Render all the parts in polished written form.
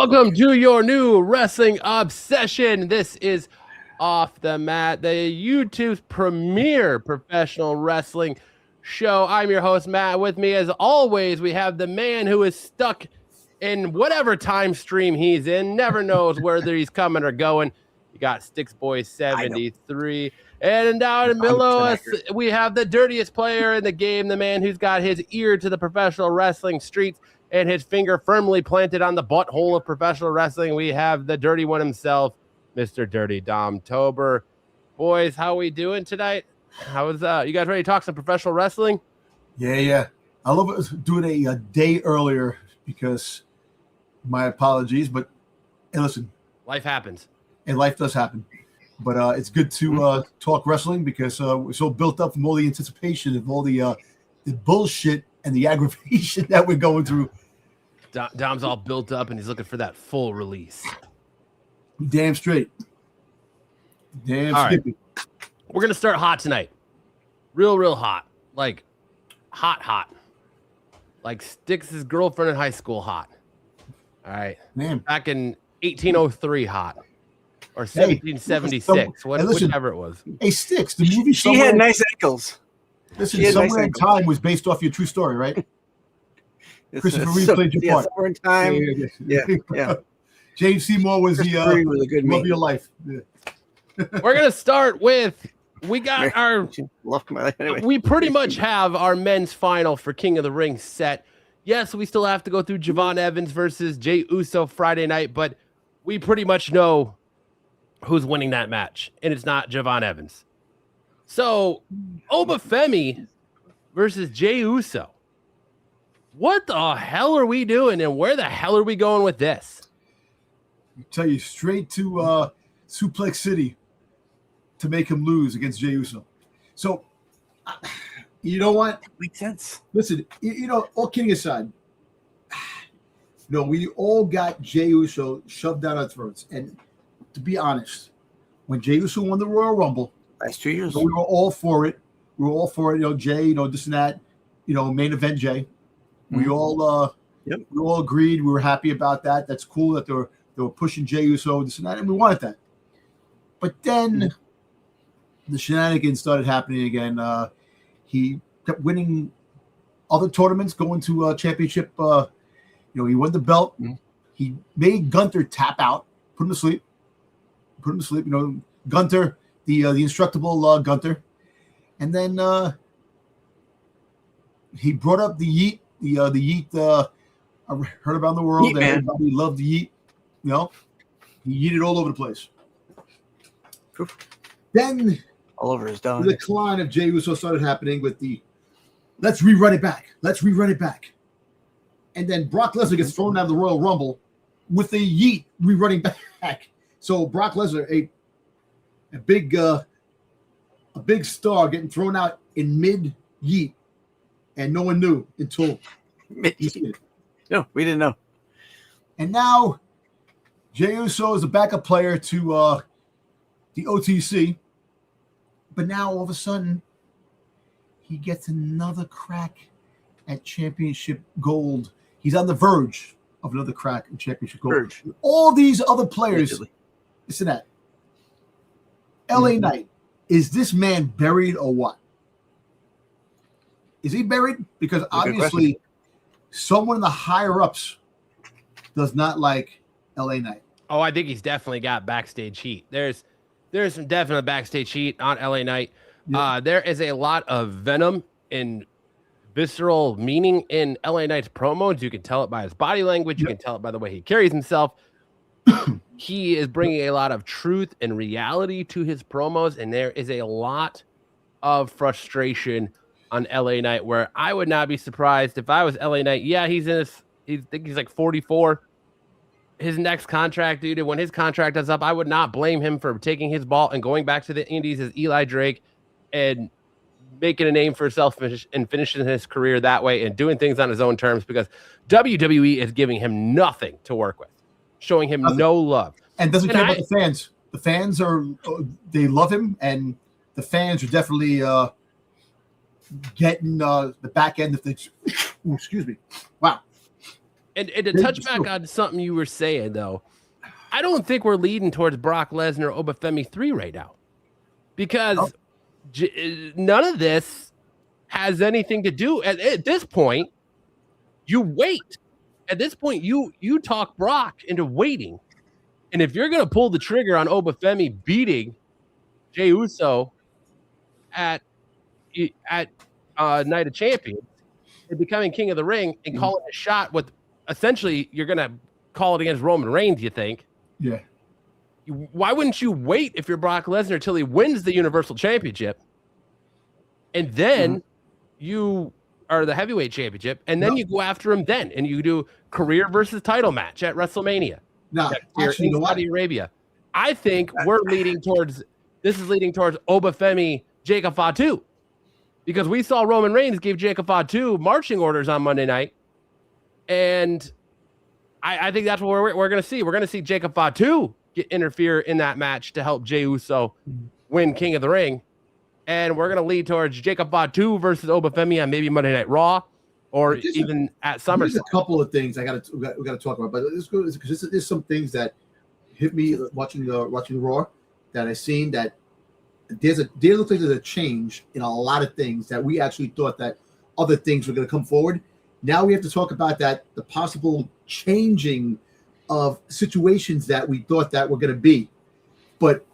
Welcome to your new wrestling obsession. This is Off the Mat, the YouTube's premier professional wrestling show. I'm your host, Matt. With me, as always, we have the man who is stuck in whatever time stream he's in, never knows whether he's coming or going. You got Stixs Boy 73. And down in below us, we have the dirtiest player in the game, the man who's got his ear to the professional wrestling streets and his finger firmly planted on the butthole of professional wrestling. We have the dirty one himself, Mr. Dirty Domber. Boys, how we doing tonight? How is you guys ready to talk some professional wrestling? Yeah. I love doing a day earlier because my apologies, but hey, listen, life happens. And life does happen. But it's good to talk wrestling because we're so built up from all the anticipation of all the bullshit and the aggravation that we're going through. Dom's all built up and he's looking for that full release. Damn straight. Damn skippy. Right. We're going to start hot tonight. Real hot. Like hot. Like Stix's girlfriend in high school hot. All right. Man. Back in 1803 hot. Or 1776. Whichever it was. Hey, Stixs, the movie she had nice ankles. Listen, Somewhere in Time was based off your true story, right? Christopher Reeve played your part. Somewhere in Time. Yeah. James Seymour was the love of your life. Yeah. We're gonna start with we pretty much have our men's final for King of the Ring set. Yes, we still have to go through Javon Evans versus Jey Uso Friday night, but we pretty much know who's winning that match, and it's not Javon Evans. So, Oba Femi versus Jey Uso. What the hell are we doing, and where the hell are we going with this? I tell you, straight to Suplex City to make him lose against Jey Uso. So, you know what? Makes sense. Listen, all kidding aside, we all got Jey Uso shoved down our throats. And to be honest, when Jey Uso won the Royal Rumble, last 2 years, we were all for it. We were all for it. Jey, this and that, main event Jey. We all we all agreed. We were happy about that. That's cool that they were pushing Jey Uso, this and that, and we wanted that. But then the shenanigans started happening again. He kept winning other tournaments, going to a championship. He won the belt. He made Gunther tap out, put him to sleep. Gunther, the indestructible Gunther. And then he brought up the Yeet. The Yeet, I heard about in the world. Yeet, everybody loved the Yeet. He yeeted all over the place. Then all over his dog. The decline of Jey Uso started happening with the let's rerun it back. And then Brock Lesnar gets thrown out of the Royal Rumble with the Yeet rerunning back. So Brock Lesnar, a big star, getting thrown out in mid Yeet. And no one knew until no, we didn't know. And now Jey Uso is a backup player to the OTC, but now all of a sudden he gets another crack at championship gold. He's on the verge of another crack at championship gold. All these other players, listen to that. LA Knight, is this man buried or what? Is he buried? Because obviously someone in the higher-ups does not like LA Knight. Oh, I think he's definitely got backstage heat. There's some definite backstage heat on LA Knight. Yeah. There is a lot of venom and visceral meaning in LA Knight's promos. You can tell it by his body language. You can tell it by the way he carries himself. He is bringing a lot of truth and reality to his promos, and there is a lot of frustration on LA Knight, where I would not be surprised if I was LA Knight. Yeah, he's like 44. His next contract, dude, when his contract is up, I would not blame him for taking his ball and going back to the Indies as Eli Drake and making a name for himself and finishing his career that way and doing things on his own terms, because WWE is giving him nothing to work with, showing him no love. And doesn't care about the fans. The fans they love him, and the fans are definitely getting the back end of things. Excuse me. Wow. And to touch back on something you were saying, though, I don't think we're leading towards Brock Lesnar Oba Femi 3 right now, because none of this has anything to do at this point. You wait. At this point, you talk Brock into waiting, and if you're gonna pull the trigger on Oba Femi beating Jey Uso at Night of Champions and becoming King of the Ring and calling a shot with essentially you're gonna call it against Roman Reigns, you think? Yeah. Why wouldn't you wait if you're Brock Lesnar till he wins the Universal Championship, and then you are the heavyweight championship, and then you go after him then, and you do career versus title match at WrestleMania. No, actually, in Saudi Arabia. I think we're leading towards Oba Femi Jacob Fatu, because we saw Roman Reigns give Jacob Fatu marching orders on Monday night, and I think that's what we're going to see. We're going to see Jacob Fatu interfere in that match to help Jey Uso win King of the Ring. And we're going to lead towards Jacob Fatu versus Oba Femi on maybe Monday Night Raw, or even at SummerSlam. There's a couple of things we got to talk about, but let's go, because there's some things that hit me watching Raw that I've seen that there looks like there's a change in a lot of things that we actually thought that other things were going to come forward. Now we have to talk about that, the possible changing of situations that we thought that were going to be. But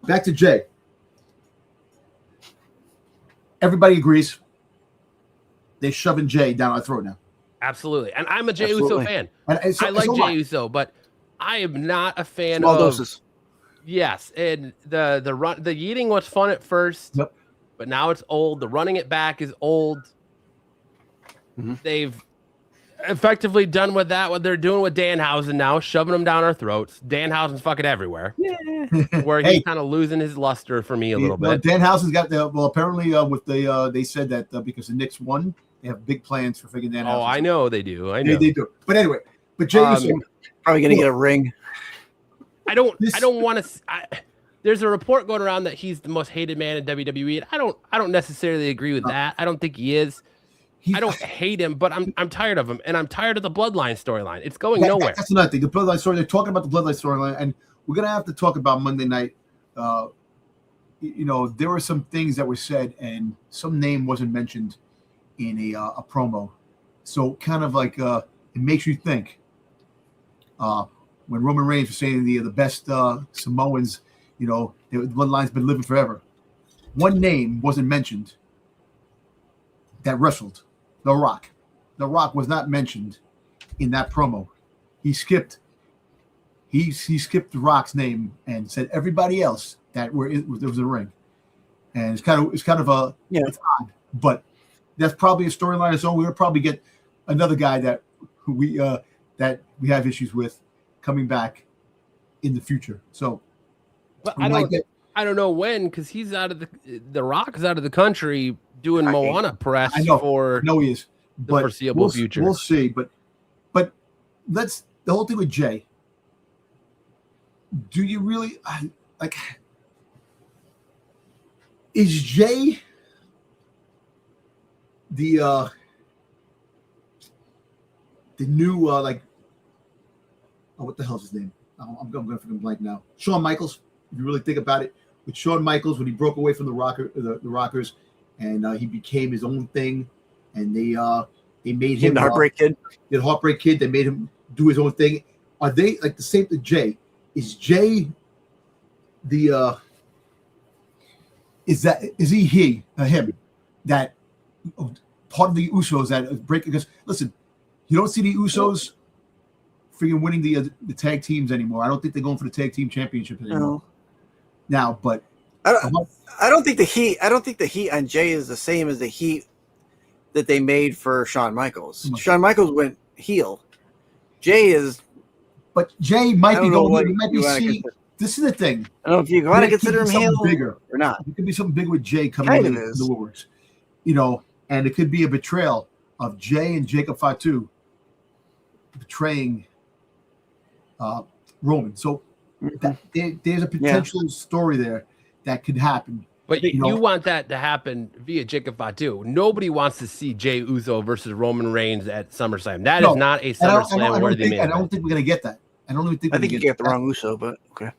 back to Jey. Everybody agrees they're shoving Jey down our throat now. Absolutely. And I'm a Jey Uso fan. I like Jey Uso, but I am not a fan Small of doses. Yes, and the yeeting was fun at first, but now it's old. The running it back is old. They've effectively done with that what they're doing with Danhausen now, shoving them down our throats. Danhausen's fucking everywhere. Where he's kind of losing his luster for me a little bit. Danhausen's got apparently with they said that because the Knicks won, they have big plans for freaking Danhausen. Oh, I know they do. I know they do. But anyway, Jey Uso probably gonna get a ring. I don't want to. There's a report going around that he's the most hated man in WWE. And I don't necessarily agree with that. I don't think he is. I don't hate him, but I'm tired of him, and I'm tired of the Bloodline storyline. It's going nowhere. That's another thing. The Bloodline story. They're talking about the Bloodline storyline, and we're gonna have to talk about Monday night. There were some things that were said, and some name wasn't mentioned in a promo. So kind of like it makes you think. When Roman Reigns was saying the best Samoans, the Bloodline's been living forever. One name wasn't mentioned that wrestled. The Rock. The Rock was not mentioned in that promo. He skipped The Rock's name and said everybody else that there was in the ring. And it's kind of it's odd, but that's probably a storyline of its own. We'll probably get another guy that we have issues with coming back in the future. So, but I don't know when, because he's out of the Rock is out of the country doing Moana press for he is the foreseeable future. We'll see, but let's the whole thing with Jey. Do you really like? Is Jey the new what the hell's his name? I'm going to blank now. Shawn Michaels. If you really think about it, with Shawn Michaels, when he broke away from the Rockers, and he became his own thing, and they made him the Heartbreak Kid. The Heartbreak Kid. They made him do his own thing. Are they like the same to Jey? Is Jey the is he him that part of the Usos that break? Because listen, you don't see the Usos freaking winning the tag teams anymore. I don't think they're going for the tag team championship anymore. No. Now, but I don't think the heat on Jey is the same as the heat that they made for Shawn Michaels. Mm-hmm. Shawn Michaels went heel. Jey is. But Jey might be going. He might be see. This is the thing. I don't know if you want to consider him heel bigger or not. It could be something big with Jey coming in the works, and it could be a betrayal of Jey and Jacob Fatu betraying Roman. So there's a potential story there that could happen. But you want that to happen via Jacob Fatu. Nobody wants to see Jey Uso versus Roman Reigns at SummerSlam. That is not a SummerSlam worthy man. I don't think we're gonna get that. I don't even think. I think you get the wrong Uso, but okay.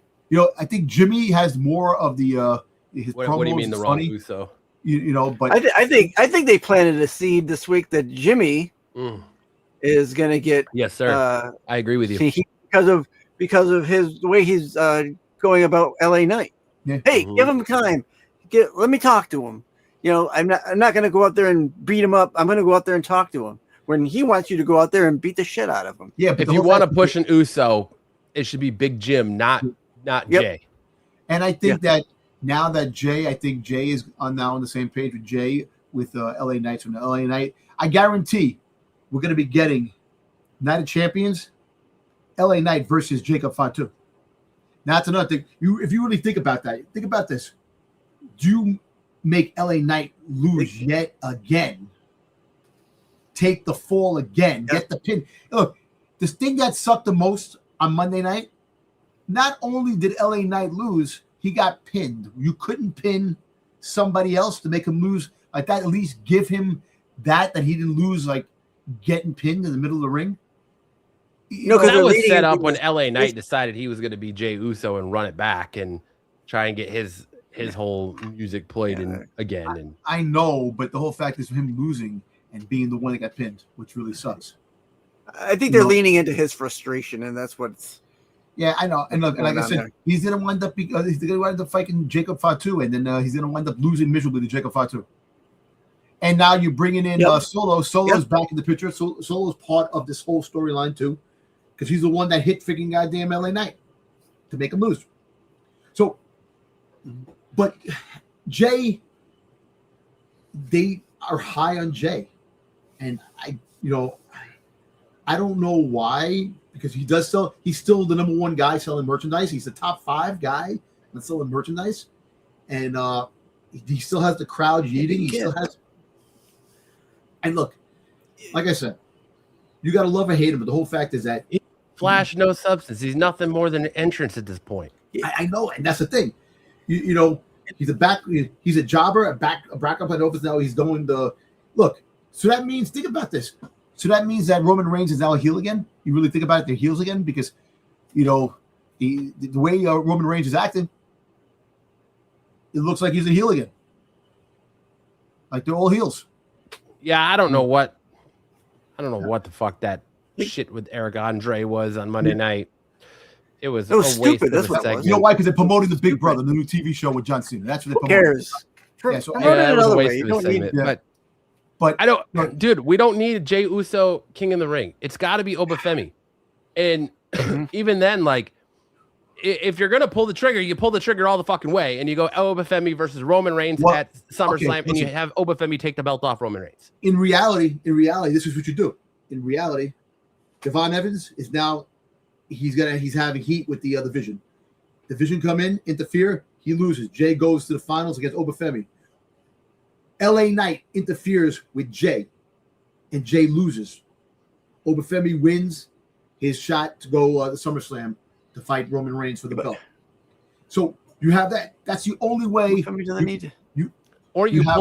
I think Jimmy has more of the his promos. What do you mean the wrong Uso? But I think they planted a seed this week that Jimmy is gonna get. Yes, sir. I agree with you because of the way he's going about LA Knight. Yeah. Hey, give him time. Let me talk to him. I'm not going to go out there and beat him up. I'm going to go out there and talk to him when he wants you to go out there and beat the shit out of him. Yeah, but if you want to push an Uso, it should be Big Jim, not Jay. And I think that now that I think Jay is now on the same page with Jay with LA Knights from the LA Knight. I guarantee we're going to be getting Night of Champions, LA Knight versus Jacob Fatu. Now that's another thing. If you really think about that, think about this. Do you make LA Knight lose yet again? Take the fall again. Get the pin. Look, the thing that sucked the most on Monday night, not only did LA Knight lose, he got pinned. You couldn't pin somebody else to make him lose like that. At least give him that he didn't lose, like getting pinned in the middle of the ring. Because that was set up when LA Knight decided he was going to be Jey Uso and run it back and try and get his whole music played again. And I know, but the whole fact is him losing and being the one that got pinned, which really sucks. I think they're leaning into his frustration, and that's what's. Yeah, I know. And look, and like I said, he's going to wind up fighting Jacob Fatu, and then he's going to wind up losing miserably to Jacob Fatu. And now you're bringing in Solo. Solo's back in the picture. Solo's part of this whole storyline too, because he's the one that hit freaking goddamn LA Knight to make him lose. So, but Jay, they are high on Jay, and I don't know why, because he's still the number one guy selling merchandise. He's the top 5 guy that's selling merchandise, and he still has the crowd eating. He still has. And look, like I said, you got to love or hate him, but the whole fact is that Flash, no substance. He's nothing more than an entrance at this point. I know, and that's the thing. He's a jobber, a backup at office now. He's going to look. So that means, think about this. So that means that Roman Reigns is now a heel again. You really think about it, they're heels again, because the way Roman Reigns is acting, it looks like he's a heel again. Like they're all heels. Yeah, I don't know what the fuck that shit with Eric Andre was on Monday night. It was stupid. That's what it was. You know why? Because they're promoting the Big Brother, the new TV show with John Cena. That's what Who cares? It was a waste of a segment. But I don't, dude. We don't need Jey Uso King in the Ring. It's got to be Oba Femi, and even then, like, if you're gonna pull the trigger, you pull the trigger all the fucking way, and you go Oba Femi versus Roman Reigns at SummerSlam, and you have Oba Femi take the belt off Roman Reigns. In reality, this is what you do. In reality, Devon Evans is now he's having heat with the Vision. The Vision come in, interfere, he loses. Jay goes to the finals against Oba Femi. LA Knight interferes with Jay, and Jay loses. Oba Femi wins his shot to go to SummerSlam to fight Roman Reigns for the belt. So you have that. That's the only way. You pull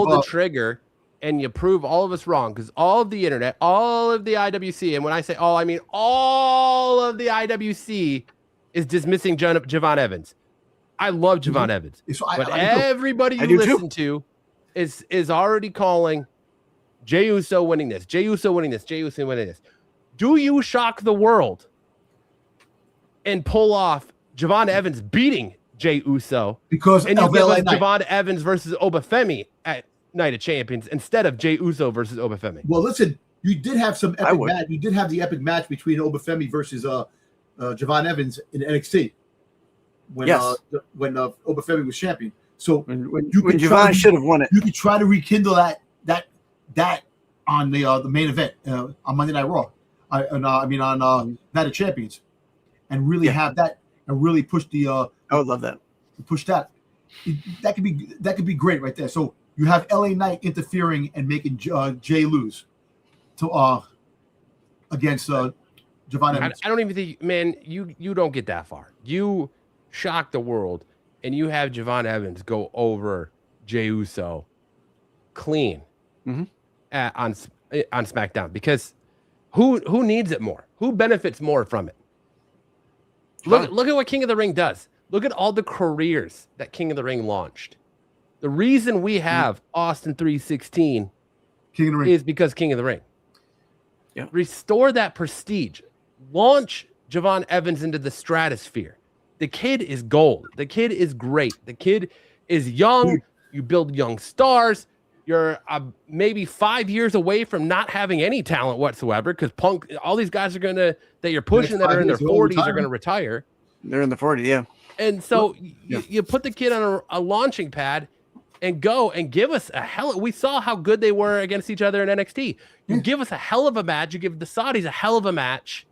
the trigger and you prove all of us wrong, because all of the internet, all of the IWC, and when I say all, I mean all of the IWC is dismissing Javon Evans. I love Javon Evans, but everybody you listen to is already calling Jey Uso winning this, Jey Uso winning this, Jey Uso winning this. Do you shock the world and pull off Javon Evans beating Jey Uso because and you give us Javon Evans versus Oba Femi at Night of Champions instead of Jey Uso versus Oba Femi? Well, listen, you did have some epic match. You did have the epic match between Oba Femi versus Javon Evans in NXT when Oba Femi was champion. So when Javon should have won it, you could try to rekindle that on the main event on Monday Night Raw. On Night of Champions, and really have that and really push the. I would love that. Push that. That could be great right there. So you have LA Knight interfering and making Jay lose to against Javon Evans. I don't even think, man, you don't get that far. You shock the world and you have Javon Evans go over Jey Uso clean on SmackDown, because who needs it more? Who benefits more from it? Look at what King of the Ring does. Look at all the careers that King of the Ring launched. The reason we have Austin 316 King of the Ring is because King of the Ring. Yeah. Restore that prestige. Launch Javon Evans into the stratosphere. The kid is gold. The kid is great. The kid is young. You build young stars. You're maybe 5 years away from not having any talent whatsoever, because Punk, all these guys are that you're pushing that are in their 40s are going to retire. They're in the 40s, yeah. And so you put the kid on a launching pad and go and give us we saw how good they were against each other in NXT. You give us a hell of a match. You give the Saudis a hell of a match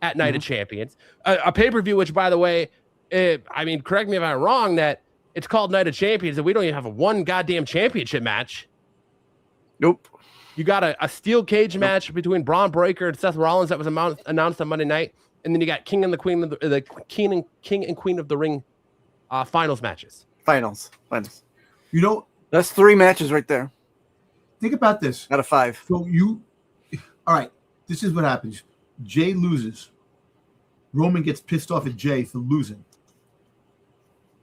at Night of Champions. A pay-per-view, which, by the way, correct me if I'm wrong, that it's called Night of Champions and we don't even have one goddamn championship match. Nope. You got a steel cage match between Braun Breaker and Seth Rollins that was announced on Monday night. And then you got King and Queen of the Ring finals matches. Finals. You know, that's 3 matches right there. Think about this. Out of 5. So all right, this is what happens. Jey loses. Roman gets pissed off at Jey for losing.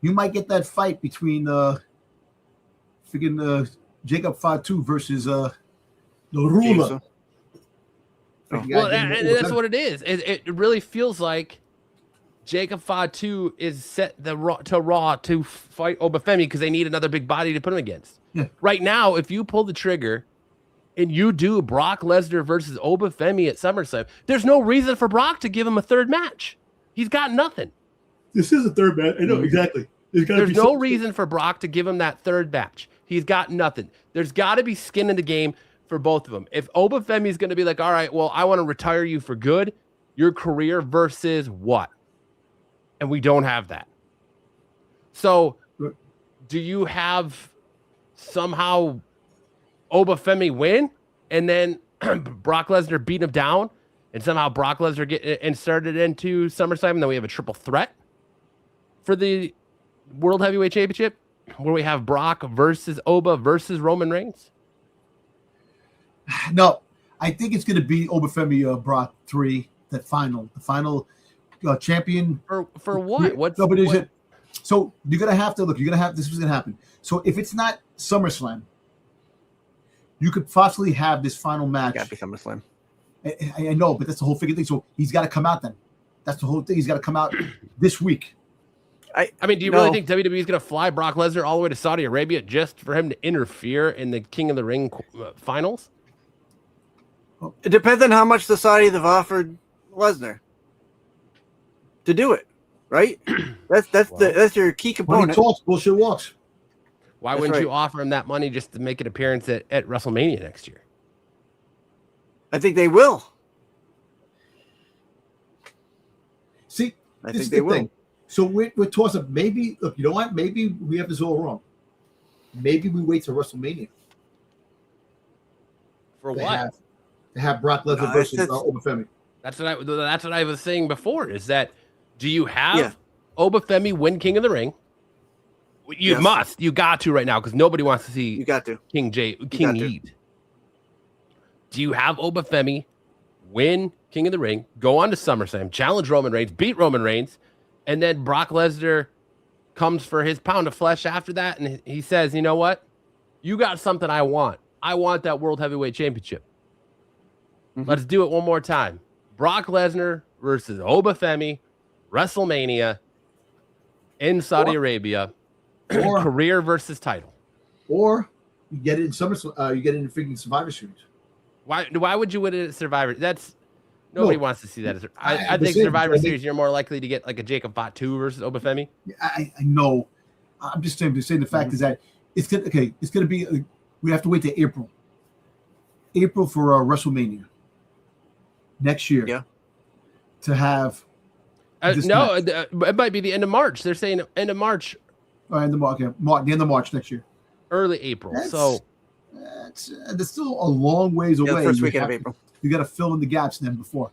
You might get that fight between Jacob Fatu versus the ruler. Well, and that's what it is. It really feels like Jacob Fatu is set to Raw to fight Oba Femi because they need another big body to put him against. Yeah. Right now, if you pull the trigger and you do Brock Lesnar versus Oba Femi at SummerSlam, there's no reason for Brock to give him a third match. He's got nothing. This is a third match. I know, exactly. There's no reason for Brock to give him that third match. He's got nothing. There's got to be skin in the game for both of them. If Oba Femi is going to be like, all right, well, I want to retire you for good, your career versus what? And we don't have that. So do you have somehow Oba Femi win and then Brock Lesnar beat him down and somehow Brock Lesnar get inserted into SummerSlam and then we have a triple threat for the World Heavyweight Championship where we have Brock versus Oba versus Roman Reigns? No, I think it's going to be Oba Femi Brock 3, the final champion. For what? So you're going to have to look. This is going to happen. So if it's not SummerSlam, you could possibly have this final match. Got to be SummerSlam. I know, but that's the whole freaking thing. So he's got to come out then. That's the whole thing. He's got to come out this week. Do you really think WWE is going to fly Brock Lesnar all the way to Saudi Arabia just for him to interfere in the King of the Ring finals? It depends on how much the Saudis have offered Lesnar to do it, right? That's your key component. When he talks, bullshit walks. Why wouldn't you offer him that money just to make an appearance at WrestleMania next year? I think they will. See, I think they will. So we're tossing. Maybe look. You know what? Maybe we have this all wrong. Maybe we wait till WrestleMania. For what? To have Brock Lesnar versus Oba Femi. That's what I was saying before. Is that do you have Oba Femi win King of the Ring? You must. You got to right now because nobody wants to see. You got to King Yeet. Do you have Oba Femi win King of the Ring? Go on to SummerSlam, challenge Roman Reigns, beat Roman Reigns, and then Brock Lesnar comes for his pound of flesh after that, and he says, "You know what? You got something I want. I want that World Heavyweight Championship. Let's do it one more time. Brock Lesnar versus Oba Femi, WrestleMania in Saudi Arabia, career versus title. Or you get it in SummerSlam. You get it in freaking Survivor Series. Why would you win it at Survivor? Nobody wants to see that. I think Survivor Series, you're more likely to get like a Jacob Fatu versus Oba Femi. I know. I'm just saying the fact is that it's going to be. We have to wait to April for WrestleMania next year. Yeah. To have. It might be the end of March. They're saying end of March. End of March. Okay. The end of March next year. Early April. That's still a long ways away. The first weekend of April. You got to fill in the gaps then before.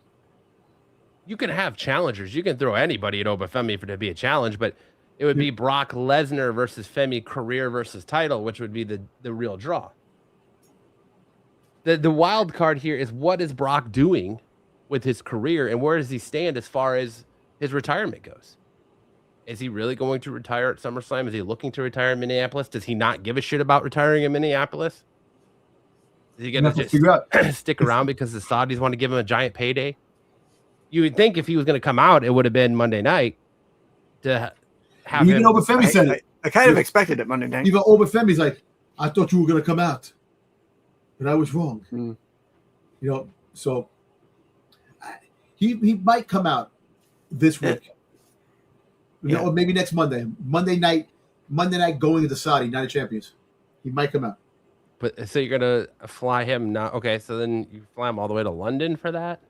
You can have challengers. You can throw anybody at Oba Femi to be a challenge, but It would be Brock Lesnar versus Femi, career versus title, which would be the real draw. The wild card here is, what is Brock doing with his career, and where does he stand as far as his retirement goes? Is he really going to retire at SummerSlam? Is he looking to retire in Minneapolis? Does he not give a shit about retiring in Minneapolis? Is he going to just stick around because the Saudis want to give him a giant payday? You would think if he was going to come out, it would have been Monday night to have Even him. Oba Femi said it. I kind of expected it Monday night. Even Oba Femi's like, I thought you were going to come out, but I was wrong. Mm. You know, so he might come out this week. Yeah. Or maybe next Monday. Monday night going into Saudi, Night of Champions. He might come out. But so you're gonna fly him now? Okay, so then you fly him all the way to London for that,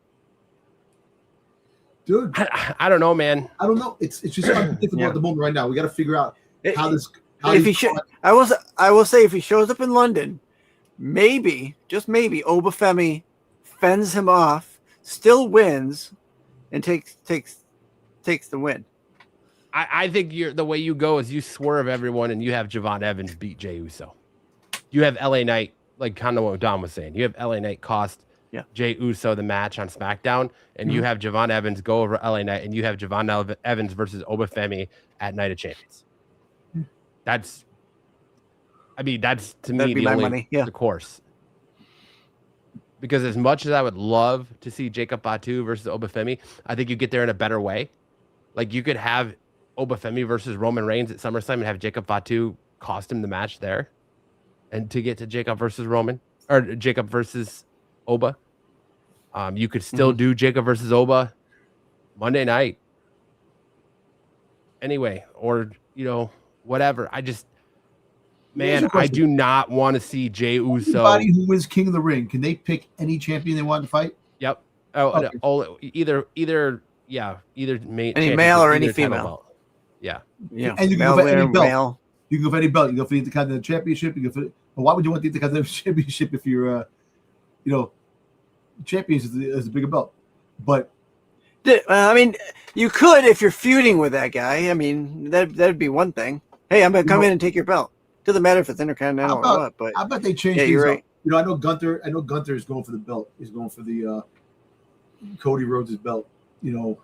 Dude. I don't know, man. I don't know. It's just difficult at the moment right now. We got to figure out how this. How if he I will say, if he shows up in London, maybe, just maybe, Oba Femi fends him off, still wins, and takes the win. I think the way you go is you swerve everyone and you have Javon Evans beat Jey Uso. You have LA Knight, like kind of what Dom was saying. You have LA Knight cost Jey Uso the match on SmackDown, and you have Javon Evans go over LA Knight, and you have Javon Evans versus Oba Femi at Night of Champions. That's to me the only the course. Because as much as I would love to see Jacob Fatu versus Oba Femi, I think you get there in a better way. Like you could have Oba Femi versus Roman Reigns at SummerSlam and have Jacob Fatu cost him the match there, and to get to Jacob versus Roman or Jacob versus Oba. You could still do Jacob versus Oba Monday night. Anyway, or whatever. I just, man, I do not want to see Jey Uso. Anybody who wins King of the Ring, can they pick any champion they want to fight? Yep. Either any male or any female. Belt. Yeah. And you can go for any belt. You can go for any belt. You can go for the Intercontinental Championship. You go for. Why would you want the Intercontinental Championship if you're, champions is a bigger belt? But I mean, you could if you're feuding with that guy. I mean, that'd be one thing. Hey, I'm gonna come in and take your belt. Doesn't matter if it's Intercontinental or what. But I bet they changed things up. I know Gunther is going for the belt. He's going for the Cody Rhodes' belt. You're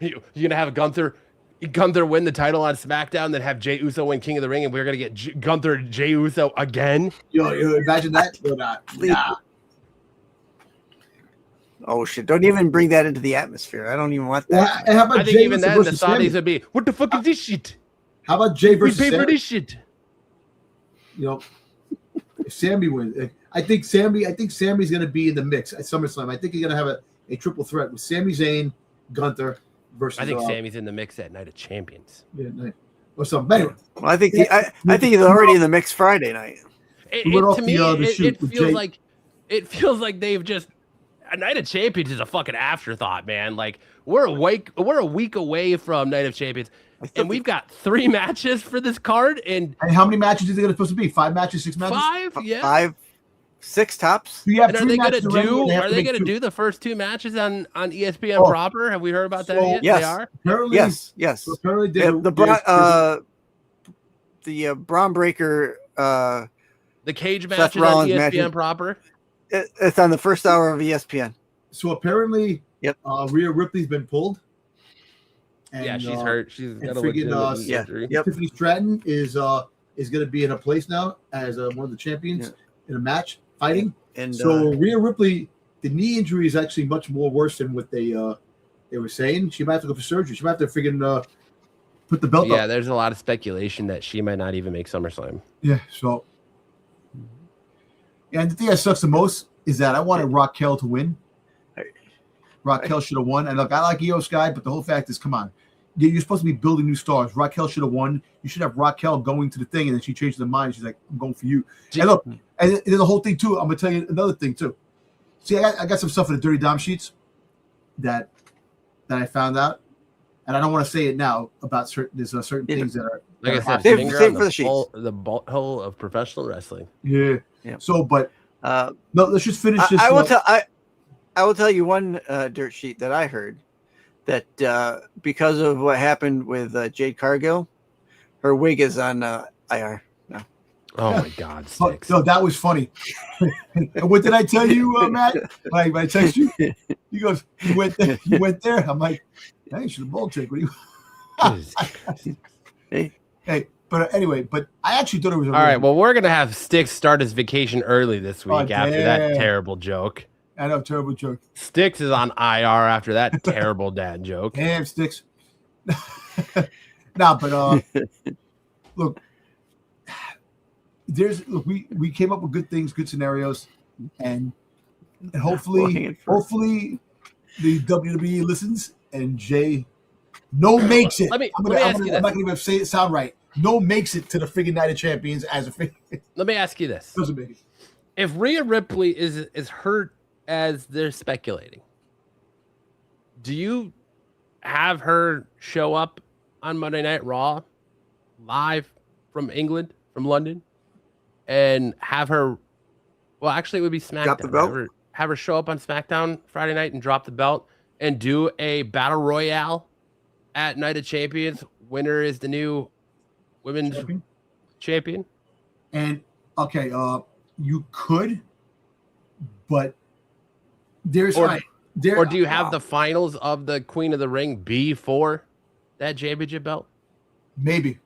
gonna have Gunther win the title on SmackDown, then have Jey Uso win King of the Ring, and we're gonna get Gunther and Jey Uso again. Imagine that. Nah. Oh shit! Don't even bring that into the atmosphere. I don't even want that. How about I think even then the Saudis would be, what the fuck is this shit? How about Jey versus we pay for this shit? If Sami wins, I think Sami's gonna be in the mix at SummerSlam. I think he's gonna have a triple threat with Sami Zayn, Gunther versus. I think Sami's in the mix at Night of Champions. Yeah, or something. Anyway, well, I think he's already in the mix Friday night. To me, it feels like they've just. A Night of Champions is a fucking afterthought, man. Like we're a week away from Night of Champions, and we've got 3 matches for this card. And how many matches is it supposed to be? 5 matches, 6 matches? 5, yeah. 5, 6 tops. So are they gonna do the first 2 matches on ESPN proper? Have we heard about that yet? Yes. They are. Apparently, yes. So apparently the Braun Breaker, the cage match is on ESPN proper. It's on the first hour of ESPN. So apparently, Rhea Ripley's been pulled. And, she's hurt. She's got a freaking surgery. Tiffany Stratton is going to be in a place now as one of the champions in a match fighting. And so Rhea Ripley, the knee injury is actually much more worse than what they were saying. She might have to go for surgery. She might have to freaking put the belt up. Yeah, there's a lot of speculation that she might not even make SummerSlam. Yeah, so. And the thing that sucks the most is that I wanted Raquel to win. Raquel should have won. And look, I like Io Sky, but the whole fact is, come on. You're supposed to be building new stars. Raquel should have won. You should have Raquel going to the thing, and then she changed her mind. She's like, I'm going for you. And look, and the whole thing, too, I'm going to tell you another thing, too. See, I got some stuff in the Dirty Dom sheets that I found out. And I don't want to say it now about certain things that are. Like I said, save for the sheets. The butthole of professional wrestling. Yeah. So, but no, let's just finish this. I will tell you one dirt sheet that I heard that because of what happened with Jade Cargill, Her wig is on IR. No. Oh my God, Oh, Stixs. no, that was funny. And what did I tell you, Matt? When I text you, he goes, "You went there." You went there. I'm like, "Hey, you should have ball take." What do you? Hey, but anyway, but I actually thought it was. All right, well, we're gonna have Stixs start his vacation early this week after that terrible joke. I know, terrible joke. Stixs is on IR after that terrible dad joke. Damn, Stixs. Nah, but look, we came up with good things, good scenarios, and hopefully the WWE listens and Jey makes it. Let me ask you this. I'm not gonna even say it sound right. Makes it to the friggin' Night of Champions as a figure. Let me ask you this. Doesn't make it. If Rhea Ripley is hurt as they're speculating, do you have her show up on Monday Night Raw live from England, from London, and have her? Well, actually, it would be SmackDown. Drop the belt? Have her show up on SmackDown Friday night and drop the belt and do a battle royale at Night of Champions. Winner is the new women's champion. And okay, you could, but there's or do you have the finals of the Queen of the Ring before that championship belt? Maybe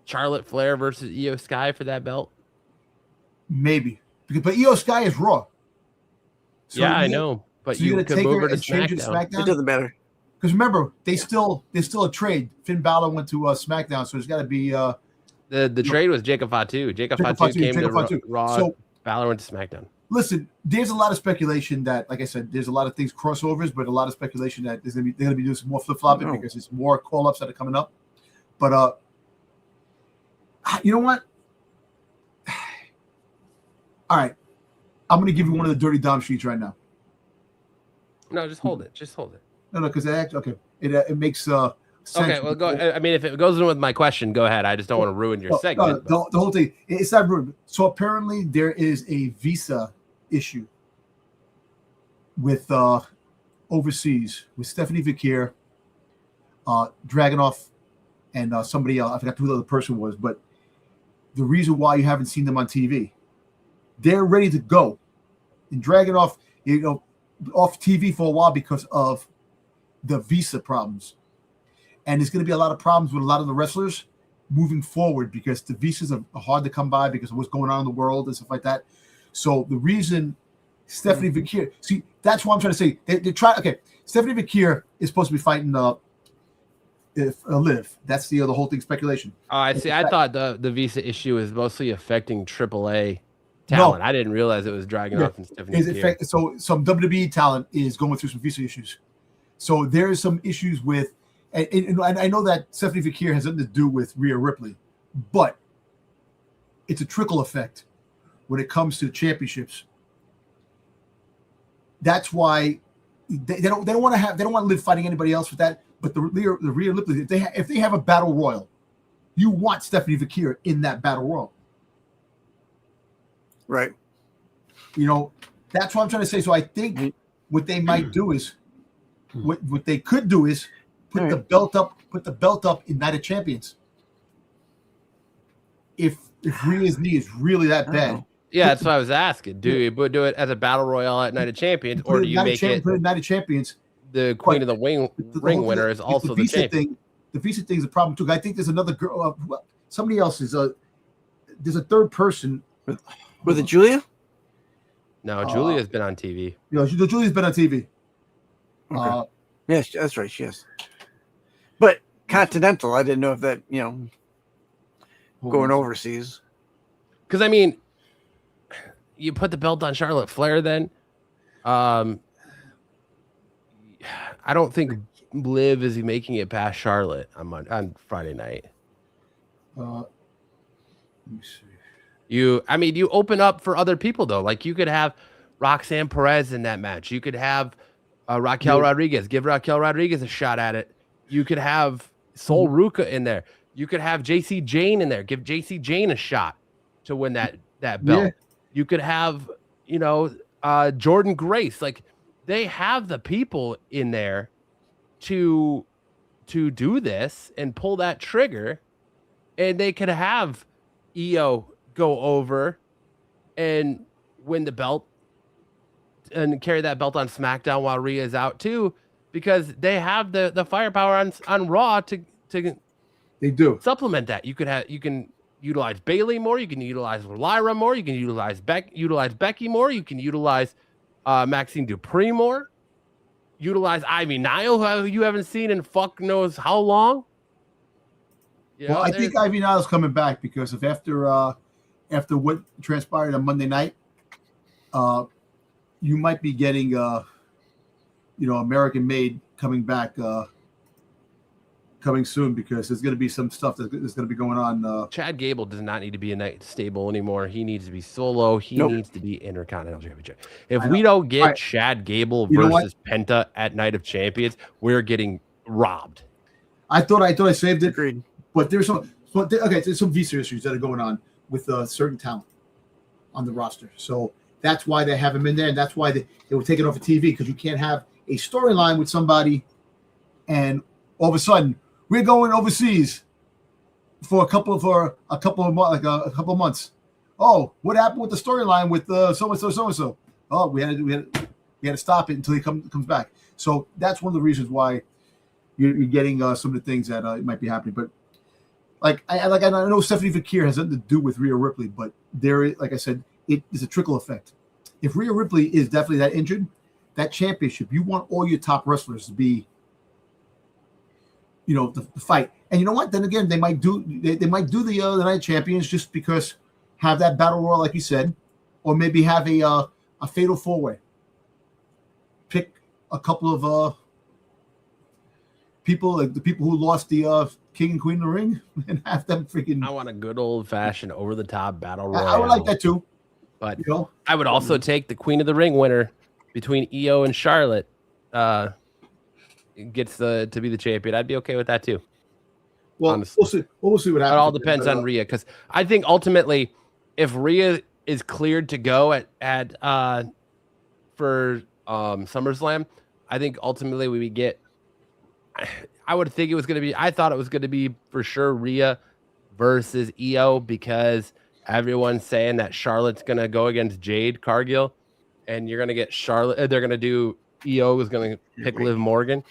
Charlotte Flair versus Io Sky for that belt. Maybe but Io Sky is Raw. So yeah, I know, but you could move her to SmackDown. It doesn't matter because remember there's still a trade. Finn Balor went to SmackDown, so there's got to be the trade was Jacob Fatu. Jacob Fatu came to Raw. So, Balor went to SmackDown. Listen, there's a lot of speculation that, like I said, there's a lot of things crossovers, but a lot of speculation that they're going to be doing some more flip flopping because there's more call ups that are coming up. But you know what? All right, I'm going to give you one of the dirty Dom sheets right now. No, just hold it. Just hold it. No, because it makes sense. Okay, well, go. I mean, if it goes in with my question, go ahead. I just don't want to ruin your segment. The whole thing, it's not ruined. So apparently there is a visa issue with overseas with Stephanie Vaquer, Dragunov, and somebody else. I forgot who the other person was, but the reason why you haven't seen them on TV, they're ready to go. And Dragunov, off TV for a while because of the visa problems. And there's going to be a lot of problems with a lot of the wrestlers moving forward because the visas are hard to come by because of what's going on in the world and stuff like that. So the reason Stephanie Vaquer, see, that's what I'm trying to say. They try. Okay, Stephanie Vaquer is supposed to be fighting Liv. That's the whole thing speculation. Oh, I see. I thought the visa issue is mostly affecting AAA talent. No. I didn't realize it was Dragunov and Stephanie Vaquer. So some WWE talent is going through some visa issues. So there's some issues with. And I know that Stephanie Vaquer has nothing to do with Rhea Ripley, but it's a trickle effect when it comes to the championships. That's why they don't want to Liv fighting anybody else with that. But the Rhea Ripley, if they have a battle royal, you want Stephanie Vaquer in that battle royal, right? That's what I'm trying to say. So I think what they might do is what they could do is. Put the belt up in Night of Champions. If Rhea's knee is really that bad. Yeah, that's what I was asking. Do you do it as a battle royale at Night of Champions, or do you make it put it Night of Champions? The Queen of the Ring winner is also the champion. The visa thing is a problem too. I think there's another girl. Somebody else is there's a third person. Was it Julia? No, Julia's been on TV. Julia's been on TV. Okay. Yes, that's right. She is. But Continental, I didn't know if that, going overseas. Because, I mean, you put the belt on Charlotte Flair then. I don't think Liv is making it past Charlotte on Friday night. Let me see. You open up for other people, though. Like, you could have Roxanne Perez in that match. You could have Raquel Rodriguez. Give Raquel Rodriguez a shot at it. You could have Sol Ruka in there. You could have JC Jane in there. Give JC Jane a shot to win that belt. Yeah. You could have, Jordan Grace. Like, they have the people in there to do this and pull that trigger. and they could have Io go over and win the belt and carry that belt on SmackDown while Rhea is out too, because they have the firepower on Raw to They do. supplement that. You can utilize Bayley more, you can utilize Lyra more, you can utilize Becky more, you can utilize Maxine Dupree more, utilize Ivy Nile, who you haven't seen in fuck knows how long. Well, I think Ivy Nile's coming back because of after what transpired on Monday night, you might be getting American Made coming back coming soon, because there's going to be some stuff that's going to be going on. Chad Gable does not need to be a night stable anymore. He needs to be solo. He needs to be Intercontinental Championship. If we don't get Chad Gable versus Penta at Night of Champions, we're getting robbed. I thought I saved it. Agreed. But there's some there's some visa issues that are going on with certain talent on the roster. So that's why they have him in there, and that's why they were taken off of TV, because you can't have a storyline with somebody and all of a sudden we're going overseas for a couple of months. Oh, what happened with the storyline with so and so? Oh, we had to stop it until he comes back. So that's one of the reasons why you're getting some of the things that might be happening. But I know Stephanie Vaquer has nothing to do with Rhea Ripley, but like I said, it is a trickle effect. If Rhea Ripley is definitely that injured, that championship, you want all your top wrestlers to be, the fight. And you know what? Then again, they might do the night champions just because have that battle royal, like you said, or maybe have a fatal 4-way. Pick a couple of people, like the people who lost the King and Queen of the Ring, and have them freaking. I want a good old fashioned over the top battle royal. I would like that too. But I would also take the Queen of the Ring winner between Io and Charlotte. Gets to be the champion. I'd be okay with that too. Well, honestly. We'll see what happens. It all depends on Rhea, because I think ultimately, if Rhea is cleared to go for SummerSlam, I think ultimately we get. I would think it was going to be. I thought it was going to be for sure Rhea versus Io, because everyone's saying that Charlotte's going to go against Jade Cargill, and you're going to get Charlotte. They're going to do. Io is going to pick Liv Morgan.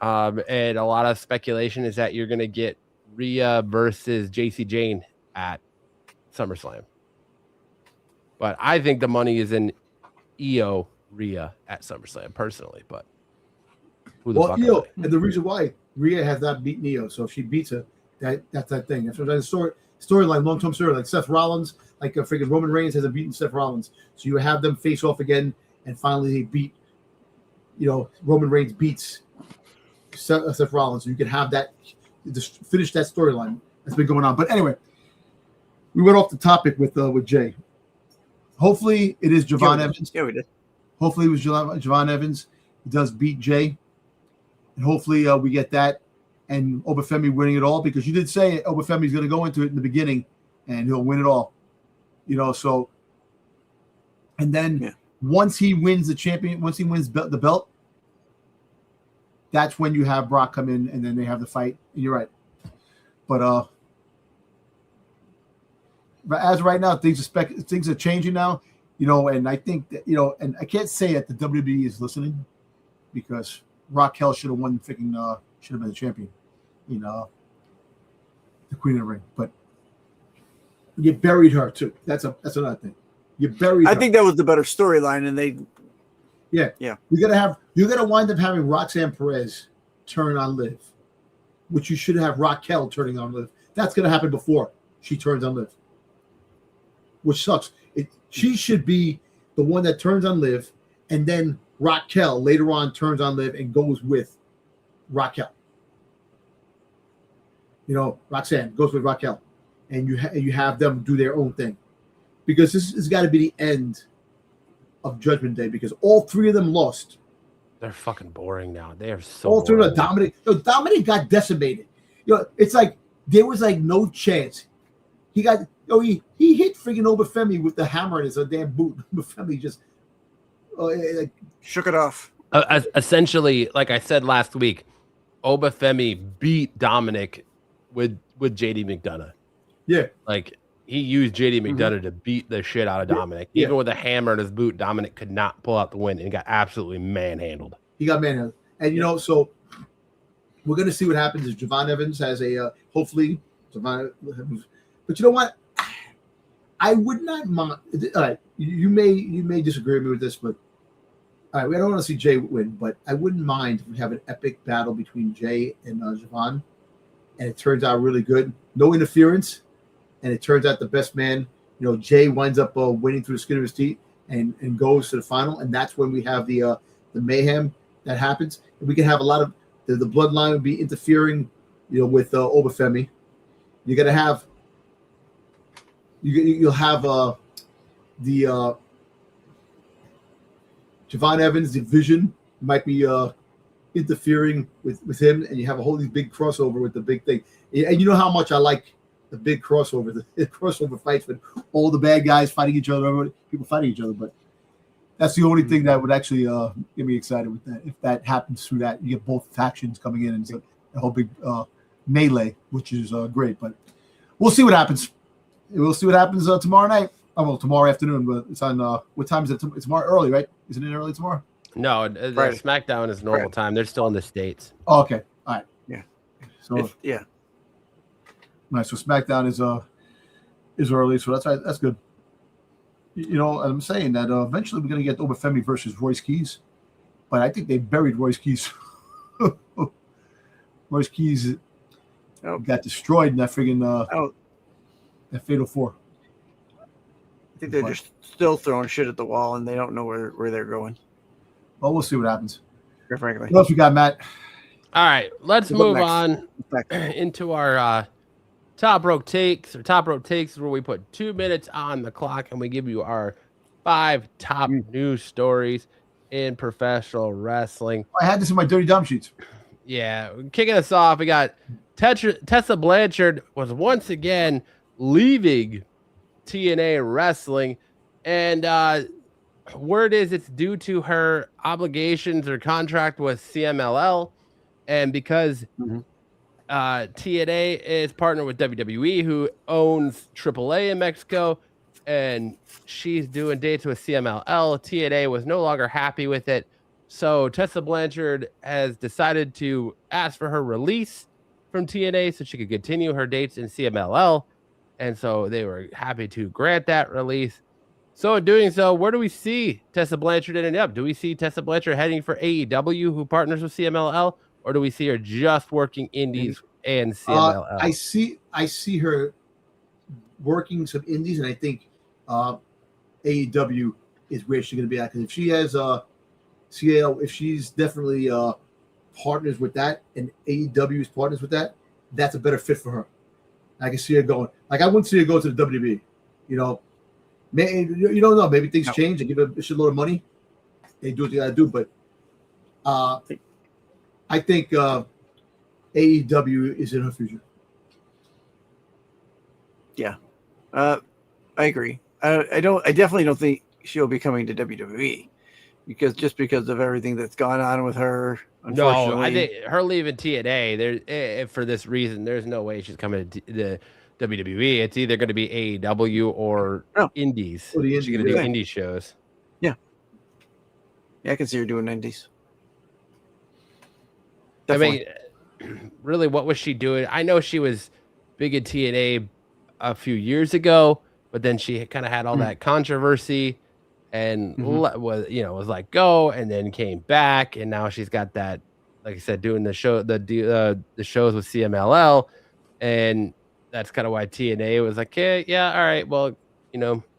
And a lot of speculation is that you're going to get Rhea versus JC Jane at SummerSlam. But I think the money is in Io Rhea at SummerSlam personally. But who the fuck? Io, and the reason why Rhea has not beaten Io, so if she beats her, that's that thing. That's the storyline, long-term story, like Seth Rollins, like freaking Roman Reigns hasn't beaten Seth Rollins, so you have them face off again, and finally they beat. Roman Reigns beats Seth Rollins, so you can have that, just finish that storyline that's been going on. But anyway, we went off the topic with Jey. Hopefully, it is Javon Evans. Yeah, we did. Hopefully, it was Javon Evans. He does beat Jey, and hopefully, we get that and Oba Femi winning it all, because you did say Oba Femi's going to go into it in the beginning, and he'll win it all. So, and then once he wins the champion, once he wins the belt. That's when you have Brock come in, and then they have the fight. And you're right, but as of right now, things are changing now, and I think that and I can't say that the WWE is listening, because Raquel should have won. Should have been the champion, the Queen of the Ring. But you buried her too. That's another thing. You buried. I think that was the better storyline, and they. Yeah. You're gonna wind up having Roxanne Perez turn on Liv, which you should have Raquel turning on Liv. That's gonna happen before she turns on Liv, which sucks. She should be the one that turns on Liv, and then Raquel later on turns on Liv and goes with Raquel. Roxanne goes with Raquel, and you have them do their own thing, because this has got to be the end of Judgment Day, because all three of them lost. They're fucking boring now. They are so all three boring. of them. Dominic got decimated. It's like there was like no chance. He got he hit freaking Oba Femi with the hammer in his damn boot. Oba Femi just shook it off. Essentially, like I said last week, Oba Femi beat Dominic with with JD McDonough. Yeah. Like he used JD McDonough to beat the shit out of Dominic. Yeah. Even with a hammer in his boot, Dominic could not pull out the win and got absolutely manhandled. He got manhandled. And, you know, so we're going to see what happens if Javon Evans has a, hopefully, Javon. But you know what? I would not mind. All right, you may disagree with me with this, but all right, I don't want to see Jay win, but I wouldn't mind if we have an epic battle between Jay and Javon, and it turns out really good. No interference, and it turns out the best man, you know, Jay winds up winning through the skin of his teeth and goes to the final, and that's when we have the mayhem that happens. And we can have a lot of the bloodline would be interfering, you know, with Oba Femi. You're gonna have. You'll have the Javon Evans division might be interfering with him, and you have a whole big crossover with the big thing. And you know how much I like the big crossover, the crossover fights with all the bad guys fighting each other, people fighting each other. But that's the only thing that would actually get me excited with that. If that happens through that, you get both factions coming in and it's a whole big melee, which is great. But we'll see what happens. We'll see what happens tomorrow night. Oh, well, tomorrow afternoon, but it's on what time is it? It's tomorrow early, right? Isn't it early tomorrow? No, SmackDown is normal time. They're still in the States. Oh, okay. All right. Yeah. So yeah. Nice. So SmackDown is early, so that's good. You know, I'm saying that eventually we're gonna get Oba Femi versus Royce Keys, but I think they buried Royce Keys. Royce Keys got destroyed in that friggin' that Fatal 4. I think they're just still throwing shit at the wall, and they don't know where they're going. Well, we'll see what happens. Frankly. What else we got, Matt? All right, let's move on into our top rope takes. Or top rope takes is where we put 2 minutes on the clock, and we give you our 5 top news stories in professional wrestling. I had this in my dirty dumb sheets. Yeah, kicking us off, we got Tessa Blanchard was once again leaving TNA Wrestling, and word is it's due to her obligations or contract with CMLL, and because TNA is partnered with WWE, who owns AAA in Mexico, and she's doing dates with CMLL. TNA was no longer happy with it, so Tessa Blanchard has decided to ask for her release from TNA so she could continue her dates in CMLL. And so they were happy to grant that release. So in doing so, where do we see Tessa Blanchard ending up? Do we see Tessa Blanchard heading for AEW, who partners with CMLL, or do we see her just working indies and CMLL? I see her working some indies, and I think AEW is where she's going to be at. Because if she has CL, if she's definitely partners with that, and AEW is partners with that, that's a better fit for her. I can see her going. Like, I wouldn't see her go to the WWE. You know, you don't know. Maybe things change. They give her a shitload of money. They do what they got to do. But I think AEW is in her future. Yeah, I agree. I definitely don't think she'll be coming to WWE because of everything that's gone on with her. No, I think her leaving TNA for this reason, there's no way she's coming to the WWE. It's either going to be AEW or indies. She's going to do indie shows. Yeah, I can see her doing indies. Definitely. I mean, really, what was she doing? I know she was big in TNA a few years ago, but then she kind of had all that controversy and was like go, and then came back, and now she's got that, like I said, doing the shows with CMLL, and that's kind of why TNA was like, yeah, all right, well,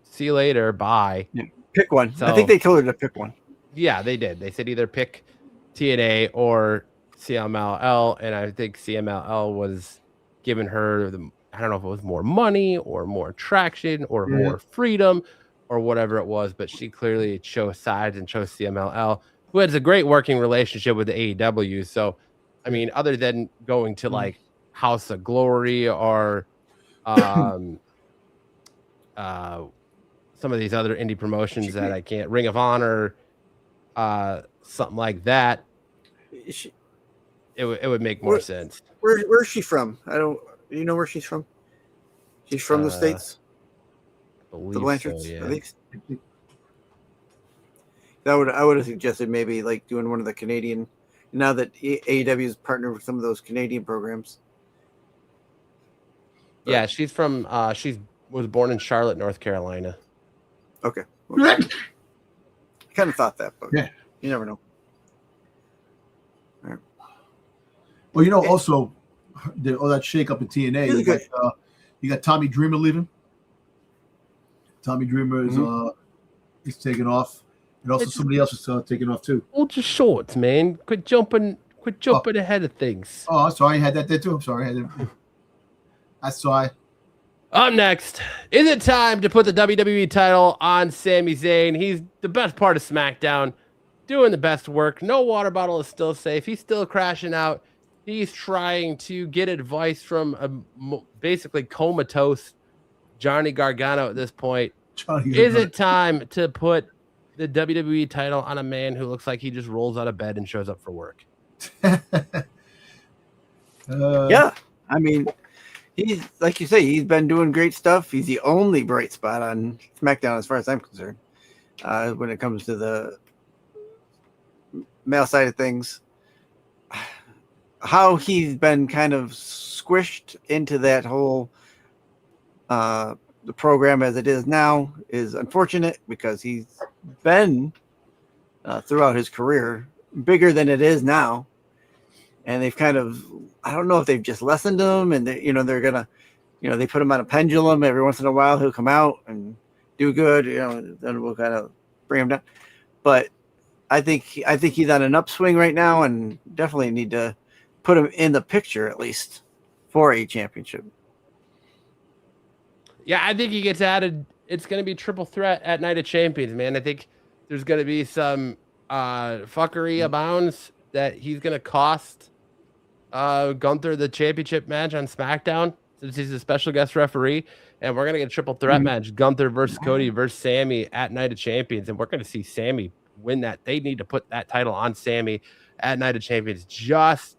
see you later, bye. Yeah. Pick one. So, I think they told her to pick one. Yeah, they did. They said either pick TNA or CMLL, and I think CMLL was giving her I don't know if it was more money or more traction or more freedom or whatever it was, but she clearly chose sides and chose CMLL, who has a great working relationship with the AEW. So, I mean, other than going to like House of Glory or some of these other indie promotions that I can't, Ring of Honor, something like that, it would make more sense. Where's she from? I don't. Do you know where she's from? She's from the States. The Blanchards, so, yeah. I think. I would have suggested maybe like doing one of the Canadian. Now that AEW is partnered with some of those Canadian programs. Yeah, she's from. She was born in Charlotte, North Carolina. Okay. I kind of thought that, but yeah, you never know. Right. Well, you know, also all that shake up in TNA. You got Tommy Dreamer leaving. Tommy Dreamer is he's taking off, and also somebody else is taking off too. Hold your shorts, man. Quit jumping ahead of things. Oh, sorry, I had that there too. I'm sorry, I had that. That's why. Up next, is it time to put the WWE title on Sami Zayn? He's the best part of SmackDown, doing the best work. No water bottle is still safe. He's still crashing out. He's trying to get advice from a basically comatose Johnny Gargano at this point. Is it time to put the WWE title on a man who looks like he just rolls out of bed and shows up for work? Yeah, I mean, he's like you say, he's been doing great stuff. He's the only bright spot on SmackDown, as far as I'm concerned, when it comes to the male side of things. How he's been kind of squished into that whole the program as it is now is unfortunate, because he's been throughout his career bigger than it is now, and they've kind of, I don't know if they've just lessened him, and they're gonna, they put him on a pendulum every once in a while. He'll come out and do good, then we'll kind of bring him down. But I think he's on an upswing right now, and definitely need to put him in the picture at least for a championship. Yeah, I think he gets added. It's going to be triple threat at Night of Champions, man. I think there's going to be some fuckery abounds that he's going to cost Gunther the championship match on SmackDown, since he's a special guest referee. And we're going to get a triple threat match, Gunther versus Cody versus Sammy at Night of Champions. And we're going to see Sammy win that. They need to put that title on Sammy at Night of Champions just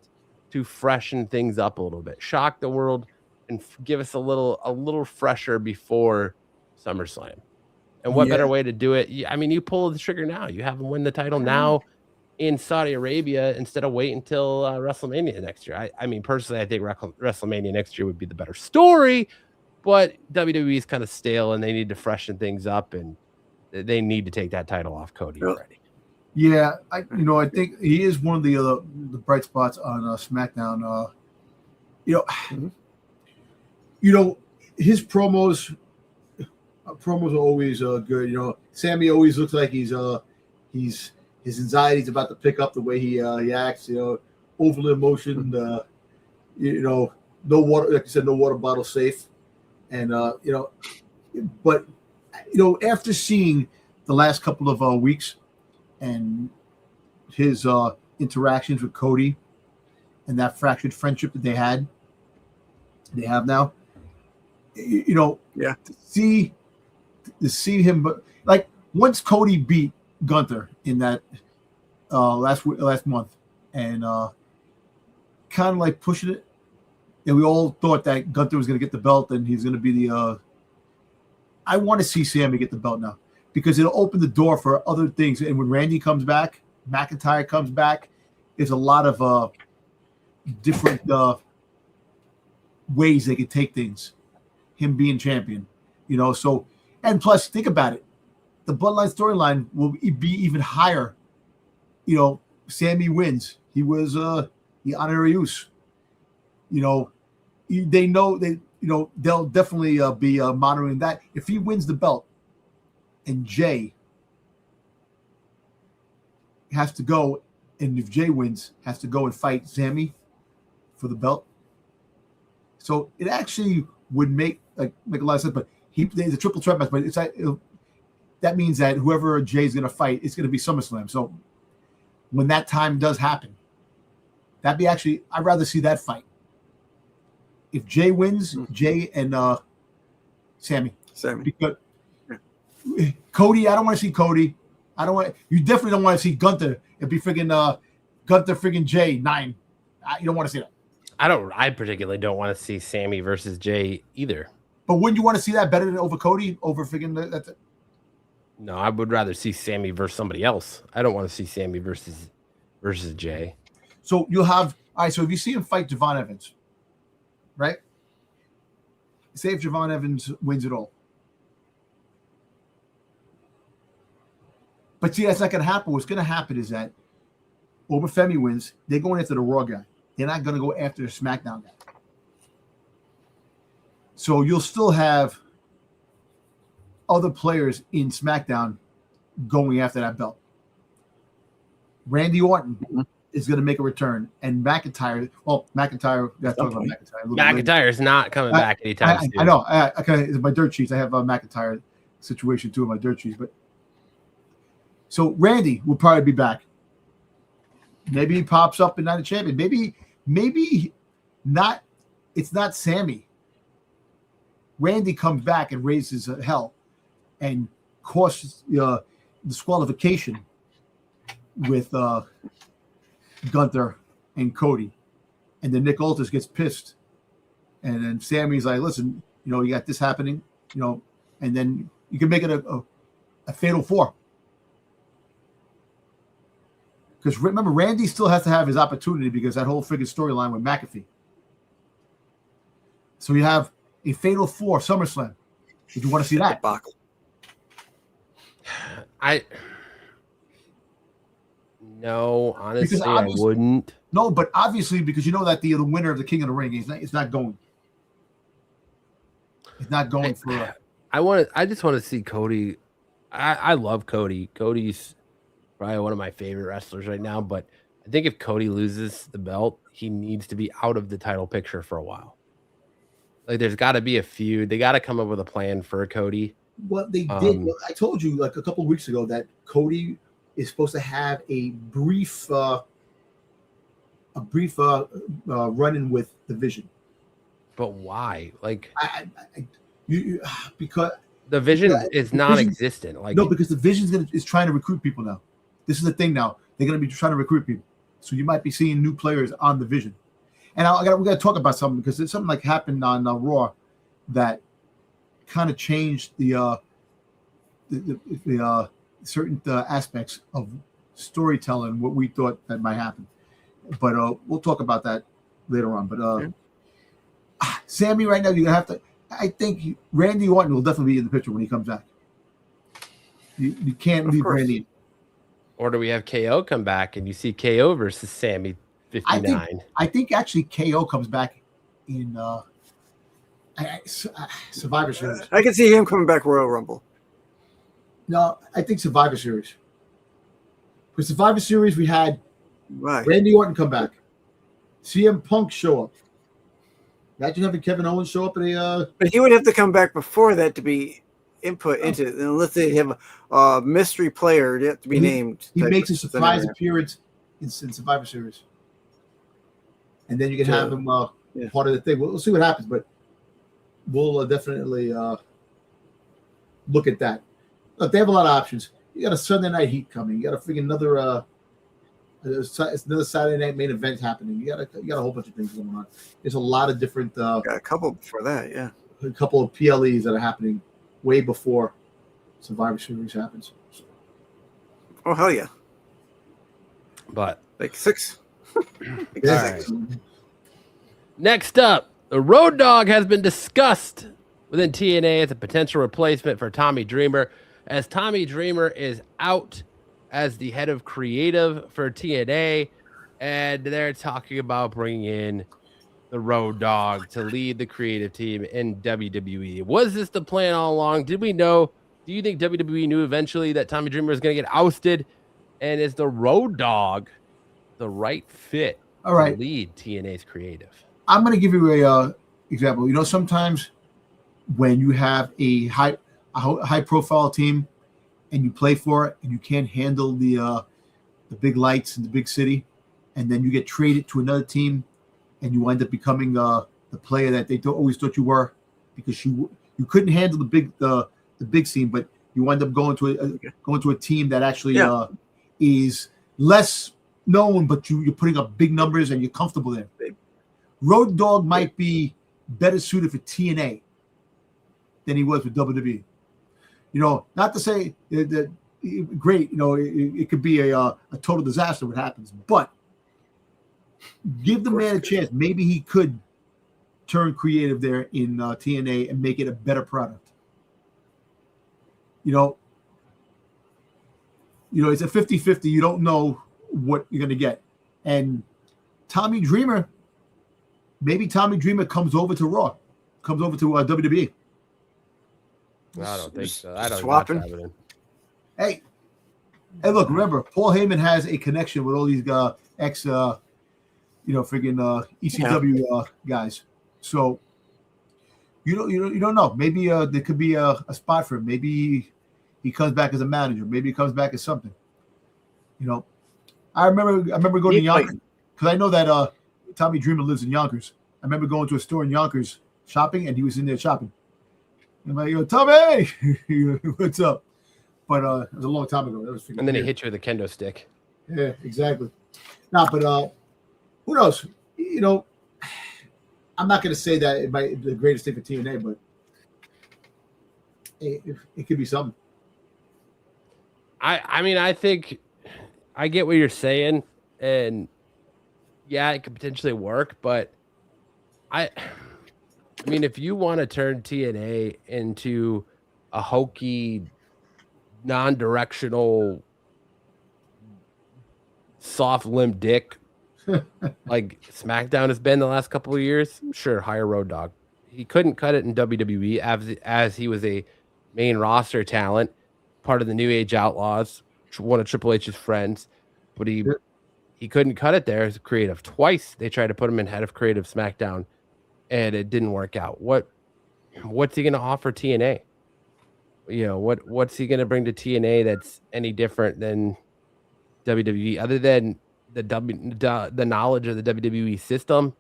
to freshen things up a little bit, shock the world, and give us a little fresher before SummerSlam. And what better way to do it? I mean, you pull the trigger now. You have him win the title now in Saudi Arabia instead of wait until WrestleMania next year. I mean, personally, I think WrestleMania next year would be the better story, but WWE is kind of stale, and they need to freshen things up, and they need to take that title off Cody already. Yeah, I think he is one of the bright spots on SmackDown. His promos are always good. Sammy always looks like he's his anxiety's about to pick up the way he acts. Overly emotion. No water, like you said, no water bottle safe, and but after seeing the last couple of weeks and his interactions with Cody and that fractured friendship that they have now, to see him, but like once Cody beat Gunther in that last month, and kind of like pushing it, and we all thought that Gunther was going to get the belt and he's going to be the I want to see Sammy get the belt now, because it'll open the door for other things. And when Randy comes back, McIntyre comes back, there's a lot of different ways they could take things. Him being champion, so, and plus think about it, the Bloodline storyline will be even higher. Sammy wins. He was the honorary use. They know they'll definitely be monitoring that. If he wins the belt and Jey has to go, and if Jey wins, has to go and fight Sammy for the belt. So it actually would make a lot of sense. But there's a triple threat match, but that means that whoever Jey's going to fight, it's going to be SummerSlam. So when that time does happen, I'd rather see that fight. If Jey wins, Jey and Sammy. Because Cody, I don't want to see Cody. You definitely don't want to see Gunther. It'd be freaking Gunther freaking Jey 9. You don't want to see that. I particularly don't want to see Sami versus Jey either. But wouldn't you want to see that better than over Cody? Over freaking that? No, I would rather see Sami versus somebody else. I don't want to see Sami versus Jey. So you'll have so if you see him fight Javon Evans, right? Say if Javon Evans wins it all. But see, that's not going to happen. What's going to happen is that Oba Femi wins. They're going after the Raw guy. They're not going to go after the SmackDown guy. So you'll still have other players in SmackDown going after that belt. Randy Orton is going to make a return, and McIntyre. Well, McIntyre. That's talking about McIntyre. McIntyre is not coming back anytime soon. I know. Okay, my dirt sheets. I have a McIntyre situation too in my dirt sheets, but so Randy will probably be back. Maybe he pops up and not a champion. Maybe not. It's not Sami. Randy comes back and raises hell and causes disqualification with Gunther and Cody. And then Nick Aldis gets pissed. And then Sami's like, listen, you got this happening, and then you can make it a fatal four. Because remember, Randy still has to have his opportunity because that whole friggin' storyline with McAfee. So you have a fatal four SummerSlam. Would you want to see that? No, honestly, I wouldn't. No, but obviously because you know that the winner of the King of the Ring is not going. It's not going for. I just want to see Cody. I love Cody. Cody's probably one of my favorite wrestlers right now. But I think if Cody loses the belt, he needs to be out of the title picture for a while. Like, there's got to be a feud. They got to come up with a plan for Cody. Well, they did. Well, I told you like a couple of weeks ago that Cody is supposed to have a brief run-in with the Vision. But why? Like, because the Vision is non-existent. Like, no, because the Vision is trying to recruit people now. This is the thing now. They're going to be trying to recruit people. So you might be seeing new players on the Vision. And we got to talk about something because there's something like happened on Raw that kind of changed the certain aspects of storytelling, what we thought that might happen. But we'll talk about that later on. But Sami, right now, you're gonna have to. I think Randy Orton will definitely be in the picture when he comes back. You can't leave Randy. Or do we have KO come back and you see KO versus Sami 59? I think actually KO comes back in Survivor Series. I can see him coming back Royal Rumble. No, I think Survivor Series. For Survivor Series, we had Right. Randy Orton come back. CM Punk show up. Imagine having Kevin Owens show up at a. But he would have to come back before that to be input into it. Unless they have a mystery player yet to be named. He makes a surprise appearance in Survivor Series. And then you can have him part of the thing. We'll see what happens, but we'll definitely look at that. Look, they have a lot of options. You got a Sunday Night Heat coming. You got another Saturday Night main event happening. You got a whole bunch of things going on. There's a lot of different. Got a couple before that, yeah. A couple of PLEs that are happening way before Survivor Series happens. So. Oh hell yeah! But like 6. Right. Next up, the Road Dogg has been discussed within TNA as a potential replacement for Tommy Dreamer, as Tommy Dreamer is out as the head of creative for TNA, and they're talking about bringing in the Road Dogg to lead the creative team in WWE. Was this the plan all along? Did we know? Do you think WWE knew eventually that Tommy Dreamer is going to get ousted? And is the Road Dogg the right fit to lead TNA's creative? I'm going to give you a example. Sometimes when you have a high profile team and you play for it and you can't handle the big lights in the big city, and then you get traded to another team and you wind up becoming the player that they always thought you were, because you couldn't handle the big scene, but you wind up going to a team that actually is less known, but you're putting up big numbers and you're comfortable there. Road Dogg might be better suited for TNA than he was with WWE. You know, not to say that great, you know, it could be a total disaster what happens, but give the man a chance. Maybe he could turn creative there in TNA and make it a better product. You know, it's a 50-50. You don't know what you're going to get. And Tommy Dreamer, maybe Tommy Dreamer comes over to Raw, comes over to WWE. I don't think so. I don't Swapping. think that's happening. Hey, look, remember, Paul Heyman has a connection with all these ex, freaking ECW guys. So you don't know. Maybe there could be a spot for him. Maybe he comes back as a manager. Maybe he comes back as something. You know, I remember going to Yonkers because I know that Tommy Dreamer lives in Yonkers. I remember going to a store in Yonkers shopping, and he was in there shopping. I'm like, yo, Tommy, what's up? But it was a long time ago. That was and then he hit you with a kendo stick. Yeah, exactly. Nah, but who knows? You know, I'm not going to say that it might be the greatest thing for TNA, but it could be something. I mean, I think I get what you're saying, and yeah, it could potentially work, but I mean, if you want to turn TNA into a hokey, non-directional, soft limb dick like SmackDown has been the last couple of years, sure, hire Road Dogg. He couldn't cut it in WWE as he was a main roster talent, part of the New Age Outlaws, one of Triple H's friends, but he couldn't cut it there as creative. Twice they tried to put him in head of creative SmackDown, and it didn't work out. What's he going to offer TNA? You know, what's he going to bring to TNA that's any different than WWE, other than the knowledge of the WWE system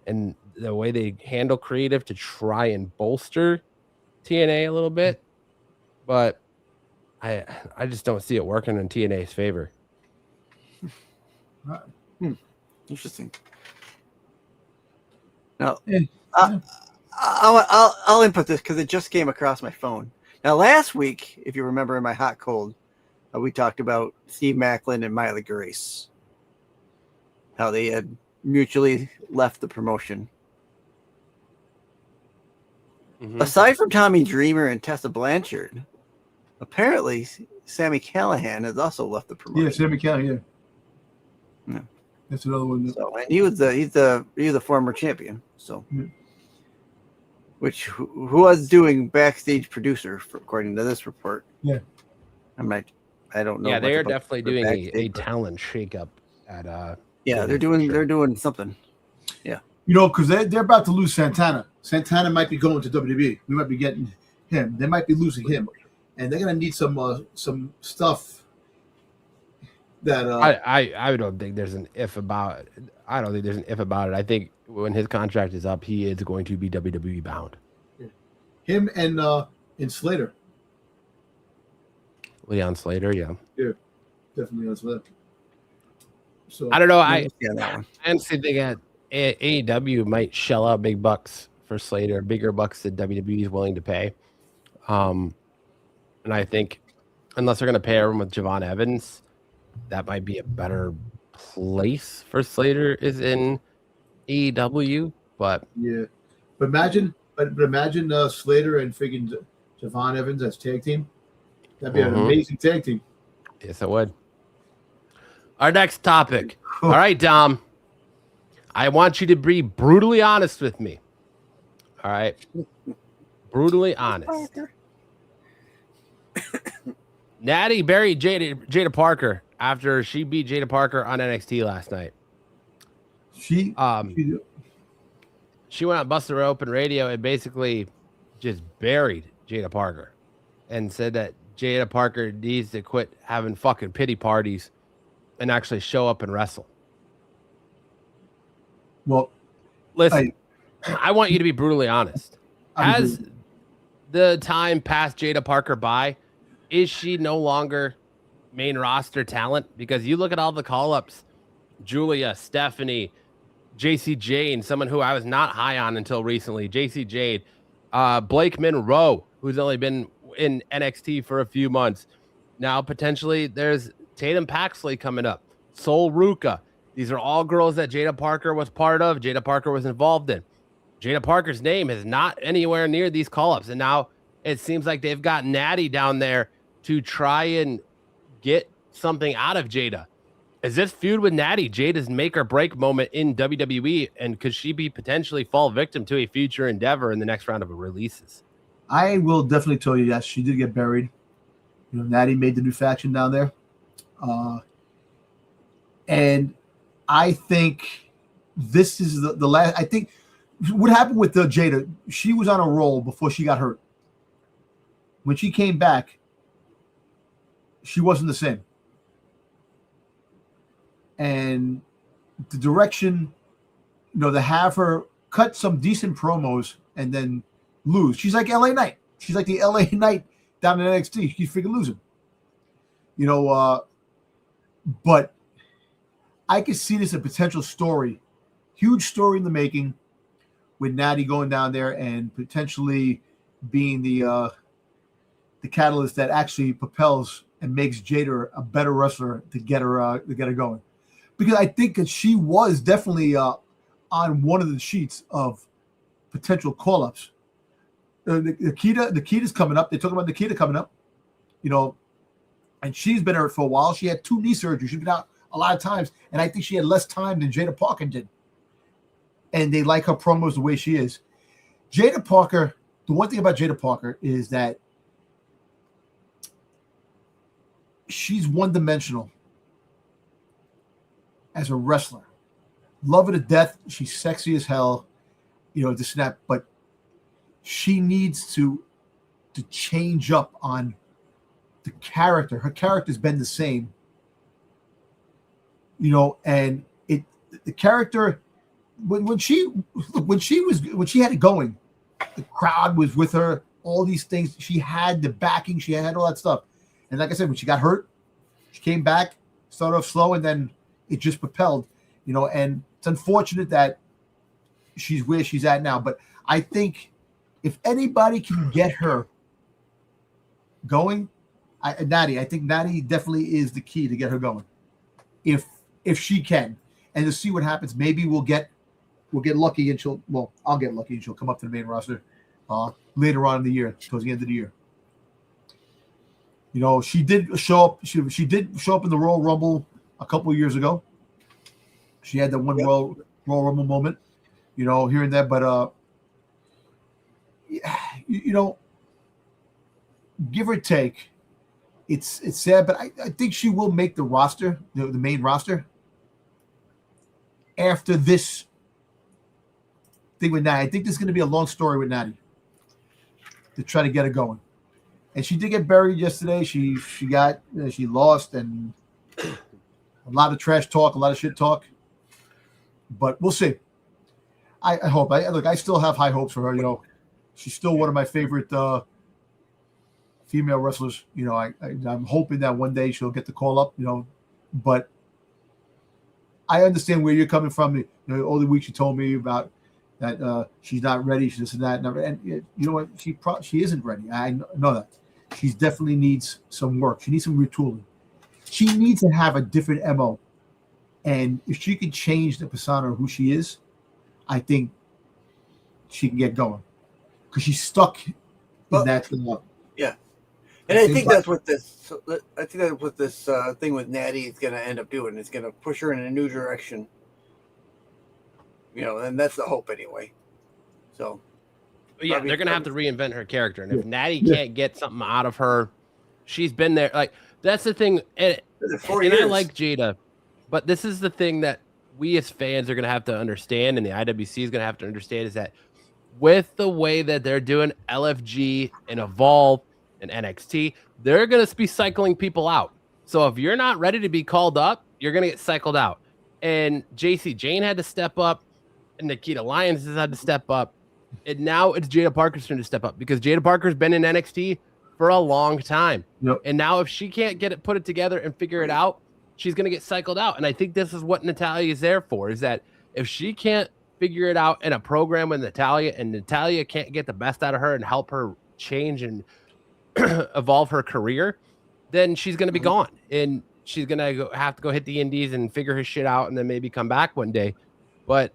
and the way they handle creative to try and bolster TNA a little bit? But I just don't see it working in TNA's favor. Interesting. Now, I'll input this because it just came across my phone. Now, last week, if you remember in my hot cold, we talked about Steve Maclin and Miley Grace, how they had mutually left the promotion. Mm-hmm. Aside from Tommy Dreamer and Tessa Blanchard, apparently Sami Callihan has also left the promotion. Yeah, Sami Callihan. Yeah. That's another one. So, and he's the former champion. So, who was doing backstage producer according to this report. Yeah, I don't know. Yeah, they are definitely doing a talent shakeup at Yeah, they're doing something. Yeah, you know, because they're about to lose Santana. Santana might be going to WWE. We might be getting him. They might be losing him, and they're gonna need some stuff. That I don't think there's an if about it. I don't think there's an if about it. I think when his contract is up, he is going to be WWE bound. Yeah. Him and Slater. Leon Slater, yeah. Yeah, definitely on Slater. So I don't know. I honestly think that AEW might shell out big bucks for Slater, bigger bucks than WWE is willing to pay. And I think unless they're going to pair him with Javon Evans, that might be a better place for Slater is in AEW. But yeah, but imagine Slater and freaking Javon Evans as tag team. That'd be an amazing tag team. Yes, it would. Our next topic. All right, Dom. I want you to be brutally honest with me. All right. Brutally honest. Natty buried Jaida Parker after she beat Jaida Parker on NXT last night. She went on Busted Open Radio and basically just buried Jaida Parker and said that Jaida Parker needs to quit having fucking pity parties and actually show up and wrestle. Well, listen, I want you to be brutally honest. Has the time passed Jaida Parker by? Is she no longer main roster talent? Because you look at all the call-ups, Julia, Stephanie, JC Jane, someone who I was not high on until recently. JC Jane, Blake Monroe, who's only been in NXT for a few months. Now potentially there's Tatum Paxley coming up. Sol Ruka. These are all girls that Jaida Parker was part of. Jaida Parker was involved in. Jaida Parker's name is not anywhere near these call-ups. And now it seems like they've got Natty down there to try and get something out of Jaida. Is this feud with Natty Jada's make or break moment in WWE? And could she be potentially fall victim to a future endeavor in the next round of releases? I will definitely tell you, yes, she did get buried. You know, Natty made the new faction down there. And I think this is the last. I think what happened with Jaida, she was on a roll before she got hurt. When she came back, she wasn't the same. And the direction, you know, to have her cut some decent promos and then lose. She's like LA Knight. She's like the LA Knight down in NXT. She's freaking losing. You know, but I could see this a potential story, huge story in the making, with Natty going down there and potentially being the catalyst that actually propels and makes Jaida a better wrestler to get her going. Because I think that she was definitely on one of the sheets of potential call-ups. Nikita's coming up. They talk about Nikita coming up, you know, and she's been hurt for a while. She had 2 knee surgeries. She's been out a lot of times, and I think she had less time than Jaida Parker did. And they like her promos the way she is. Jaida Parker, the one thing about Jaida Parker is that she's one-dimensional as a wrestler. Love her to death. She's sexy as hell, you know, this and that, but she needs to change up on the character. Her character's been the same, you know, and the character when she had it going, the crowd was with her, all these things. She had the backing, she had all that stuff. And like I said, when she got hurt, she came back, started off slow, and then it just propelled, you know, and it's unfortunate that she's where she's at now. But I think if anybody can get her going, Natty, I think Natty definitely is the key to get her going. If she can, and to see what happens, maybe we'll get lucky and I'll get lucky and she'll come up to the main roster later on in the year, towards the end of the year. You know, she did show up. She did show up in the Royal Rumble a couple of years ago. She had that one Royal Rumble moment, you know, here and there. But you know, give or take, it's sad. But I think she will make the roster, the main roster, after this thing with Natty. I think there's going to be a long story with Natty to try to get her going. And she did get buried yesterday. She lost, and a lot of trash talk, a lot of shit talk. But we'll see. I hope. I still have high hopes for her. You know, she's still one of my favorite female wrestlers. You know, I'm hoping that one day she'll get the call up. You know, but I understand where you're coming from. You know, all the weeks you told me about that she's not ready. She's this and that. And you know what? She isn't ready. I know that. She definitely needs some work. She needs some retooling. She needs to have a different MO. And if she could change the persona of who she is, I think she can get going. Because she's stuck in that. Yeah. And I think that's what this thing with Natty is going to end up doing. It's going to push her in a new direction. You know, and that's the hope anyway. So. Yeah, they're going to have to reinvent her character. And if Natty can't get something out of her, she's been there. Like, that's the thing. And I like Jaida, but this is the thing that we as fans are going to have to understand, and the IWC is going to have to understand, is that with the way that they're doing LFG and Evolve and NXT, they're going to be cycling people out. So if you're not ready to be called up, you're going to get cycled out. And JC Jane had to step up, and Nikita Lyons has had to step up. And now it's Jaida Parker's turn to step up, because Jaida Parker's been in NXT for a long time. Yep. And now if she can't put it together and figure it out, she's going to get cycled out. And I think this is what Natalya is there for, is that If she can't figure it out in a program with Natalya, and Natalya can't get the best out of her and help her change and evolve her career, then she's going to be gone, and she's going to have to go hit the indies and figure her shit out, and then maybe come back one day. But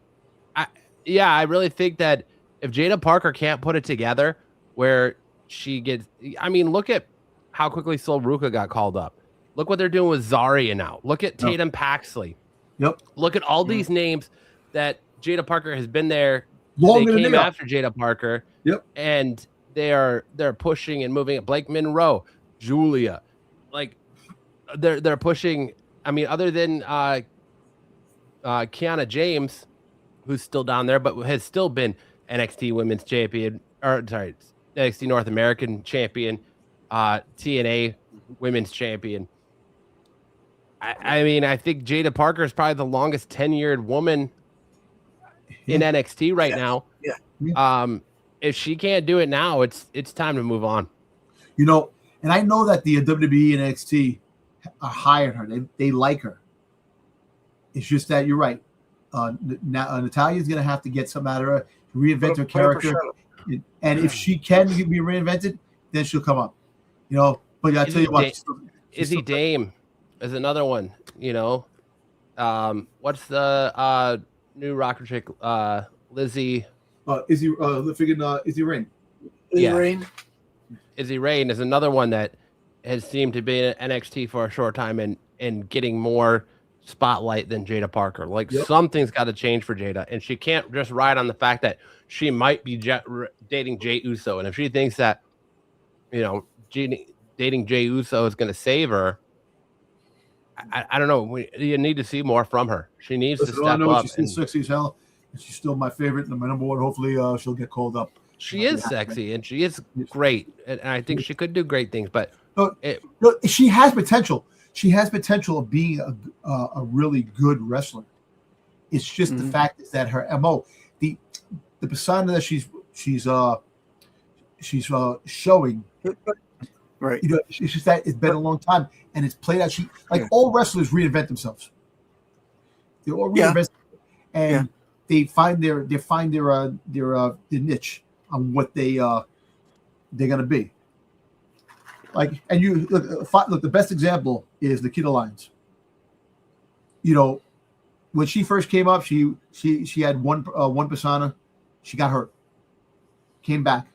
I really think that if Jaida Parker can't put it together where she gets, I mean, look at how quickly Sol Ruka got called up. Look what they're doing with Zarya now. Look at Tatum Paxley. Yep. Look at all these names that Jaida Parker has been there. They came after Jaida Parker. Yep. And they're pushing and moving it. Blake Monroe, Julia, like they're pushing. I mean, other than Kiana James, who's still down there, but has still been NXT Women's Champion, or sorry, NXT North American Champion, TNA Women's Champion. I mean, I think Jaida Parker is probably the longest tenured woman in NXT right now. Yeah. If she can't do it now, it's time to move on. You know, and I know that the WWE and NXT hired her. They like her. It's just that you're right. Natalya's going to have to get some out of her, reinvent her character. And if she can be reinvented, then she'll come up. You know, but I tell you what. Izzy Dame is another one, you know. What's the new rocker chick? Lizzie. Izzy Rain. Izzy Rain is another one that has seemed to be in NXT for a short time and getting more spotlight than Jaida Parker. Like something's got to change for Jaida, and she can't just ride on the fact that she might be dating Jey Uso. And if she thinks that, you know, dating Jey Uso is going to save her, I don't know. You need to see more from her. She needs to step up. She's still sexy as hell, and she's still my favorite and my number one. Hopefully, she'll get called up. She is sexy, and she is great, and I think she could do great things. But she has potential. She has potential of being a really good wrestler. It's just the fact is that her MO, the persona that she's showing, right? You know, it's just that it's been a long time and it's played out. All wrestlers reinvent themselves. They all reinvent, and they find their niche on what they're gonna be. Like, and you look. The best example is Nikita Lyons. You know, when she first came up, she had one persona. She got hurt, came back,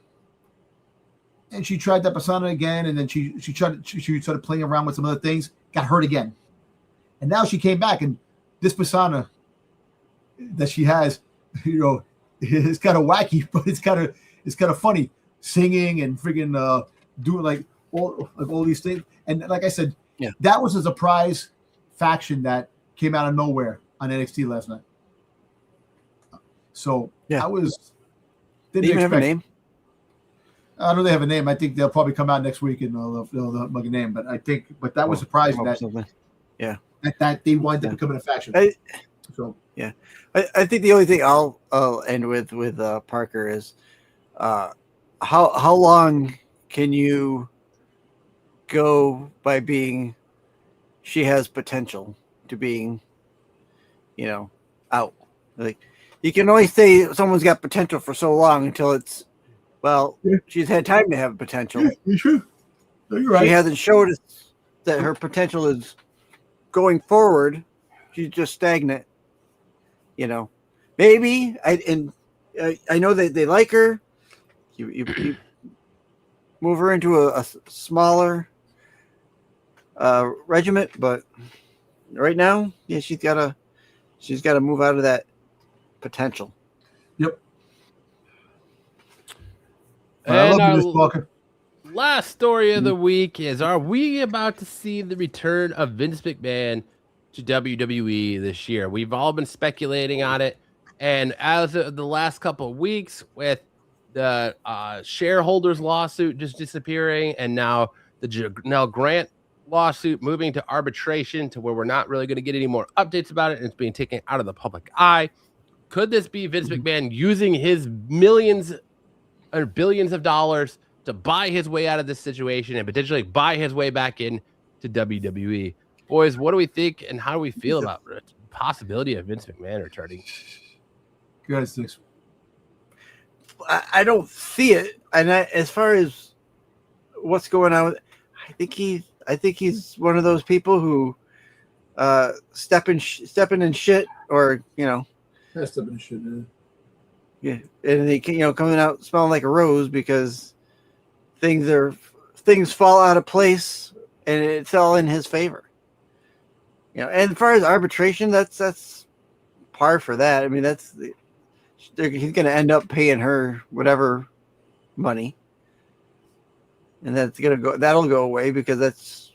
and she tried that persona again, and then she started playing around with some other things, got hurt again, and now she came back, and this persona that she has, you know, is kind of wacky, but it's kind of funny, singing and freaking doing all these things. And like I said, that was a surprise faction that came out of nowhere on NXT last night. So I didn't even have a name. I know they have a name. I think they'll probably come out next week and they'll have a name. But that was surprising that they wind up becoming a faction. I think the only thing I'll end with Parker is how long can you go by being she has potential to being, you know, out. Like, you can only say someone's got potential for so long until it's, she's had time to have potential. You're true. No, you're right. She hasn't showed us that her potential is going forward. She's just stagnant. You know, maybe I know that they like her. You move her into a smaller regiment, but right now, she's got to move out of that potential. Yep. And I love you, Walker. Last story of the week is: are we about to see the return of Vince McMahon to WWE this year? We've all been speculating on it, and as of the last couple of weeks, with the shareholders lawsuit just disappearing, and now the Janelle Grant lawsuit moving to arbitration, to where we're not really going to get any more updates about it, and it's being taken out of the public eye. Could this be Vince McMahon using his millions or billions of dollars to buy his way out of this situation and potentially buy his way back in to WWE? Boys, what do we think and how do we feel about possibility of Vince McMahon returning? Go ahead, Stixs. I don't see it. And as far as what's going on with, I think he's one of those people who stepping in shit, or Stepping in shit. Yeah, and he coming out smelling like a rose because things fall out of place, and it's all in his favor. And as far as arbitration, that's par for that. I mean, he's going to end up paying her whatever money, and that'll go away because that's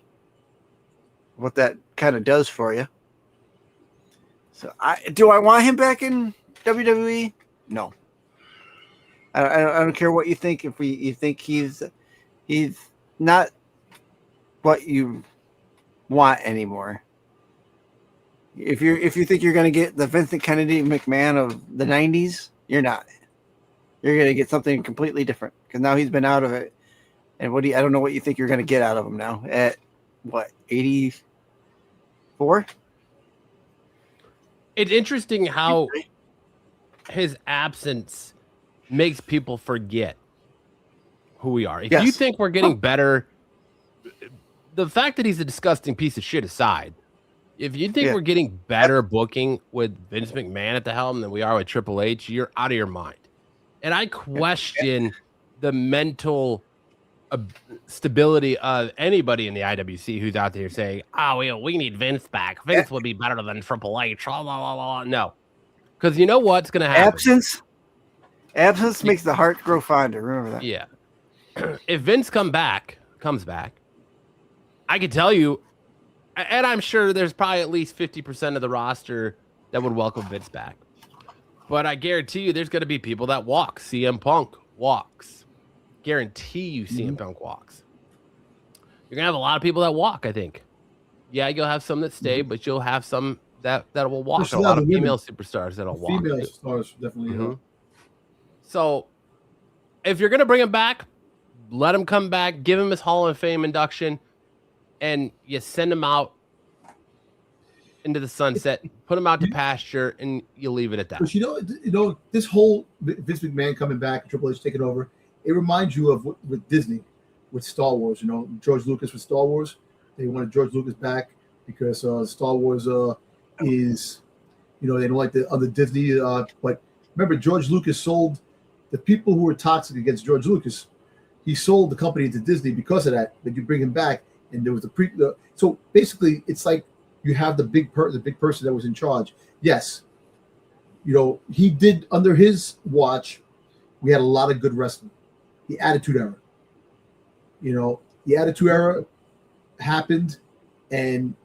what that kind of does for you. So do I want him back in WWE? No. I don't care what you think. If you think he's not what you want anymore. If you think you're going to get the Vincent Kennedy McMahon of the 90s, you're not. You're going to get something completely different because now he's been out of it. And I don't know what you think you're going to get out of him now at what, 84? It's interesting how his absence makes people forget who we are. If you think we're getting better, the fact that he's a disgusting piece of shit aside, if you think we're getting better booking with Vince McMahon at the helm than we are with Triple H, you're out of your mind. And I question the mental stability of anybody in the IWC who's out there saying, we need Vince back. Vince would be better than Triple H. Blah, blah, blah, blah. No. Because you know what's going to happen? Absence makes the heart grow fonder. Remember that. Yeah. If Vince comes back, I can tell you, and I'm sure there's probably at least 50% of the roster that would welcome Vince back. But I guarantee you there's going to be people that walk. CM Punk walks. Guarantee you CM Punk walks. You're going to have a lot of people that walk, I think. Yeah, you'll have some that stay, but you'll have some that will walk. A lot of female superstars that'll walk. Female stars definitely. So if you're going to bring him back, let him come back, give him his Hall of Fame induction, and you send him out into the sunset, put him out to pasture, and you leave it at that. But this whole Vince McMahon coming back, Triple H taking over, it reminds you of with Disney, with Star Wars. George Lucas with Star Wars. They wanted George Lucas back because Star Wars is, they don't like the other Disney. But remember, George Lucas sold the people who were toxic against George Lucas. He sold the company to Disney because of that. But you bring him back, and there was so basically, it's like you have the big person that was in charge. Yes, he did under his watch. We had a lot of good wrestling. The Attitude Era. The Attitude Era happened, and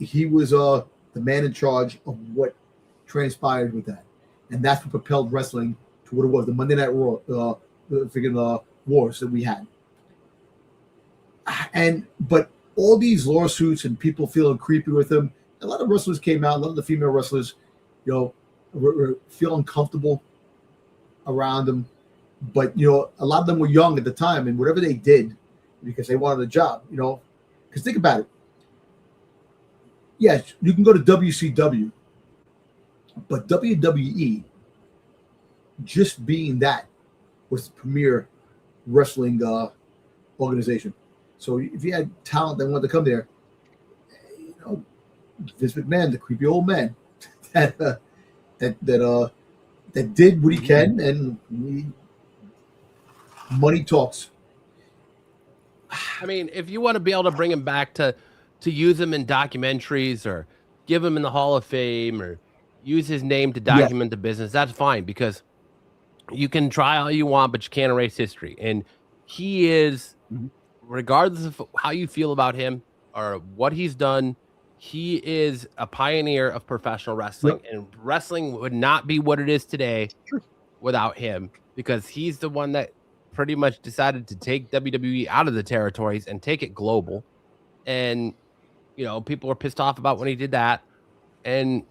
he was the man in charge of what transpired with that, and that's what propelled wrestling to what it was, the Monday Night Raw, the wars that we had. But all these lawsuits and people feeling creepy with him. A lot of wrestlers came out. A lot of the female wrestlers, were feel uncomfortable around him. But a lot of them were young at the time, and whatever they did, because they wanted a job. Because think about it. Yes, you can go to WCW, but WWE, just being that, was the premier wrestling organization. So if you had talent that wanted to come there, Vince McMahon, the creepy old man, that did what he can, and money talks. I mean, if you want to be able to bring him back to use him in documentaries or give him in the Hall of Fame or use his name to document the business, that's fine, because you can try all you want, but you can't erase history. And he is, regardless of how you feel about him or what he's done, he is a pioneer of professional wrestling. And wrestling would not be what it is today without him, because he's the one that pretty much decided to take WWE out of the territories and take it global. And, people were pissed off about when he did that. And,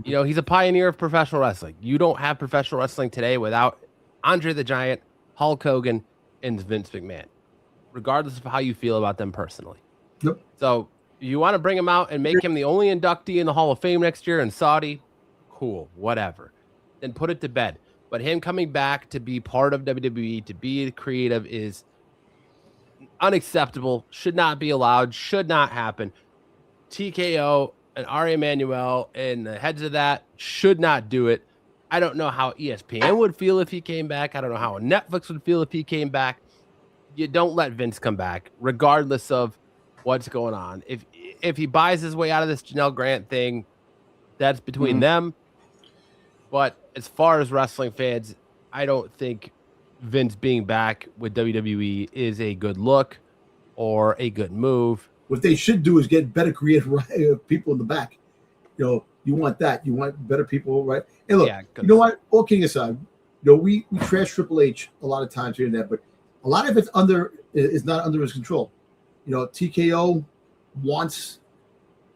he's a pioneer of professional wrestling. You don't have professional wrestling today without Andre the Giant, Hulk Hogan, and Vince McMahon, regardless of how you feel about them personally. Yep. So You want to bring him out and make him the only inductee in the Hall of Fame next year in Saudi? Cool, whatever. Then put it to bed. But him coming back to be part of WWE, to be creative, is unacceptable. Should not be allowed. Should not happen. TKO and Ari Emanuel and the heads of that should not do it. I don't know how ESPN would feel if he came back. I don't know how Netflix would feel if he came back. You don't let Vince come back, regardless of what's going on. If he buys his way out of this Janelle Grant thing, that's between them. But as far as wrestling fans, I don't think Vince being back with WWE is a good look or a good move. What they should do is get better creative people in the back. You want that. You want better people, right? And look, you know what? All kidding aside, we trash Triple H a lot of times here and there, but a lot of it's is not under his control. TKO wants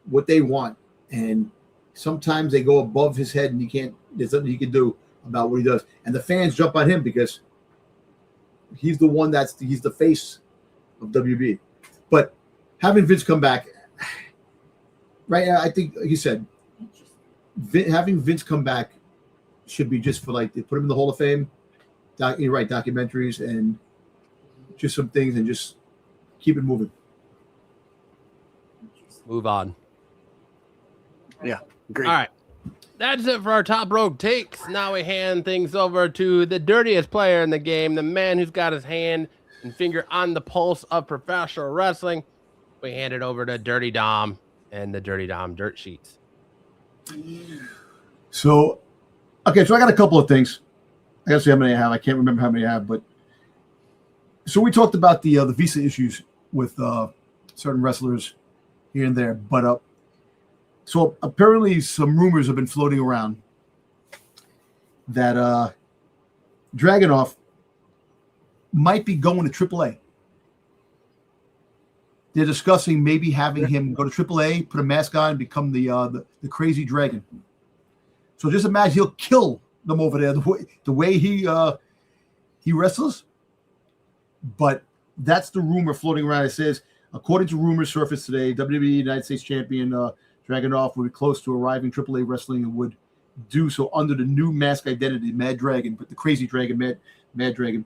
what they want, and sometimes they go above his head, and there's nothing he can do about what he does. And the fans jump on him because he's the one he's the face of WB. But having Vince come back, right? I think, like you said, having Vince come back should be just for they put him in the Hall of Fame. You're right, documentaries and just some things, and just keep it moving. Move on. Yeah, great. All right. That's it for our top rope takes. Now we hand things over to the dirtiest player in the game, the man who's got his hand and finger on the pulse of professional wrestling. We hand it over to Dirty Dom and the Dirty Dom Dirt Sheets. So I got a couple of things. I got to see how many I have. I can't remember how many I have, but so we talked about the visa issues with certain wrestlers here and there, but so apparently some rumors have been floating around that Dragunov might be going to AAA. They're discussing maybe having him go to AAA, put a mask on, become the crazy dragon. So just imagine he'll kill them over there the way he wrestles. But that's the rumor floating around. It says, according to rumors surfaced today, WWE United States Champion Dragunov would be close to arriving AAA wrestling and would do so under the new mask identity, Mad Dragon, but the crazy dragon, Mad Dragon.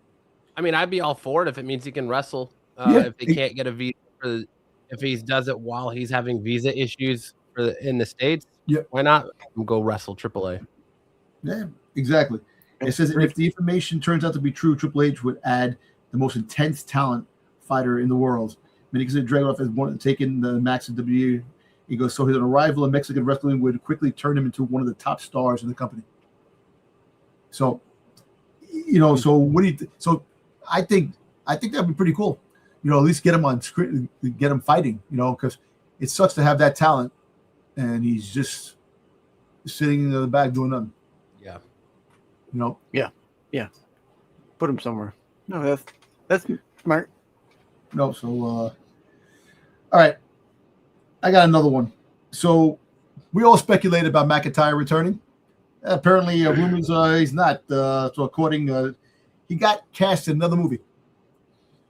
I mean, I'd be all for it if it means he can wrestle. If they can't get a visa, if he does it while he's having visa issues in the States, why not go wrestle AAA? Yeah, exactly. It says if the information turns out to be true, Triple H would add the most intense talent fighter in the world. Many consider Dragunov as one taking the max of WWE. He goes, so his arrival in Mexican wrestling would quickly turn him into one of the top stars in the company. So, so what do you? So I think that'd be pretty cool. At least get him on screen, get him fighting. Because it sucks to have that talent, and he's just sitting in the back doing nothing. Yeah. Yeah. Put him somewhere. No, that's smart. No, so all right. I got another one. So we all speculated about McIntyre returning. Apparently, rumors he's not. So according, he got cast in another movie.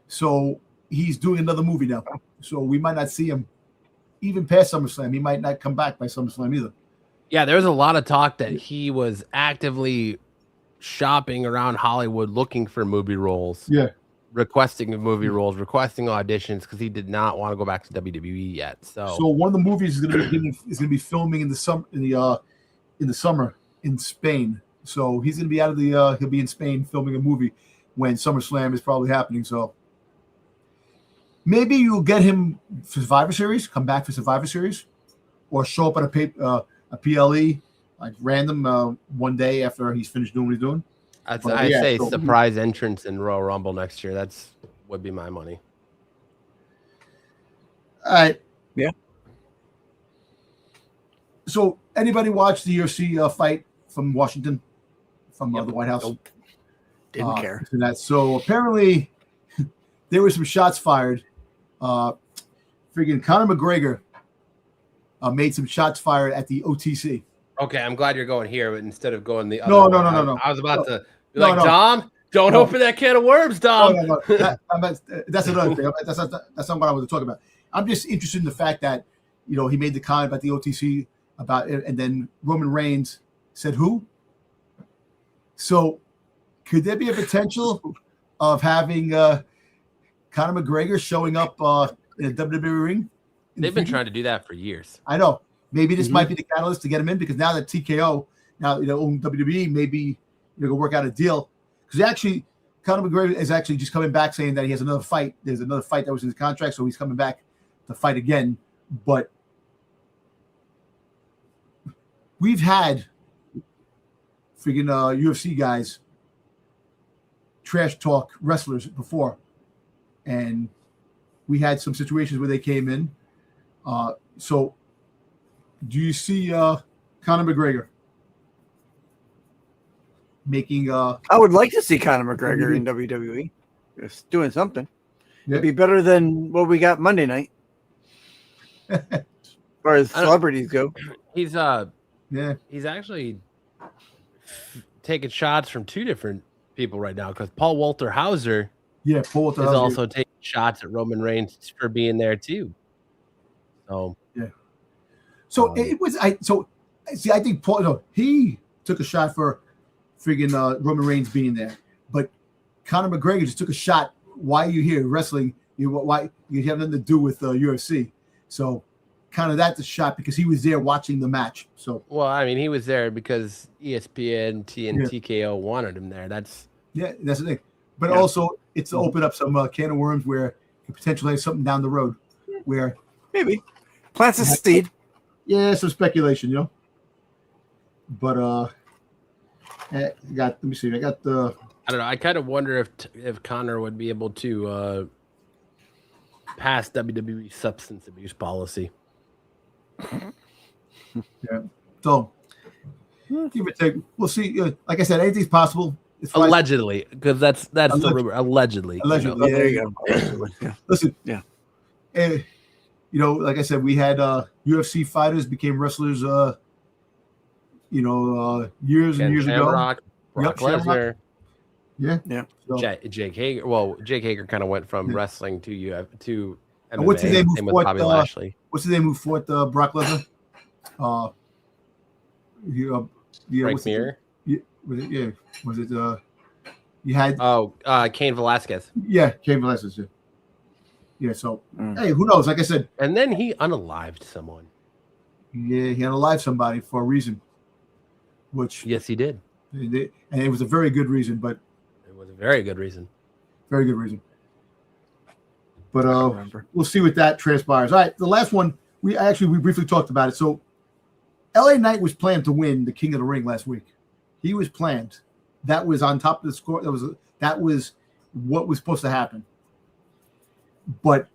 So he's doing another movie now. So we might not see him even past SummerSlam. He might not come back by SummerSlam either. Yeah, there's a lot of talk that he was actively shopping around Hollywood looking for movie roles. Yeah. Requesting movie roles, requesting auditions because he did not want to go back to WWE yet. So one of the movies is going to be filming in the summer in Spain. So he's going to be out of he'll be in Spain filming a movie when SummerSlam is probably happening. So maybe you'll get him for Survivor Series, come back for Survivor Series, or show up at a PLE like random one day after he's finished doing what he's doing. I'd say surprise entrance in Royal Rumble next year. Would be my money. All right. Yeah. So anybody watch the UFC fight from Washington, from the White House? Nope. Didn't care. So apparently there were some shots fired. Freaking Conor McGregor made some shots fired at the OTC. Okay, I'm glid you're going here, but instead of going the other No. I was about to be like, Dom, don't open that can of worms, Dom. That's another thing. That's not what I was talking about. I'm just interested in the fact that he made the comment about the OTC about it, and then Roman Reigns said who? So could there be a potential of having Conor McGregor showing up in a WWE ring? They've been trying to do that for years. I know. Maybe this might be the catalyst to get him in, because now that TKO, now own WWE, maybe gonna work out a deal. Because actually, Conor McGregor is actually just coming back saying that he has another fight. There's another fight that was in his contract, so he's coming back to fight again. But we've had freaking UFC guys trash talk wrestlers before, and we had some situations where they came in. So do you see Conor McGregor making I would like to see Conor McGregor in WWE. Just doing something. Yeah. It'd be better than what we got Monday night. As far as celebrities go. He's actually taking shots from two different people right now, because Paul Walter Hauser is also taking shots at Roman Reigns for being there too. So it was I think Paul he took a shot for friggin' Roman Reigns being there, but Conor McGregor just took a shot. Why are you here wrestling? Why you have nothing to do with UFC? So kind of that's a shot because he was there watching the match. So he was there because ESPN and TKO wanted him there. That's the thing. But also it's to open up some can of worms where you potentially have something down the road where maybe plants a seed. Yeah, some speculation, But let me see. I got the. I don't know. I kind of wonder if Conor would be able to pass WWE substance abuse policy. Yeah. So give or take, we'll see. Like I said, anything's possible. Allegedly, because that's the rumor. Allegedly. Allegedly. There you go. Listen. Yeah. And like I said, we had UFC fighters became wrestlers. Years and years Shamrock, ago. Brock Lesnar. Yeah. So, Jake Hager. Well, Jake Hager kind of went from wrestling to MMA. What's his name? Same with Bobby Lashley. What's his name? Who fought Brock Lesnar? Frank Mir. Was it? You had. Cain Velasquez. Yeah, Cain Velasquez. Yeah. So hey, who knows? Like I said. And then he unalived someone. Yeah, he unalived somebody for a reason. Which yes, he did. And it was a very good reason, but it was a very good reason. Very good reason. But we'll see what that transpires. All right, the last one we briefly talked about it. So LA Knight was planned to win the King of the Ring last week. He was planned. That was on top of the score. That was what was supposed to happen. But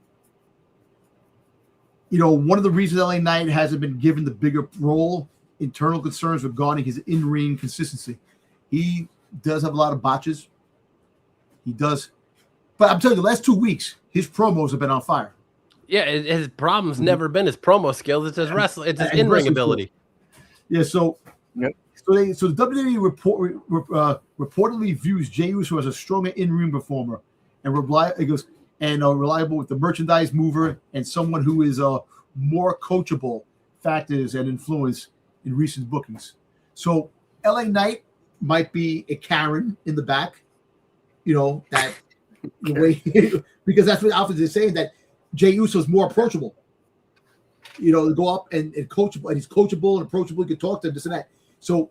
one of the reasons LA Knight hasn't been given the bigger role, internal concerns regarding his in-ring consistency. He does have a lot of botches. He does. But I'm telling you, the last 2 weeks, his promos have been on fire. Yeah, his problem's never been his promo skills. It's his wrestling. It's his in-ring ability. Yeah, so the WWE reportedly views Jey Uso as a stronger in-ring performer and reliable with the merchandise mover and someone who is more coachable factors and influence in recent bookings. So LA Knight might be a Karen in the back, that the way because that's what Alpha is saying, that Jey Uso is more approachable. To go up and coachable, and he's coachable and approachable. You can talk to him, this and that. So,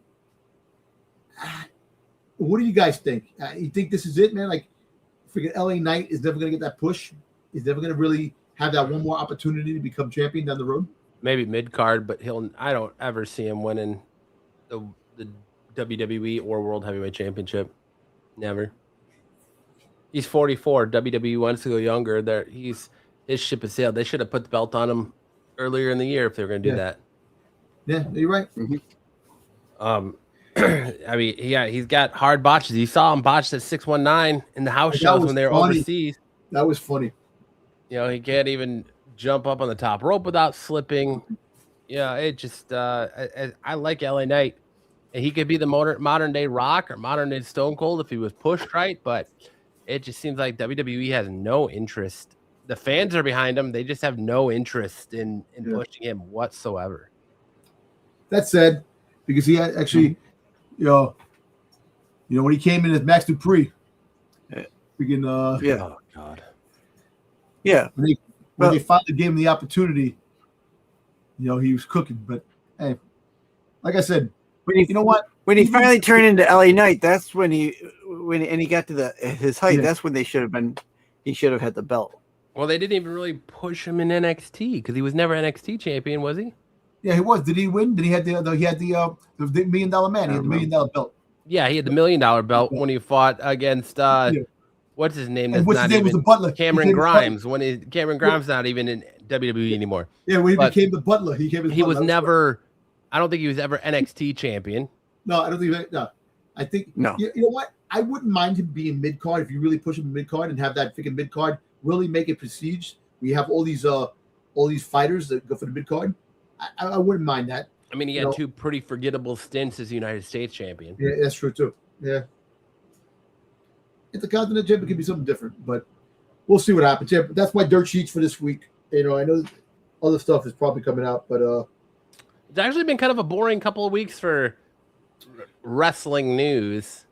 what do you guys think? You think this is it, man? Like, freaking LA Knight is never going to get that push. He's never going to really have that one more opportunity to become champion down the road. Maybe mid card, but I don't ever see him winning the WWE or World Heavyweight Championship. Never. He's 44. WWE wants to go younger. His ship has sailed. They should have put the belt on him earlier in the year if they were going to do that. Yeah, you're right. Mm-hmm. He's got hard botches. You saw him botched at 619 in the house shows when they were overseas. That was funny. He can't even jump up on the top rope without slipping. It just I like LA Knight. And he could be the modern day Rock or modern day Stone Cold if he was pushed right, but it just seems like WWE has no interest. the fans are behind him. They just have no interest in pushing him whatsoever. That said, because he had actually, you know, when he came in as Max Dupree, freaking, Oh God. Yeah. When they finally gave him the opportunity, he was cooking. But hey, like I said, you know what? When he finally turned into LA Knight, that's when he got to his height. Yeah. That's when he should have had the belt. Well, they didn't even really push him in NXT because he was never NXT champion, was he? Yeah, he was. Did he win? Did he have the $1 million man? He had the $1 million belt. Yeah, he had the $1 million belt when he fought against what's his name? And what's his name was the Butler. Cameron Grimes. Cameron Grimes not even in WWE anymore. Yeah, when he became the Butler, he was never. I don't think he was ever NXT champion. No, I don't think. No, I think. No. You know what? I wouldn't mind him being mid card if you really push him mid card and have that freaking mid card really make it prestige. We have all these fighters that go for the mid card. I wouldn't mind that. I mean, he had two pretty forgettable stints as United States champion. Yeah, that's true too. Yeah. If the Continental Champion could be something different, but we'll see what happens. Yeah, but that's my dirt sheets for this week. I know other stuff is probably coming out, but it's actually been kind of a boring couple of weeks for wrestling news.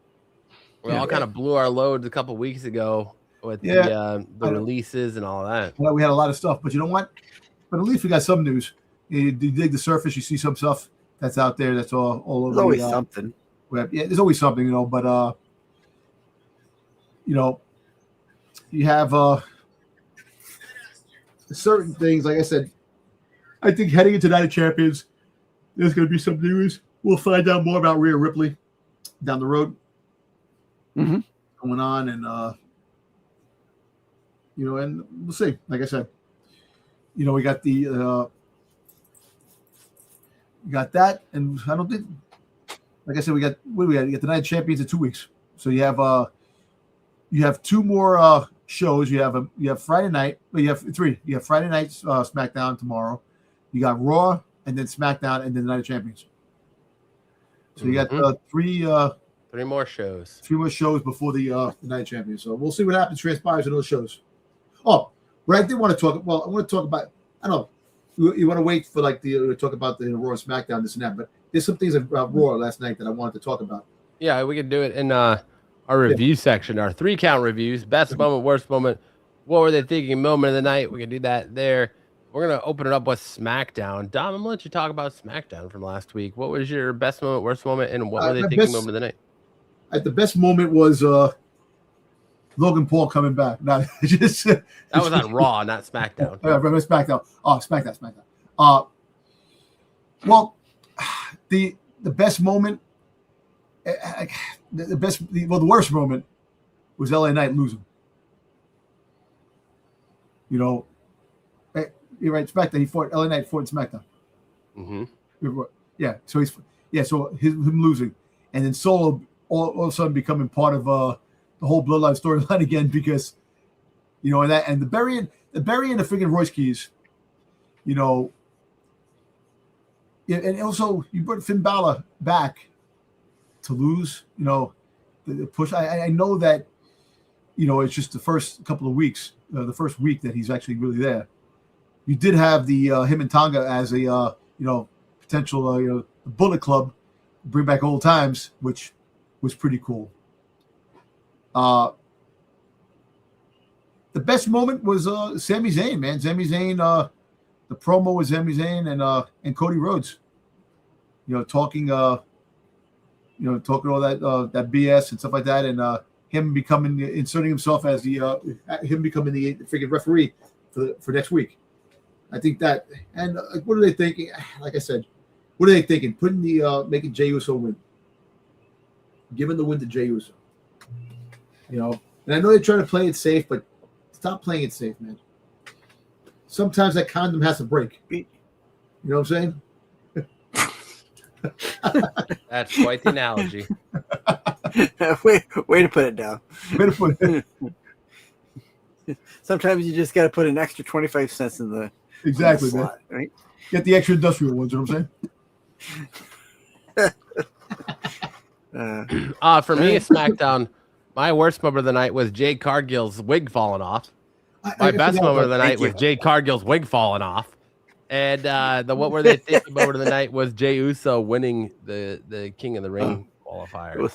We all kind of blew our loads a couple of weeks ago with the releases and all that. Well, we had a lot of stuff, but you know what? But at least we got some news. You dig the surface, you see some stuff that's out there. That's all over. There's always something. Web. Yeah, there's always something, but you have certain things. Like I said, I think heading into Night of Champions, there's going to be some news. We'll find out more about Rhea Ripley down the road. Going on, and and we'll see. Like I said, we got that, and I don't think. Like I said, we got You got the Night of Champions in 2 weeks. So you have two more shows. You have Friday night. Well, you have three. You have Friday night SmackDown tomorrow. You got Raw, and then SmackDown, and then the Night of Champions. So you got three more shows. 3 more shows before the Night of Champions. So we'll see what happens, transpires in those shows. Oh, what I did want to talk. Well, I want to talk about. I don't know. You want to wait for talk about the Raw and SmackDown, this and that, but there's some things about Raw last night that I wanted to talk about. Yeah, we can do it in our review section, our 3-count reviews, best moment, worst moment, what were they thinking, moment of the night. We can do that there. We're going to open it up with SmackDown. Dom, I'm going to let you talk about SmackDown from last week. What was your best moment, worst moment, and what were they thinking, moment of the night? The best moment was Logan Paul coming back. That was on Raw, not SmackDown. SmackDown. Oh, SmackDown. Well, the best moment, the worst moment was LA Knight losing. You're right. SmackDown. He fought LA Knight fought in SmackDown. Yeah. So him losing, and then Solo all of a sudden becoming part of the whole Bloodline storyline again because, and the burying the freaking Royce keys, and also you brought Finn Balor back to lose, the push. I know that, it's just the first couple of weeks, the first week that he's actually really there. You did have the him and Tonga as a potential Bullet Club, bring back old times, which was pretty cool. The best moment was Sami Zayn, man. Sami Zayn, the promo with Sami Zayn and Cody Rhodes. Talking all that BS and stuff like that, and him inserting himself as him becoming the freaking referee for next week. I think that, and what are they thinking? Like I said, what are they thinking? Putting making Jey Uso win, giving the win to Jey Uso. And I know they're trying to play it safe, but stop playing it safe, man. Sometimes that condom has to break. You know what I'm saying? That's quite the analogy. Way to put it down. Way to put it. Sometimes you just got to put an extra 25 cents in the exactly, slot, man. Right? Get the extra industrial ones. You know what I'm saying? For me, SmackDown, my worst moment of the night was Jade Cargill's wig falling off. My best moment of the night was Jade Cargill's wig falling off. And the what were they thinking moment of the night was Jey Uso winning the King of the Ring qualifier.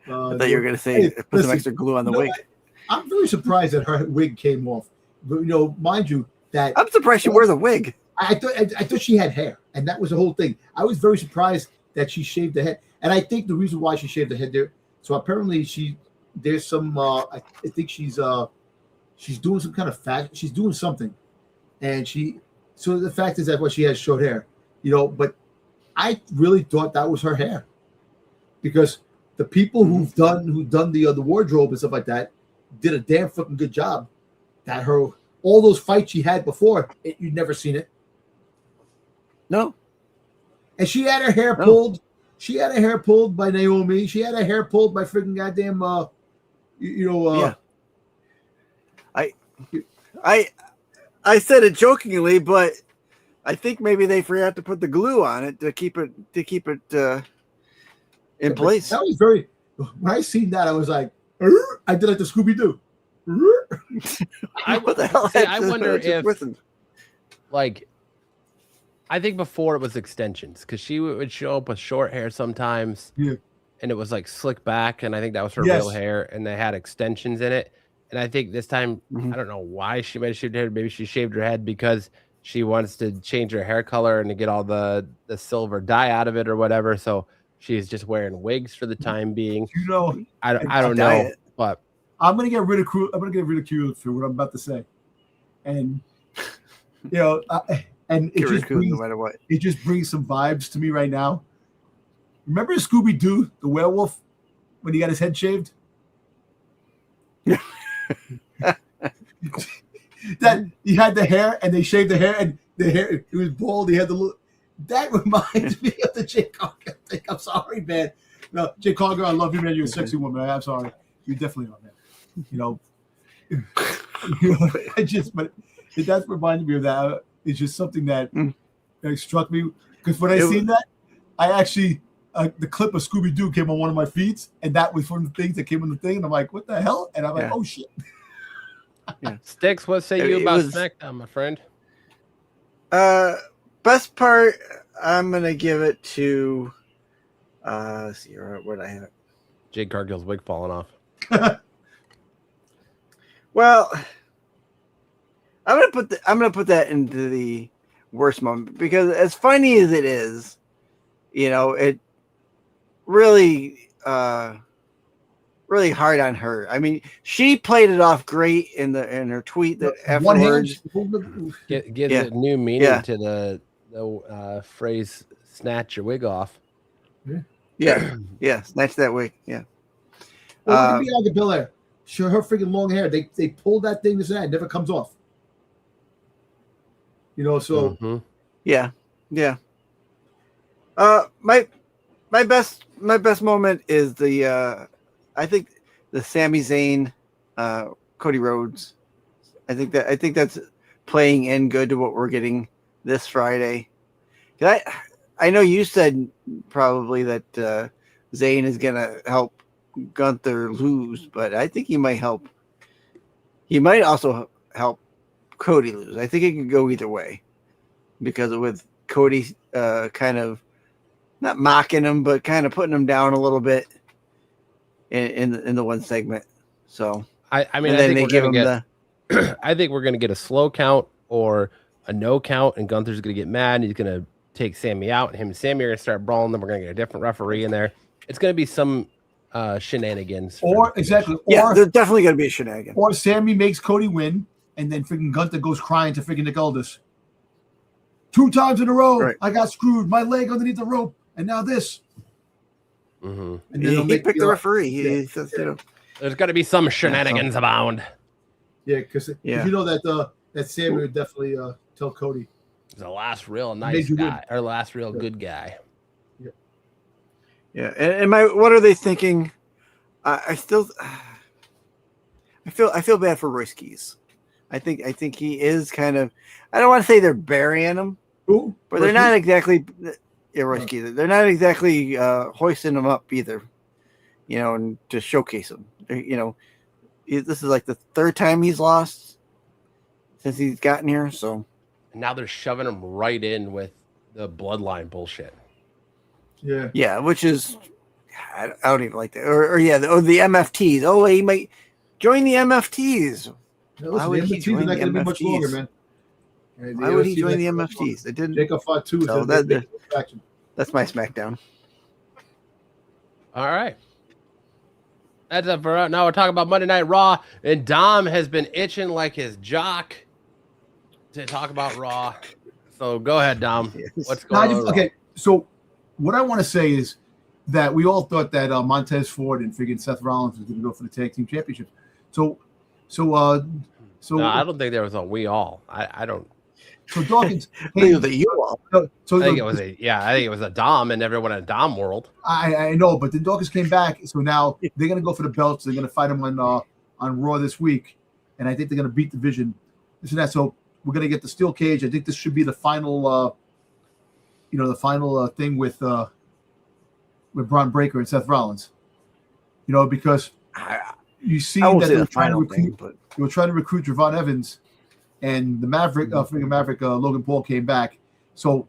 I thought you were going to say put some extra glue on the wig. I'm very surprised that her wig came off. But, mind you, that I'm surprised she wears a wig. I thought she had hair, and that was the whole thing. I was very surprised that she shaved the head. And I think the reason why she shaved the head there, so apparently there's some, I think she's doing some kind of fact. She's doing something. And so the fact is that she has short hair, but I really thought that was her hair, because the people who've done the wardrobe and stuff like that did a damn fucking good job. That all those fights she had before, you'd never seen it. No. And she had her hair pulled. She had her hair pulled by Naomi. She had her hair pulled by freaking goddamn, yeah. I said it jokingly, but I think maybe they forgot to put the glue on it to keep it in place. That was very. When I seen that, I was like, I did like the Scooby Doo. What the hell? I wonder if, like, I think before it was extensions, because she would show up with short hair sometimes, and it was like slick back, and I think that was her real hair, and they had extensions in it. And I think this time, I don't know why she might have shaved her head. Maybe she shaved her head because she wants to change her hair color and to get all the silver dye out of it or whatever. So she's just wearing wigs for the time being. I don't know, but I'm gonna get ridiculed. I'm gonna get ridiculed for what I'm about to say, and and it just brings, no matter what. It just brings some vibes to me right now. Remember Scooby Doo, the werewolf, when he got his head shaved? That he had the hair, and they shaved the hair, and the hair, it was bald. He had the look. That reminds me of the Jey Cargill thing. I'm sorry, man. No, Jey Cargill, I love you, man. You're a sexy woman. I'm sorry. You definitely are, man. But that's reminded me of that. It's just something that struck me, because when I seen that, I actually the clip of Scooby Doo came on one of my feeds, and that was one of the things that came on the thing, and I'm like, what the hell? And I'm like, oh shit. Stixs, what say you about SmackDown, my friend? Best part, I'm gonna give it to. Let's see, where'd I have it? Jade Cargill's wig falling off. Well, I'm gonna put that into the worst moment, because as funny as it is, it really really hard on her. I mean, she played it off great in her tweet that afterwards gives a new meaning to the phrase "snatch your wig off." Yeah, snatch that wig. Yeah. Well, look at Bianca Belair. Her freaking long hair. They pulled that thing to it never comes off. So yeah. My best moment is I think the Sami Zayn, Cody Rhodes. I think that's playing in good to what we're getting this Friday. I know you said probably that Zayn is gonna help Gunther lose, but I think he might help. He might also help Cody lose. I think it could go either way, because with Cody kind of not mocking him, but kind of putting him down a little bit in the one segment. So I think we're gonna get a slow count or a no count, and Gunther's gonna get mad, and he's gonna take Sammy out, and him and Sammy are gonna start brawling. Then we're gonna get a different referee in there. It's gonna be some shenanigans. There's definitely gonna be a shenanigan. Or Sammy makes Cody win, and then freaking Gunther goes crying to freaking Nick Aldis. 2 times in a row, right. I got screwed. My leg underneath the rope, and now this. And then he picked the referee. There's got to be some shenanigans abound. Yeah, because you know that Sammy would definitely tell Cody. He's the last real nice guy, or last real good guy. Yeah, and what are they thinking? I feel bad for Royce Keys. I think he is kind of. I don't want to say they're burying him, but they're not exactly. Yeah, Royce Keys. They're not exactly hoisting him up either. And to showcase him. This is like the 3rd time he's lost since he's gotten here. So And now they're shoving him right in with the bloodline bullshit. Yeah. which is I don't even like that. Or the MFTs. Oh, he might join the MFTs. Why would he join the be much longer, MFTs? man. Why would he join the MFTs? It didn't. Jacob Fatu. So that's my SmackDown. All right. That's it for now. We're talking about Monday Night Raw, and Dom has been itching like his jock to talk about Raw. So go ahead, Dom. What's going on? Okay, so what I want to say is that we all thought that Montez Ford and freaking Seth Rollins was going to go for the tag team championships. So No, I don't think there was a we all. I don't. So Dawkins, You all. I think it was a Dom and everyone in Dom world. I know, but then Dawkins came back, so now they're going to go for the belts. They're going to fight him on Raw this week, and I think they're going to beat Division. This and that. So we're going to get the steel cage. I think this should be the final, thing with Braun Breaker and Seth Rollins. Because you see that they were trying to recruit Javon Evans, and the Maverick, Logan Paul came back. So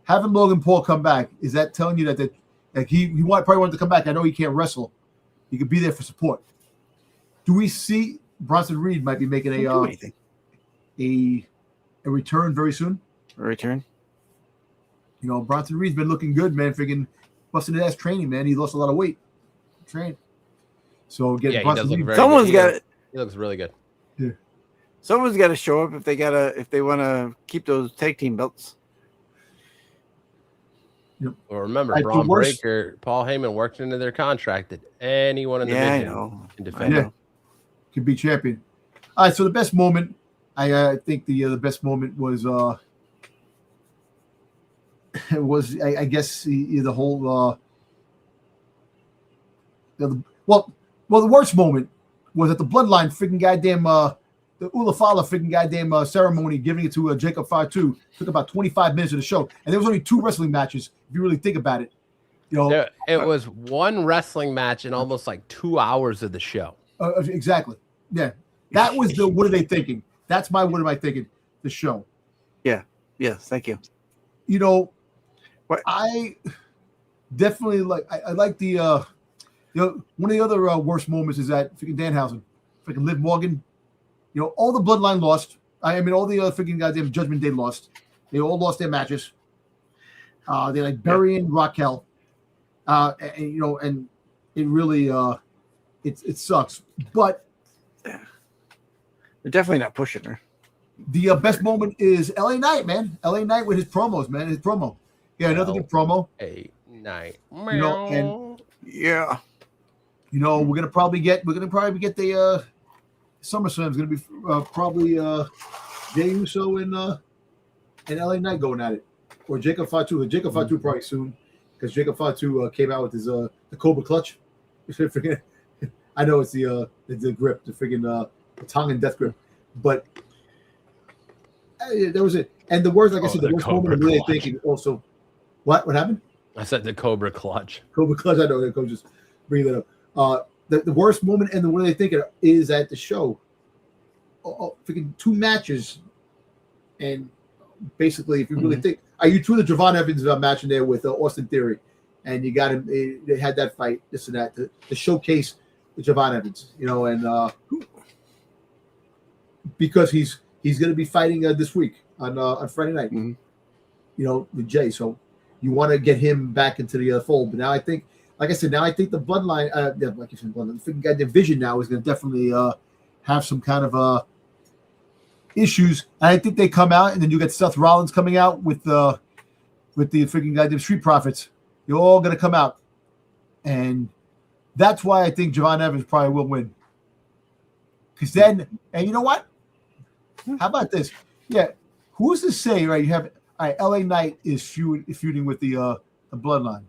having Logan Paul come back, is that telling you that he probably wanted to come back? I know he can't wrestle. He could be there for support. Do we see Bronson Reed might be making a return very soon? A return? Bronson Reed's been looking good, man. Freaking busting his ass training, man. He lost a lot of weight. Train. So get Bronson Reed. Someone's got it. He looks really good. Yeah. Someone's got to show up if they want to keep those tag team belts. Yep. Well, remember, Braun Breaker, Paul Heyman worked into their contract that anyone in the division can defend. Yeah, can be champion. All right, so the best moment, I think the best moment was I guess the whole the worst moment was at the Bloodline freaking goddamn the Ulafala freaking goddamn ceremony, giving it to Jacob Fatu. Took about 25 minutes of the show, and there was only 2 wrestling matches. If you really think about it, it was one wrestling match in almost like 2 hours of the show. Exactly. Yeah, that was the what are they thinking? That's my what am I thinking? The show. Yeah. Yes. Thank you. What I definitely like. I like the one of the other worst moments is that freaking Danhausen, freaking Liv Morgan. All the Bloodline lost. I mean, all the freaking goddamn Judgment Day lost. They all lost their matches. They're like burying Raquel. And it really it sucks. But they're definitely not pushing her. The best moment is LA Knight, man. LA Knight with his promos, man. His promo. Yeah, another good promo. LA Knight. And yeah. We're gonna probably get the SummerSlam's gonna be probably Jey Uso and LA Knight going at it, or Jacob Fatu. Jacob Fatu probably soon, because Jacob Fatu came out with his the Cobra Clutch. I know it's the grip, the freaking Tongan death grip, but there was it. And the words, like I said, the worst moment I'm really thinking also. What happened? I said the Cobra Clutch. Cobra Clutch. I know that. Just bring that up. The worst moment and the one they think is at the show. Freaking 2 matches, and basically, if you really think, you threw the Javon Evans match in there with Austin Theory, and you got him. They had that fight, this and that, to showcase the Javon Evans, and because he's going to be fighting this week on Friday night, with Jey. So you want to get him back into the fold. But now I think. Like I said, now I think the Bloodline, like you said, the division now is going to definitely have some kind of issues. And I think they come out, and then you get Seth Rollins coming out with the freaking goddamn Street Profits. They're all going to come out, and that's why I think Javon Evans probably will win. Because then, and you know what? How about this? Yeah, who's to say? Right, you have LA Knight is feuding with the Bloodline.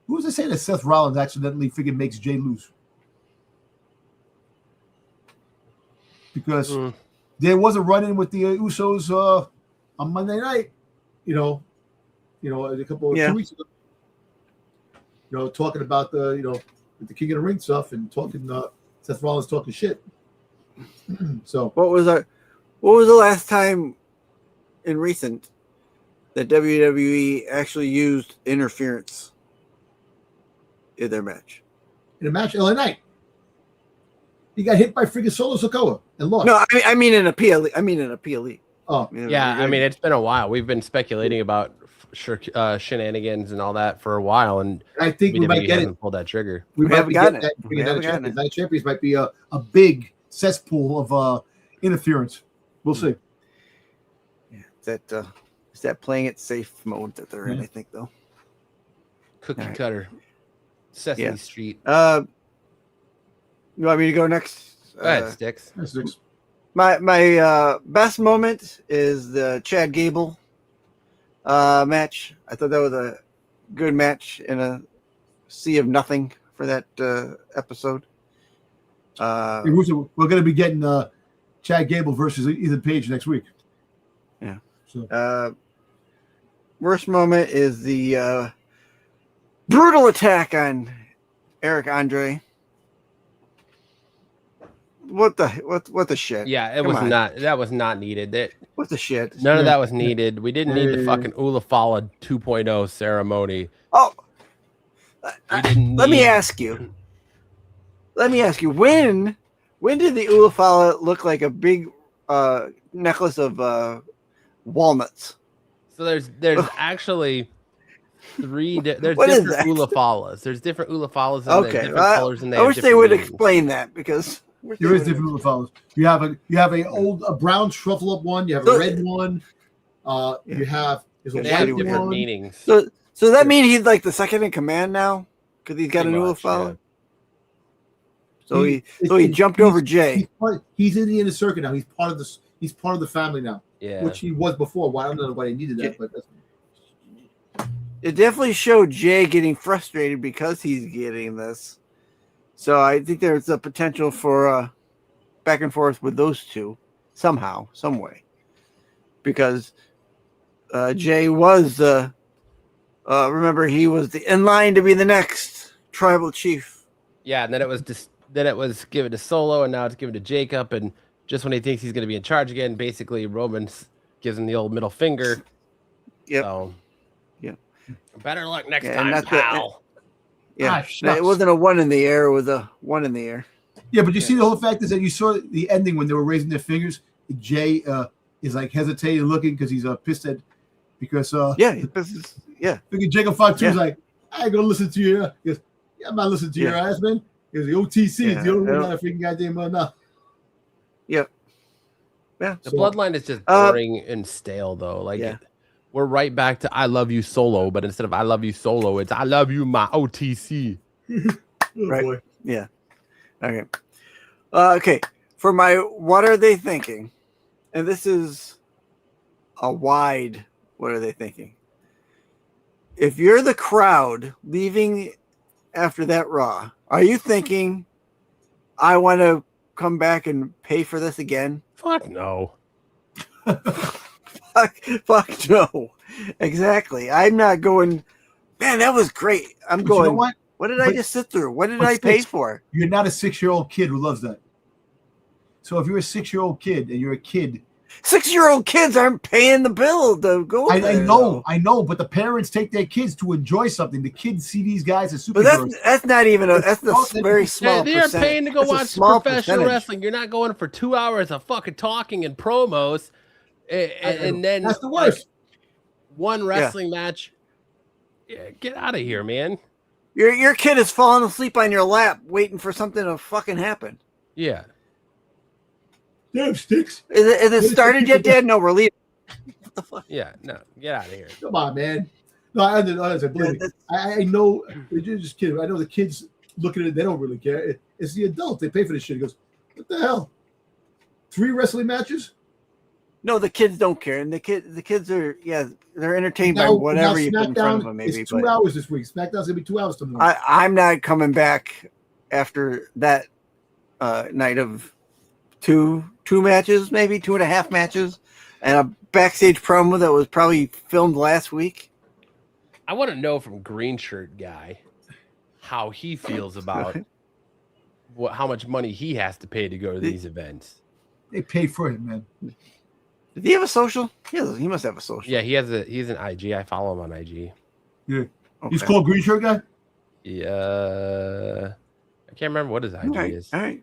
Who's to say that Seth Rollins accidentally freaking makes Jey lose? Because there was a run-in with the Usos on Monday night, a couple of 2 weeks ago. Talking about the the King of the Ring stuff and talking Seth Rollins talking shit. So what was What was the last time in recent that WWE actually used interference in their match? In a match, LA Knight. He got hit by freaking Solo Sikoa and lost. No, I mean in a PLE. I mean in a PLE. Oh, yeah. I mean, it's been a while. We've been speculating about shenanigans and all that for a while, and I think we might get it. Pulled that trigger. We might haven't gotten it. Night Champions might be a big cesspool of interference. We'll see. Yeah, is that playing it safe mode that they're in? I think though. Cookie cutter, Sesame Street. You want me to go next? Go ahead, Stixs. Sticks. My best moment is the Chad Gable match. I thought that was a good match in a sea of nothing for that episode. We're going to be getting Chad Gable versus Ethan Page next week. Yeah. So. Worst moment is the brutal attack on Eric Andre. What the shit? Yeah, it was not. That was not needed. What the shit? None of that was needed. We didn't need the fucking Ulafala 2.0 ceremony. Oh, let me ask you. When did the Ulafala look like a big necklace of walnuts? So there's actually three. There's What is different Ulafalas. There's different Ulafalas. Okay, different colors, and I wish they would explain that because. There is different Ulafalas. You have a brown shuffle up one. You have a red one. You have there's a white different one. meanings. So does that mean he's like the second in command now because he's got a new Ulafala? Yeah. So he jumped over Jey. He's in the inner circuit now. He's part of this. He's part of the family now. Yeah, which he was before. Well, I don't know why he needed that, but it definitely showed Jey getting frustrated because he's getting this. So I think there's a potential for back and forth with those two somehow, some way, because Jey was remember he was in line to be the next tribal chief. Yeah, and then it was given to Solo, and now it's given to Jacob, and just when he thinks he's going to be in charge again, basically Roman gives him the old middle finger. Yep. So, yeah. Better luck next time, pal. Yeah, it wasn't a one in the air; it was a one in the air. Yeah, but you see, the whole fact is that you saw the ending when they were raising their fingers. Jey is like hesitating, looking because he's pissed at because Because Jacob Fatu is like, I ain't gonna listen to you. He goes, yeah, I'm not listening to your ass, man. Because the OTC is the only one that I freaking goddamn now. Yep. Yeah. The bloodline is just boring and stale, though. Like. Yeah. We're right back to I love you Solo, but instead of I love you Solo, it's I love you my OTC. Right. Boy. Yeah. Okay. Okay. For my what are they thinking? And this is a wide what are they thinking? If you're the crowd leaving after that Raw, are you thinking I want to come back and pay for this again? Fuck no. Fuck no. Exactly. I'm not going, man, that was great. I'm going, you know what did I just sit through? What did I pay for? You're not a 6-year-old kid who loves that. So if you're a 6-year-old kid and you're a kid. 6-year-old kids aren't paying the bill to go there. I know, but the parents take their kids to enjoy something. The kids see these guys as superheroes. But that's not even that's the very small They're paying to go watch professional wrestling. You're not going for 2 hours of fucking talking and promos. And then that's the worst. One wrestling match. Yeah, get out of here, man. Your kid is falling asleep on your lap waiting for something to fucking happen. Yeah. Damn, Stixs. Is it started yet, Dad? No, we're leaving. What the fuck? Yeah, no, get out of here. Come on, man. No, I know. You're just kidding. I know the kids look at it. They don't really care. It's the adult. They pay for this shit. He goes, what the hell? 3 wrestling matches? No, the kids don't care, and the kids are they're entertained by whatever you put in front of them. Maybe it's 2 hours this week. SmackDown's gonna be 2 hours tomorrow. I'm not coming back after that night of two matches, maybe 2.5 matches, and a backstage promo that was probably filmed last week. I want to know from Green Shirt Guy how he feels about how much money he has to pay to go to these events. They paid for him, man. Did he have a social? He must have a social. Yeah, he's an IG. I follow him on IG. Yeah. Okay. He's called Green Shirt Guy? Yeah. I can't remember what his IG is. All right.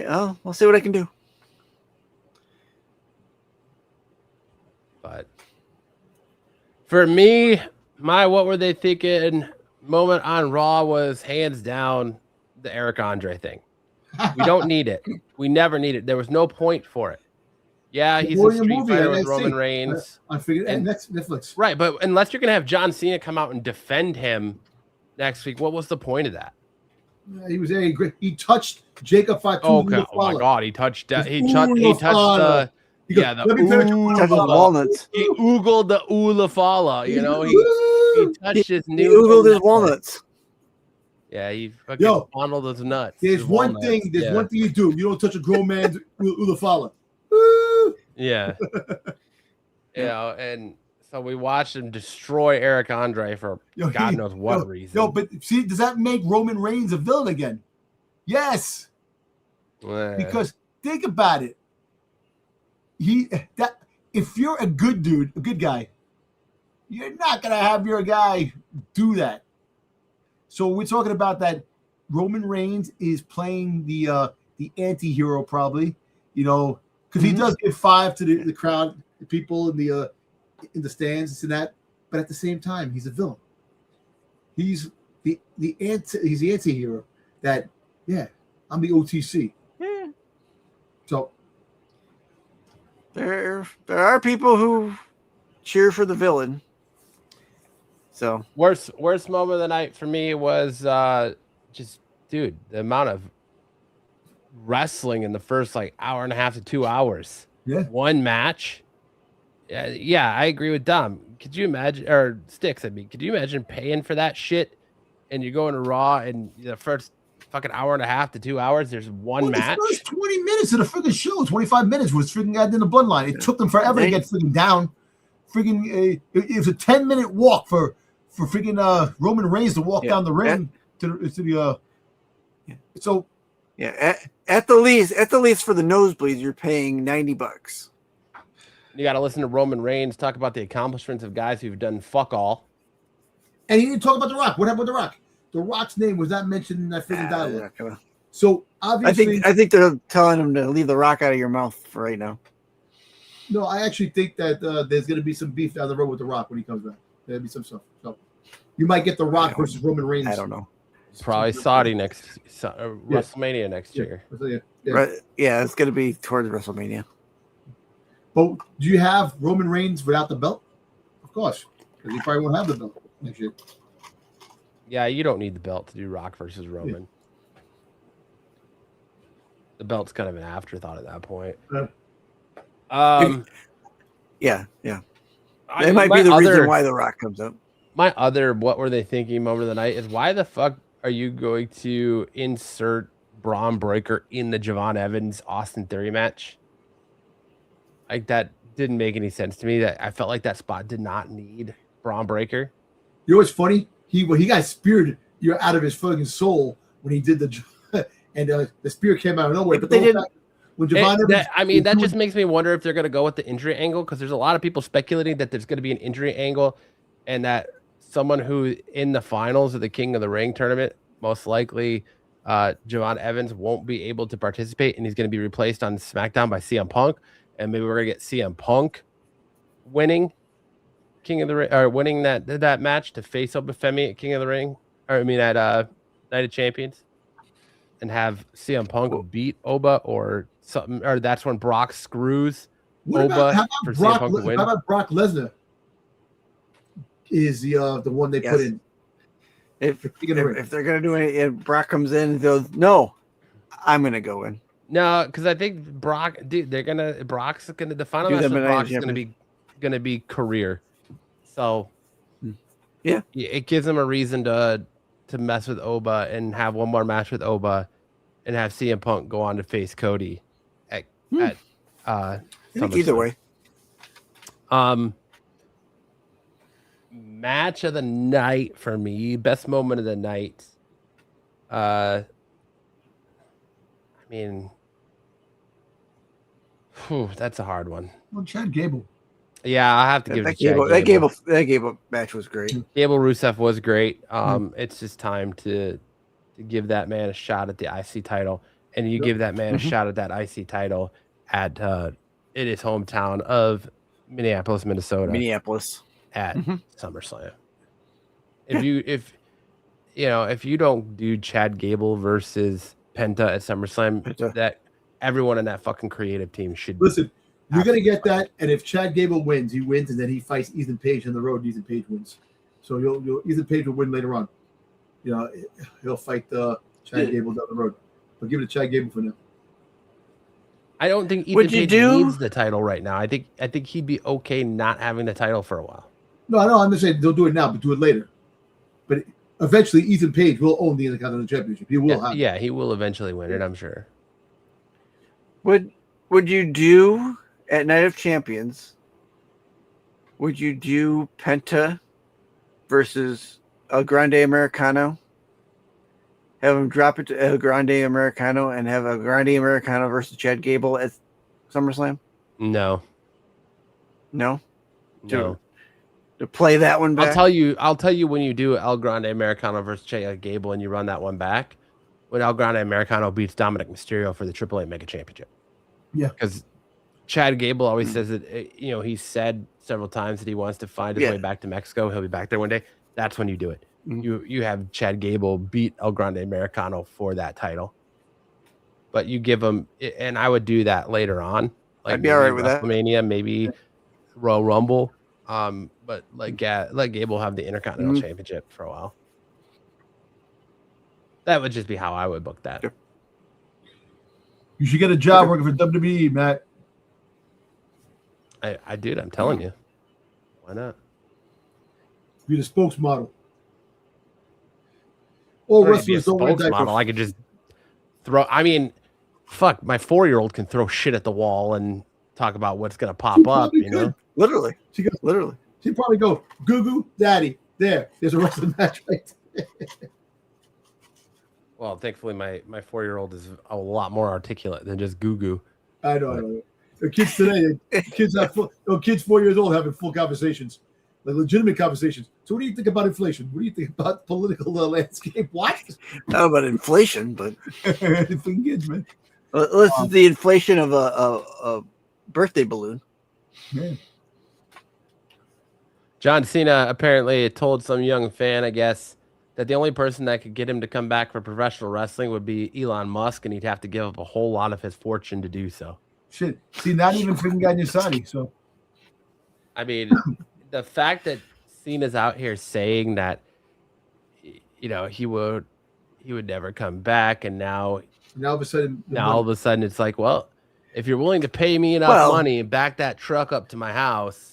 I'll see what I can do. But for me, my what were they thinking moment on Raw was hands down the Eric Andre thing. We don't need it. We never need it. There was no point for it. Yeah, he's a street fighter with Roman Reigns. I figured Netflix. Right, but unless you're gonna have John Cena come out and defend him next week, what was the point of that? He was very great. He touched Jacob Fatu. Oh my God, he touched the touched walnuts. He oogled the Ulafala, you know. He touched his new. He oogled his walnuts. Yeah, he fucking fondled his nuts. There's one thing you do. You don't touch a grown man's Ulafala. Yeah. You know, and so we watched him destroy Eric Andre for God knows what reason. But see, does that make Roman Reigns a villain again? Yes. Because think about it. If you're a good dude, a good guy, you're not gonna have your guy do that. So we're talking about that Roman Reigns is playing the anti-hero probably, you know, because he does give 5 to the crowd, the people in the stands and that, but at the same time he's a villain. He's the anti-hero that I'm the OTC. Yeah. So there are people who cheer for the villain. So worst moment of the night for me was just the amount of wrestling in the first like hour and a half to 2 hours. Yeah. One match. Yeah, I agree with Dom. Could you imagine, or Stixs? Could you imagine paying for that shit and you go into Raw and the first fucking hour and a half to 2 hours, there's one match? The first 20 minutes of the freaking show, 25 minutes was freaking guys in the bloodline. It took them forever to get freaking down. Freaking, it was a 10-minute walk for freaking Roman Reigns to walk down the ring to the. So. Yeah, at the least for the nosebleeds, you're paying $90. You got to listen to Roman Reigns talk about the accomplishments of guys who've done fuck all. And he didn't talk about The Rock. What happened with The Rock? The Rock's name was not mentioned in that freaking dialogue. So obviously, I think they're telling him to leave The Rock out of your mouth for right now. No, I actually think that there's going to be some beef down the road with The Rock when he comes back. There'll be some stuff. So you might get The Rock versus Roman Reigns. I don't know. Probably Saudi WrestleMania next year. Yeah, it's going to be towards WrestleMania. But do you have Roman Reigns without the belt? Of course, because he probably won't have the belt next year. Yeah, you don't need the belt to do Rock versus Roman. The belt's kind of an afterthought at that point. Yeah. It might be the reason why The Rock comes up. My other what were they thinking moment of the night is why the fuck are you going to insert Braun Breaker in the Javon Evans Austin Theory match? Like that didn't make any sense to me. That I felt like that spot did not need Braun Breaker. You know what's funny? He got speared out of his fucking soul when he did the and the spear came out of nowhere. Yeah, but they didn't. That just makes me wonder if they're going to go with the injury angle because there's a lot of people speculating that there's going to be an injury angle and that someone who in the finals of the King of the Ring tournament, most likely Javon Evans won't be able to participate and he's going to be replaced on SmackDown by CM Punk. And maybe we're going to get CM Punk winning King of the Ring or winning that match to face Oba Femi at King of the Ring. At Night of Champions. And have CM Punk beat Oba or something, or that's when Brock screws Oba for CM Punk to win. How about Brock Lesnar? Is the one they put in? If they're gonna do it, and Brock comes in and goes, "No, I'm gonna go in." No, because I think Brock's gonna the final match of Brock is gonna be career. So yeah, it gives them a reason to mess with Oba and have one more match with Oba and have CM Punk go on to face Cody at I think either way. Match of the night for me, best moment of the night. mean, that's a hard one. Well, Chad Gable. Yeah, I have to give it to Chad Gable. That Gable match was great. Gable Rusev was great. It's just time to give that man a shot at the IC title, and you give that man a shot at that IC title at in his hometown of Minneapolis, Minnesota. At SummerSlam. If you don't do Chad Gable versus Penta at SummerSlam, that everyone in that fucking creative team should listen. You're gonna get that, and if Chad Gable wins, he wins, and then he fights Ethan Page on the road. And Ethan Page wins, so Ethan Page will win later on. You know, he'll fight Chad Gable down the road. But give it to Chad Gable for now. I don't think Ethan Page needs the title right now. I think he'd be okay not having the title for a while. No, I'm just saying they'll do it now, but do it later. But eventually, Ethan Page will own the Intercontinental Championship. He will have. Yeah, he will eventually win it. I'm sure. Would you do at Night of Champions? Would you do Penta versus El Grande Americano? Have him drop it to El Grande Americano and have El Grande Americano versus Chad Gable at SummerSlam? No. To play that one back? I'll tell you when you do El Grande Americano versus Chad Gable and you run that one back, when El Grande Americano beats Dominic Mysterio for the AAA Mega Championship. Yeah. Because Chad Gable always says that, he said several times that he wants to find his way back to Mexico. He'll be back there one day. That's when you do it. You have Chad Gable beat El Grande Americano for that title. But you give him, and I would do that later on. Like I'd be all right with that. WrestleMania, maybe Royal Rumble. But let Gable have the Intercontinental Championship for a while. That would just be how I would book that. Sure. You should get a job working for WWE, Matt. I did. I'm telling you. Why not? Be the spokesmodel. Or wrestlers don't wear diapers. I could just throw. I mean, fuck. My 4-year-old can throw shit at the wall and talk about what's gonna pop up. Literally. She'd probably go, "Goo goo, daddy." There's a wrestling match right there. Well, thankfully, my 4-year-old is a lot more articulate than just goo goo. I know. The kids today, kids 4 years old having full conversations, like legitimate conversations. So, what do you think about inflation? What do you think about political landscape? What? Not about inflation, but fucking kids, man. This is the inflation of a birthday balloon. Yeah. John Cena apparently told some young fan, I guess, that the only person that could get him to come back for professional wrestling would be Elon Musk, and he'd have to give up a whole lot of his fortune to do so. Shit. See, not even freaking guy Saudi. So, I mean, the fact that Cena's out here saying that, he would never come back, and now all of a sudden, it's like, well, if you're willing to pay me enough money and back that truck up to my house.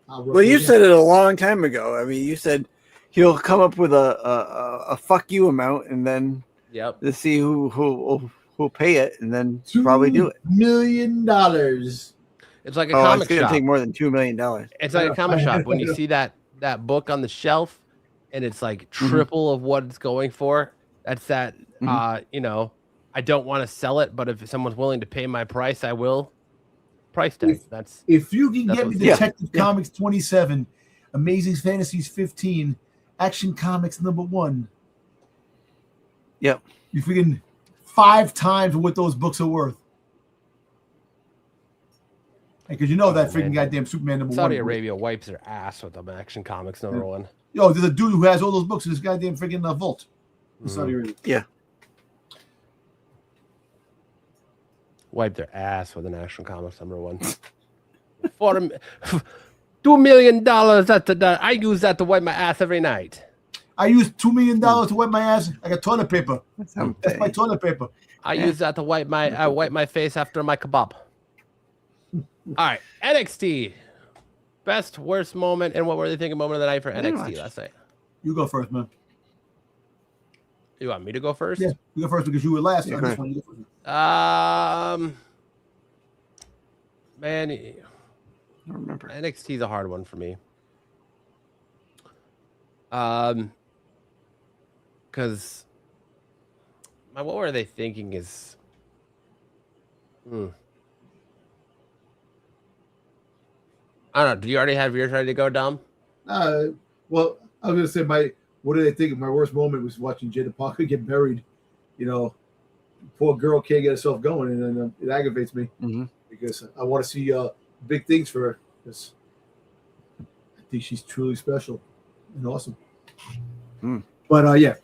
Well, you said it a long time ago. I mean, you said he'll come up with a fuck you amount, and then to see who'll pay it, and then probably do it. $2 million. It's like a comic shop. It's going to take more than $2 million. It's like a comic shop. When you see that book on the shelf, and it's like triple of what it's going for, that's that. I don't want to sell it, but if someone's willing to pay my price, I will. Price tag. If you can get me Detective Comics 27, Amazing Fantasies 15, Action Comics #1. Yep. You freaking 5 times what those books are worth. Because that freaking goddamn Superman #1. Saudi Arabia wipes their ass with them Action Comics #1. Yo, there's a dude who has all those books in his goddamn freaking vault. Saudi Arabia. Yeah. Wipe their ass with an Action Comics #1. $2 million. I use that to wipe my ass every night. I use $2 million to wipe my ass. I got toilet paper. That's my toilet paper. I use that to wipe my face after my kebab. All right, NXT. Best, worst moment, and what were they thinking moment of the night for NXT last night? You go first, man. You want me to go first? Yeah, you go first because you were last. Yeah, Man, I don't remember. NXT is a hard one for me. Because what were they thinking is. I don't know. Do you already have yours ready to go, Dom? Well, I was gonna say what do they think? My worst moment was watching Jaida Parker get buried. You know, poor girl can't get herself going, and then it aggravates me because I want to see big things for her. Because I think she's truly special and awesome. But yeah,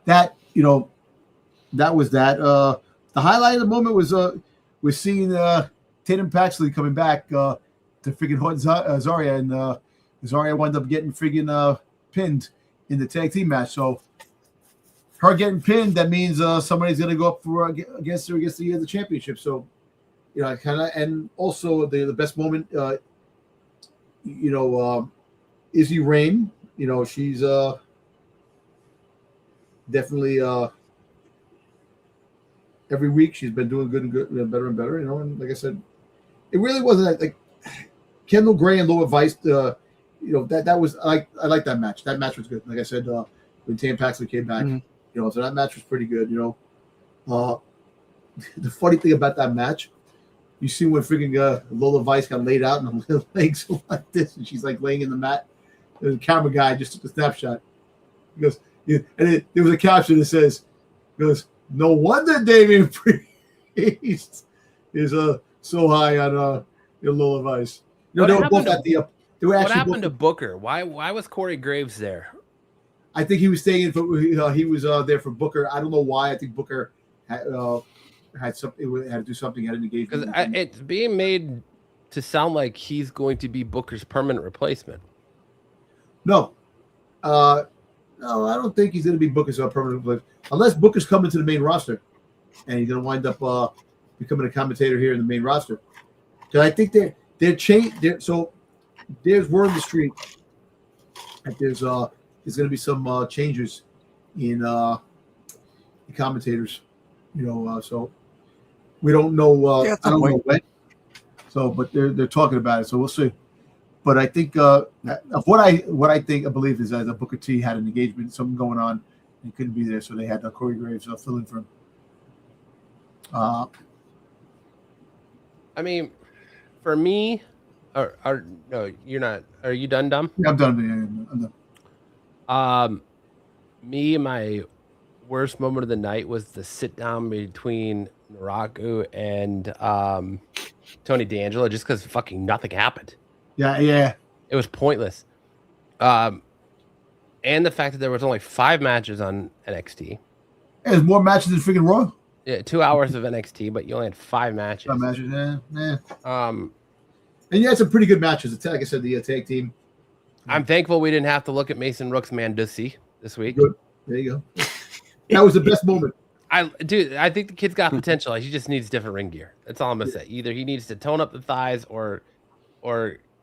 that that was that. The highlight of the moment was seeing Tatum Paxley coming back to freaking haunt Zarya, and Zarya wound up getting freaking pinned in the tag team match. So her getting pinned, that means somebody's gonna go up for against her against the championship. So kind of, and also the best moment, Izzy Rain. She's definitely every week she's been doing good and good, better and better. And like I said, it really wasn't like Kendall Gray and Lower Vice. That was I like that match. That match was good. Like I said, when Tam Paxley came back, so that match was pretty good. The funny thing about that match, you see when freaking Lola Vice got laid out and her legs like this, and she's like laying in the mat. The camera guy just took a snapshot. He goes, there was a caption that says, "No wonder Damian Priest is so high on Lola Vice." They were both at the. What happened to Booker? Why was Corey Graves there? I think he was staying for. He was there for Booker. I don't know why. I think Booker had something. Had to do something. Had an engagement. Because it's being made to sound like he's going to be Booker's permanent replacement. No, I don't think he's going to be Booker's permanent replacement unless Booker's coming to the main roster, and he's going to wind up becoming a commentator here in the main roster. Because I think they're changed. So there's word on the street that there's going to be some changes in the commentators. So we don't know. I don't know when. So, but they're talking about it. So we'll see. But I think of what I believe is that Booker T had an engagement, something going on, and he couldn't be there, so they had Corey Graves fill in for him. I mean, for me, no, you're not. Are you done, Dom? Yeah, I'm done. I'm done. My worst moment of the night was the sit down between Naraku and Tony D'Angelo, just because fucking nothing happened. Yeah. It was pointless. And the fact that there was only 5 matches on NXT. There's more matches than freaking Raw. Yeah, 2 hours of NXT, but you only had 5 matches. 5 matches, yeah. And you had some pretty good matches. Like I said, the tag team. I'm thankful we didn't have to look at Mason Rook's Mandusi this week. Good. There you go. That was the best moment. I think the kid's got potential. He just needs different ring gear. That's all I'm gonna say. Either he needs to tone up the thighs or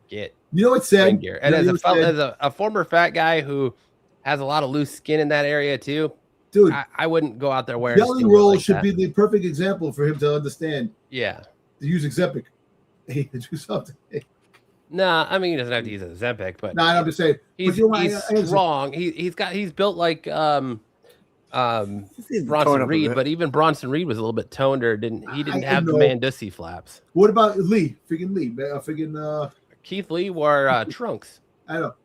get what's sad? Ring gear. And as a former fat guy who has a lot of loose skin in that area too, dude, I wouldn't go out there wearing belly roll should be the perfect example for him to understand. Yeah, to use Ozempic. Hey, to do something. Nah, I mean he doesn't have to use Ozempic, but I'm just saying he's strong. He's built like Bronson Reed, but even Bronson Reed was a little bit toned, or didn't have the Mandusi flaps. What about Lee? Freaking Keith Lee wore trunks. I know.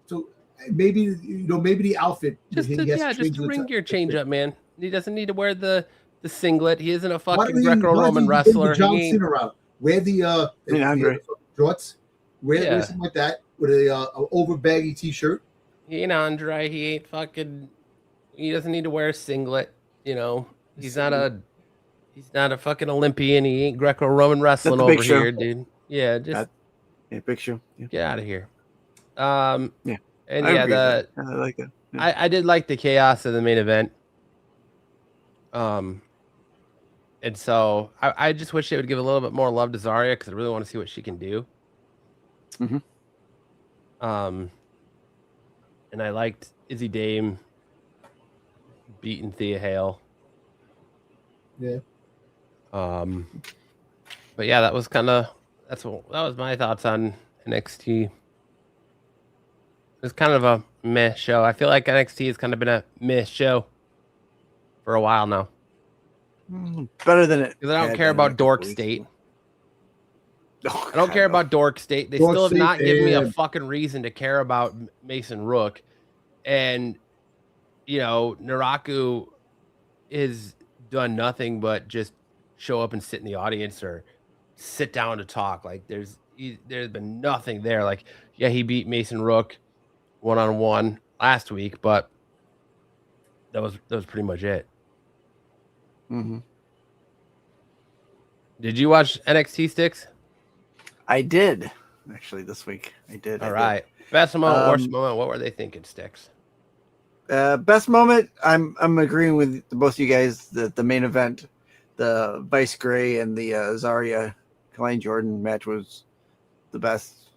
So maybe the outfit. Just a ring gear change up, man. He doesn't need to wear the singlet. He isn't a fucking Greco-Roman wrestler. John Cena route. Wear the shorts. Wear something like that with a over baggy t-shirt. He ain't Andre. He doesn't need to wear a singlet. He's not a fucking Olympian. He ain't Greco-Roman wrestling over here, dude. Yeah, just big show. Yeah. Get out of here. And I like it. Yeah. I did like the chaos of the main event. And so I just wish they would give a little bit more love to Zarya because I really want to see what she can do. And I liked Izzy Dame beating Thea Hale. Yeah. But yeah, that was my thoughts on NXT. It was kind of a meh show. I feel like NXT has kind of been a meh show for a while now. Better than it. Because I don't care about Dork State. I don't care about Dork State. They still have not given me a fucking reason to care about Mason Rook. And, Naraku has done nothing but just show up and sit in the audience or sit down to talk. Like there's been nothing there. Like, yeah, he beat Mason Rook 1-on-1 last week, but that was pretty much it. Mm-hmm. Did you watch NXT Stixs? I did actually this week. I did. All right. Best moment, worst moment. What were they thinking, Stixs? Best moment. I'm agreeing with both of you guys that the main event, the Vice Gray and the Zarya Klein Jordan match was the best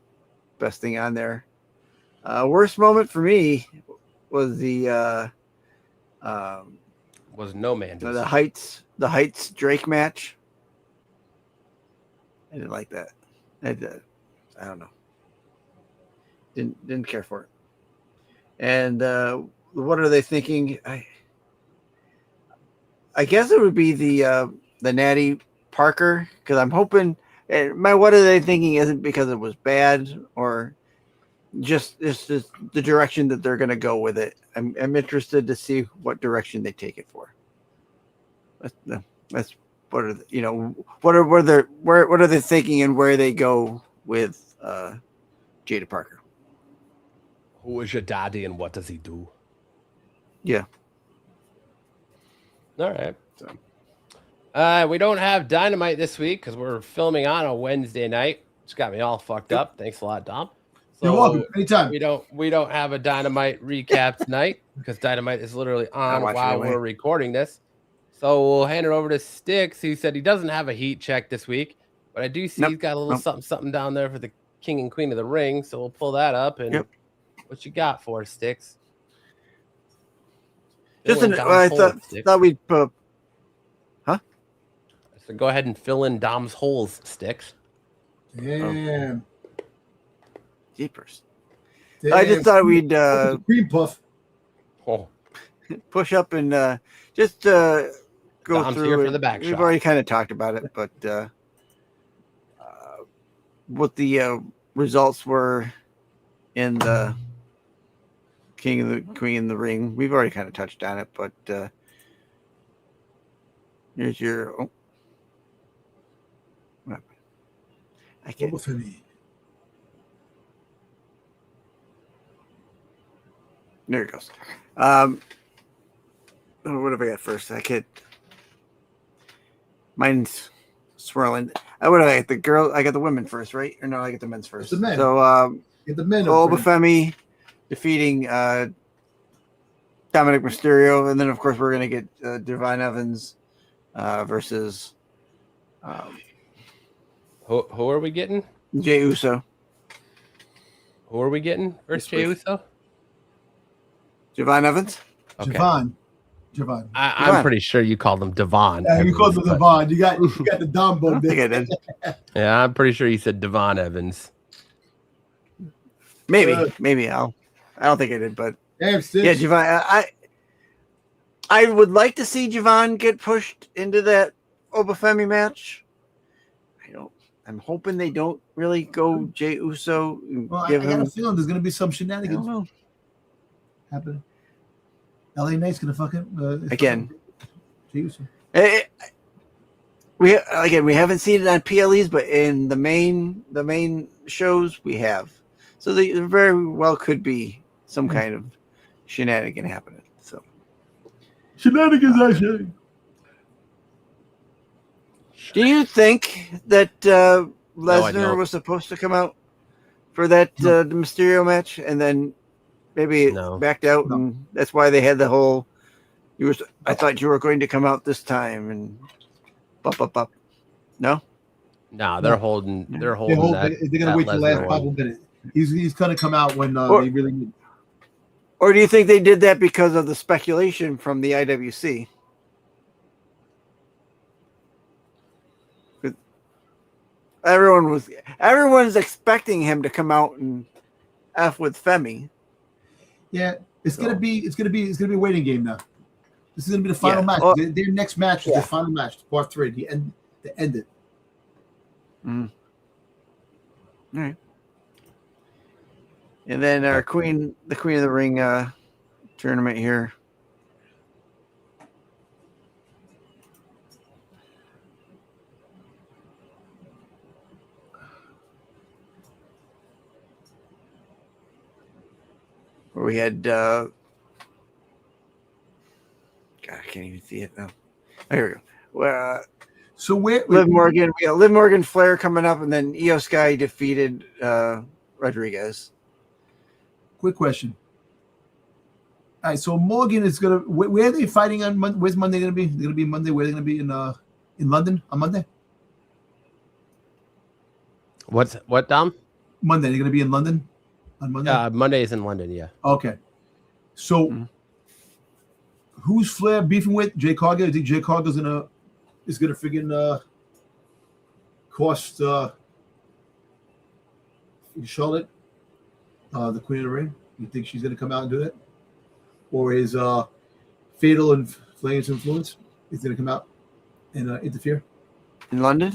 thing on there. Worst moment for me was the was No Man. the Heights Drake match. I didn't like that. I don't know. Didn't care for it. And what are they thinking? I guess it would be the Natty Parker, because I'm hoping. My what are they thinking isn't because it was bad or just the direction that they're going to go with it. I'm interested to see what direction they take it for. That's what are what are they thinking and where they go with Jaida Parker. Who is your daddy and what does he do? Yeah. All right. So, we don't have Dynamite this week because we're filming on a Wednesday night. It's got me all fucked up. Thanks a lot, Dom. So you're welcome. Anytime. We don't have a Dynamite recap tonight because Dynamite is literally on while we're recording this. So we'll hand it over to Stixs. He said he doesn't have a heat check this week, but I do see he's got a little something down there for the King and Queen of the Ring. So we'll pull that up. And what you got for us, Stixs? I thought we'd huh? So go ahead and fill in Dom's holes, Stixs. Damn. Jeepers. I just thought we'd cream puff. Push up and just go Dom's through. Here for the back We've shot. already kind of talked about it, but what the results were in the King and the Queen in the Ring. We've already kind of touched on it, but here's your. I can't. Oba Femi. There it goes. What have I got first? I could. Mine's swirling. What do I get? The girl. I got the women first, right? Or no? I get the men's first. It's the men. So get the men. Oba Femi defeating Dominic Mysterio, and then of course we're gonna get Divine Evans versus Who are we getting? Jey Uso. Who are we getting versus Jey Uso? Divine Evans. Okay. Javon. I'm pretty sure you called him Devon. Yeah, you called him Devon. You got the Domber. I think I did. Yeah, I'm pretty sure you said Devon Evans. Maybe I don't think I did, but yeah, Javon. I would like to see Javon get pushed into that Oba Femi match. I'm hoping they don't really go Jey Uso. Well, I got a feeling there's going to be some shenanigans. I don't know. Happening. LA Knight's going to fucking again. Jey Uso. We haven't seen it on PLEs, but in the main shows we have. So there very well could be some kind of shenanigan happening. So shenanigans, actually. Do you think that Lesnar was supposed to come out for that the Mysterio match and then maybe backed out, and that's why they had the whole? I thought you were going to come out this time, and up. No, they're holding. They're holding that. They're gonna wait till the last couple minutes. He's gonna come out when they really need. Or do you think they did that because of the speculation from the IWC? Everyone's expecting him to come out and F with Femi. Yeah, it's gonna be a waiting game now. This is going to be the final match. Well, Their next match is the final match, part 3, the end it. All right. And then our the Queen of the Ring tournament here. Where we had God, I can't even see it now. There we go. Well, so where Liv Morgan, we got Liv Morgan, Flair coming up, and then Io Sky defeated Rodriguez. Quick question. All right, so Morgan is gonna. Where are they fighting on Monday? Where's Monday gonna be? They're gonna be Monday. Where are they gonna be in London on Monday? What, Dom? Monday. They're gonna be in London on Monday. Monday is in London. Yeah. Okay. So, who's Flair beefing with? Jay Cargill. I think Jay Cargill's gonna friggin' cost Charlotte, the Queen of the Ring. You think she's gonna come out and do that, or is Fatal and Flames Influence is gonna come out and interfere In London?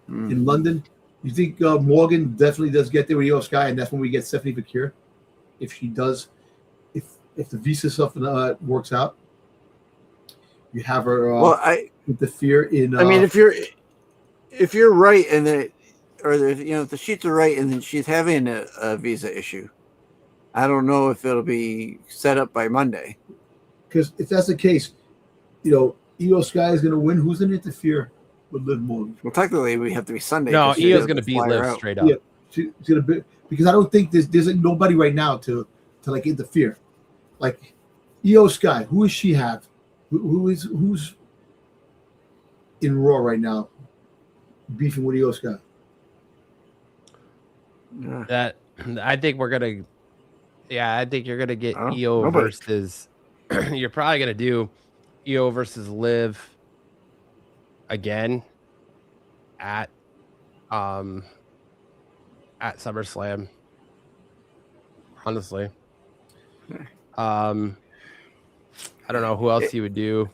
in London? You think Morgan definitely does get there with Io Sky, and that's when we get Stephanie Vaquer, if she does, if the visa stuff works out, you have her interfere in. I mean, if you're right, and if the sheets are right, and then she's having a visa issue, I don't know if it'll be set up by Monday. Because if that's the case, Io Sky is going to win. Who's going to interfere with Liv Morgan? Well, technically, we have to be Sunday. No, Io's going to beat Liv straight up. Yeah, she's going to be, because I don't think there's nobody right now to like interfere. Like Io Sky, who does she have? Who's in Raw right now beefing with Io Sky? That I think we're gonna. Yeah, I think you're gonna get Io versus. You're probably gonna do Io versus Liv again at SummerSlam. Honestly, I don't know who else you would do.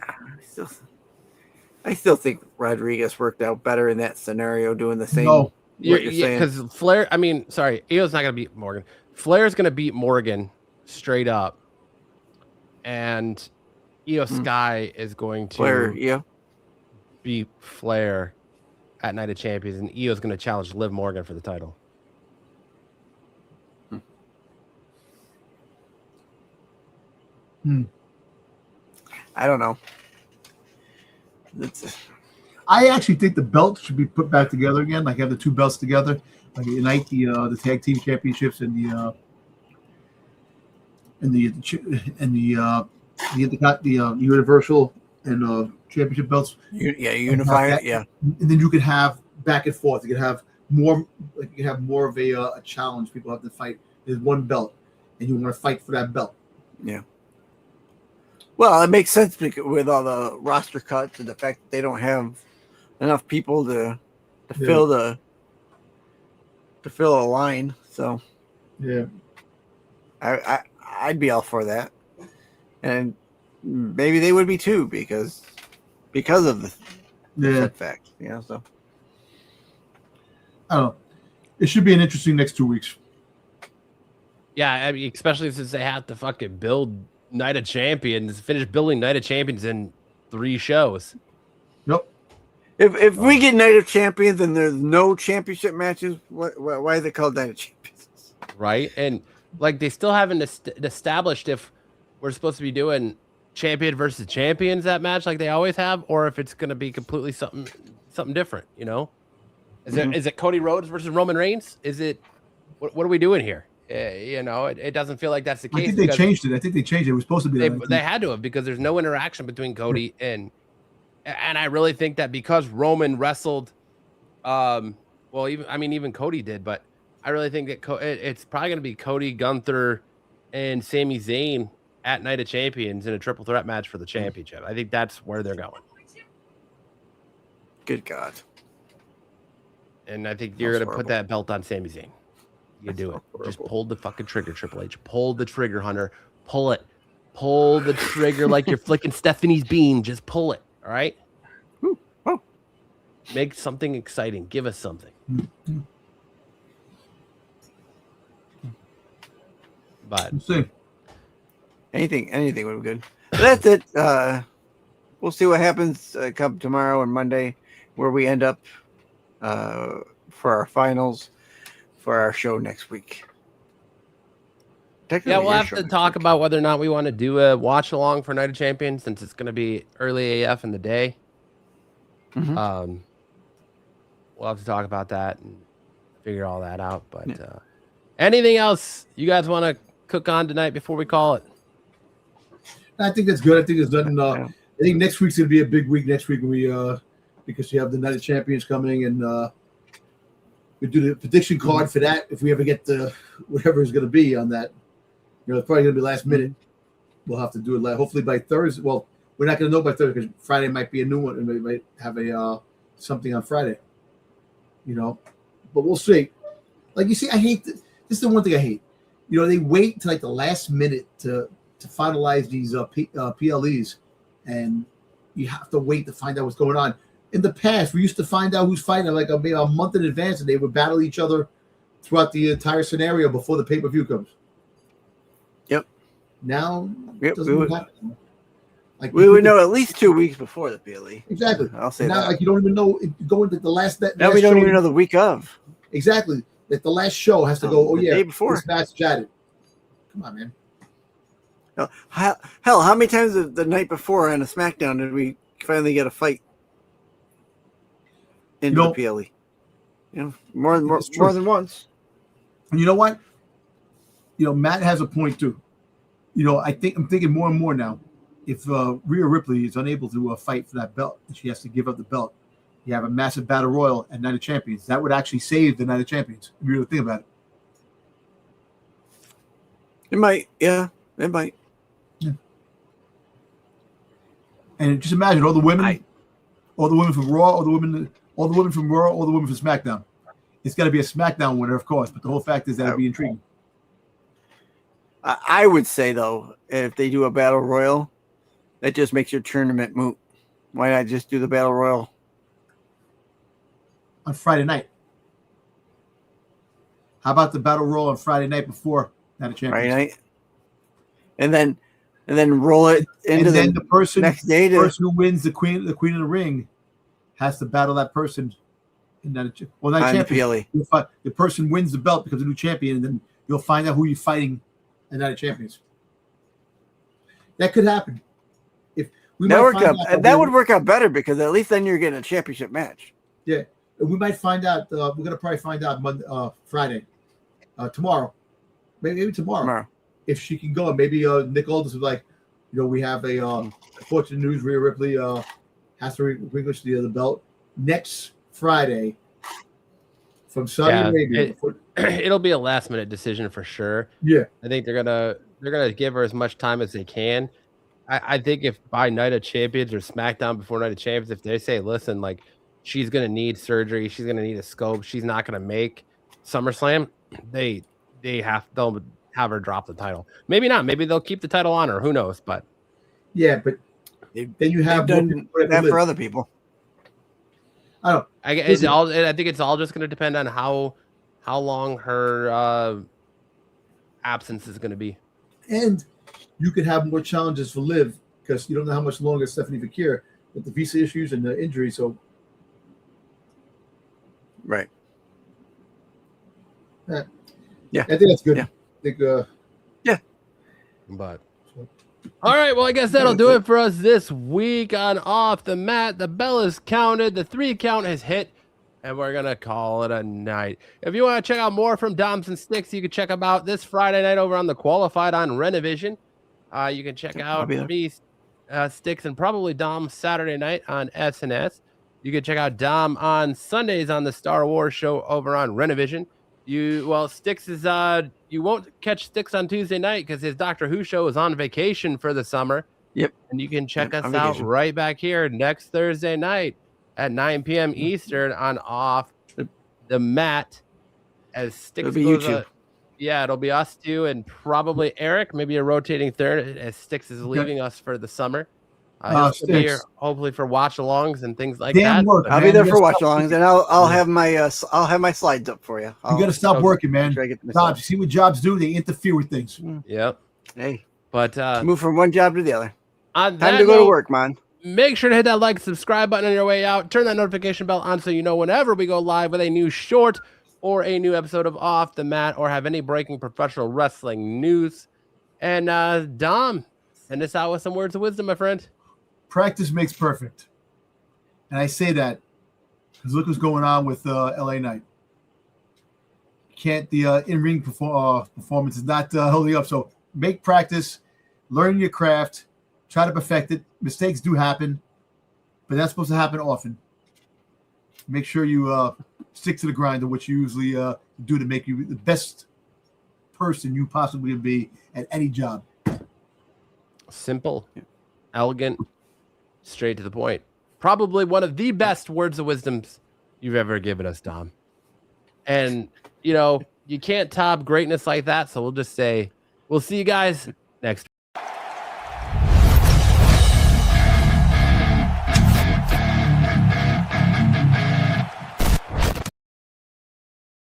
I still think Rodriguez worked out better in that scenario, doing the same. No, because Flair. I mean, sorry, Io's not gonna beat Morgan. Flair's gonna beat Morgan straight up, and Io Sky is going to beat Flair at Night of Champions, and Io's going to challenge Liv Morgan for the title. I don't know. I actually think the belt should be put back together again. Like have the two belts together, like unite the tag team championships and the universal and championship belts. Unify it. Yeah, and then you could have back and forth. You could have more. Like you could have more of a challenge. People have to fight. There's one belt, and you want to fight for that belt. Yeah. Well, it makes sense with all the roster cuts and the fact that they don't have enough people to fill a line. So, yeah, I'd be all for that, and maybe they would be too because of the fact. So I don't know. It should be an interesting next 2 weeks. Yeah, I mean, especially since they have to fucking build Night of Champions, finish building Night of Champions in 3 shows. Nope. If we get Night of Champions and there's no championship matches, why is it called Night of Champions? Right, and like they still haven't established if we're supposed to be doing champion versus champions that match like they always have, or if it's going to be completely something different. Is it Cody Rhodes versus Roman Reigns? Is it what are we doing here? It doesn't feel like that's the case. I think they changed it. It was supposed to be. They had to have, because there's no interaction between Cody and I really think that because Roman wrestled, even Cody did, but I really think that it's probably going to be Cody, Gunther, and Sami Zayn at Night of Champions in a triple threat match for the championship. I think that's where they're going. Good God. And I think you're going to put that belt on Sami Zayn. You do it. Just pull the fucking trigger, Triple H. Pull the trigger, Hunter. Pull it. Pull the trigger like you're flicking Stephanie's bean. Just pull it. All right. Ooh. Oh. Make something exciting. Give us something. But We'll see. Anything would be good. That's it. We'll see what happens come tomorrow and Monday, where we end up for our finals for our show next week. Yeah, we'll have to talk about whether or not we want to do a watch along for Night of Champions, since it's going to be early AF in the day. Mm-hmm. We'll have to talk about that and figure all that out. But anything else you guys want to cook on tonight before we call it? I think that's good. I think it's done. I think next week's going to be a big week. Next week because you have the Night of Champions coming, and we do the prediction card for that. If we ever get the whatever is going to be on that, it's probably going to be last minute. We'll have to do it hopefully by Thursday. Well, we're not going to know by Thursday because Friday might be a new one, and we might have a something on Friday. But we'll see. Like you see, I hate this is the one thing I hate. They wait till like the last minute to finalize these PLEs, and you have to wait to find out what's going on. In the past, we used to find out who's fighting like maybe a month in advance, and they would battle each other throughout the entire scenario before the pay-per-view comes. Yep. Now, it doesn't happen. Like we would know at least 2 weeks before the PLE. Exactly. I'll say now, that. Like you don't even know going to the last. Now we don't even know the week of. Exactly. Like the last show has to go. Oh yeah, day before. This match chatted. Come on, man. No, hell, how many times the night before on a SmackDown did we finally get a fight into the PLE? More than once. And you know what? Matt has a point too. I'm thinking more and more now. If Rhea Ripley is unable to fight for that belt, and she has to give up the belt, you have a massive battle royal at Night of Champions. That would actually save the Night of Champions. If you really think about it. It might, yeah, it might. Yeah. And just imagine all the women from Raw, all the women from Raw, all the women from SmackDown. It's got to be a SmackDown winner, of course, but the whole fact is that it'd be intriguing. I would say though, if they do a battle royal, that just makes your tournament moot. Why not just do the battle royal on Friday night? How about the battle royal on Friday night before Night of Champions? Friday night, and then roll it into the person next day. The person who wins the queen of the ring has to battle that person in Night of Champions. The person wins the belt, becomes a new champion, and then you'll find out who you're fighting in Night of Champions. That could happen. That would work out better because at least then you're getting a championship match. Yeah, we might find out. We're gonna probably find out Friday, tomorrow, maybe tomorrow. If she can go, maybe Nick Aldis was like, we have a unfortunate news. Rhea Ripley has to relinquish the belt next Friday from Saudi Arabia. It'll be a last minute decision for sure. Yeah, I think they're gonna give her as much time as they can. I think if by Night of Champions or SmackDown before Night of Champions, if they say, listen, like she's gonna need surgery, she's gonna need a scope, she's not gonna make SummerSlam, they'll have her drop the title. Maybe not. Maybe they'll keep the title on her. Who knows? But yeah, but then you have done that for other people. I don't. I think it's all just going to depend on how long her absence is going to be. And you could have more challenges for Liv because you don't know how much longer Stephanie Vaquer with the visa issues and the injury. So, right. Yeah, I think that's good. Yeah. I think, yeah. But all right, well, I guess that'll do it for us this week on Off the Mat. The bell is counted, the 3 count has hit, and we're gonna call it a night. If you want to check out more from Doms and Stixs, you can check them out this Friday night over on the Qualified on Renovision. You can check out me, Stixs, and probably Dom Saturday night on SNS. You can check out Dom on Sundays on the Star Wars show over on Renovision. Stixs is you won't catch Stixs on Tuesday night because his Doctor Who show is on vacation for the summer. Yep. And you can check us out right back here next Thursday night at 9 p.m. Eastern on Off the Mat as Stixs goes Yeah, it'll be us two and probably Eric, maybe a rotating third as Stixs is leaving us for the summer. He'll still be here hopefully for watch-alongs and things like that. Work, I'll be there for watch-alongs, and I'll have my slides up for you. You got to stop working, man. Sure Jobs. You see what jobs do? They interfere with things. Yep. Hey, but move from one job to the other. Time to go to work, man. Make sure to hit that like, subscribe button on your way out. Turn that notification bell on so you know whenever we go live with a new short or a new episode of Off the Mat or have any breaking professional wrestling news. And Dom, send us out with some words of wisdom, my friend. Practice makes perfect. And I say that because look what's going on with LA Knight. The in-ring performance is not holding up. So make practice, learn your craft, try to perfect it. Mistakes do happen, but that's supposed to happen often. Make sure you stick to the grind of what you usually do to make you the best person you possibly can be at any job. Simple, elegant, straight to the point. Probably one of the best words of wisdoms you've ever given us, Dom. And, you can't top greatness like that. So we'll just say, we'll see you guys next week.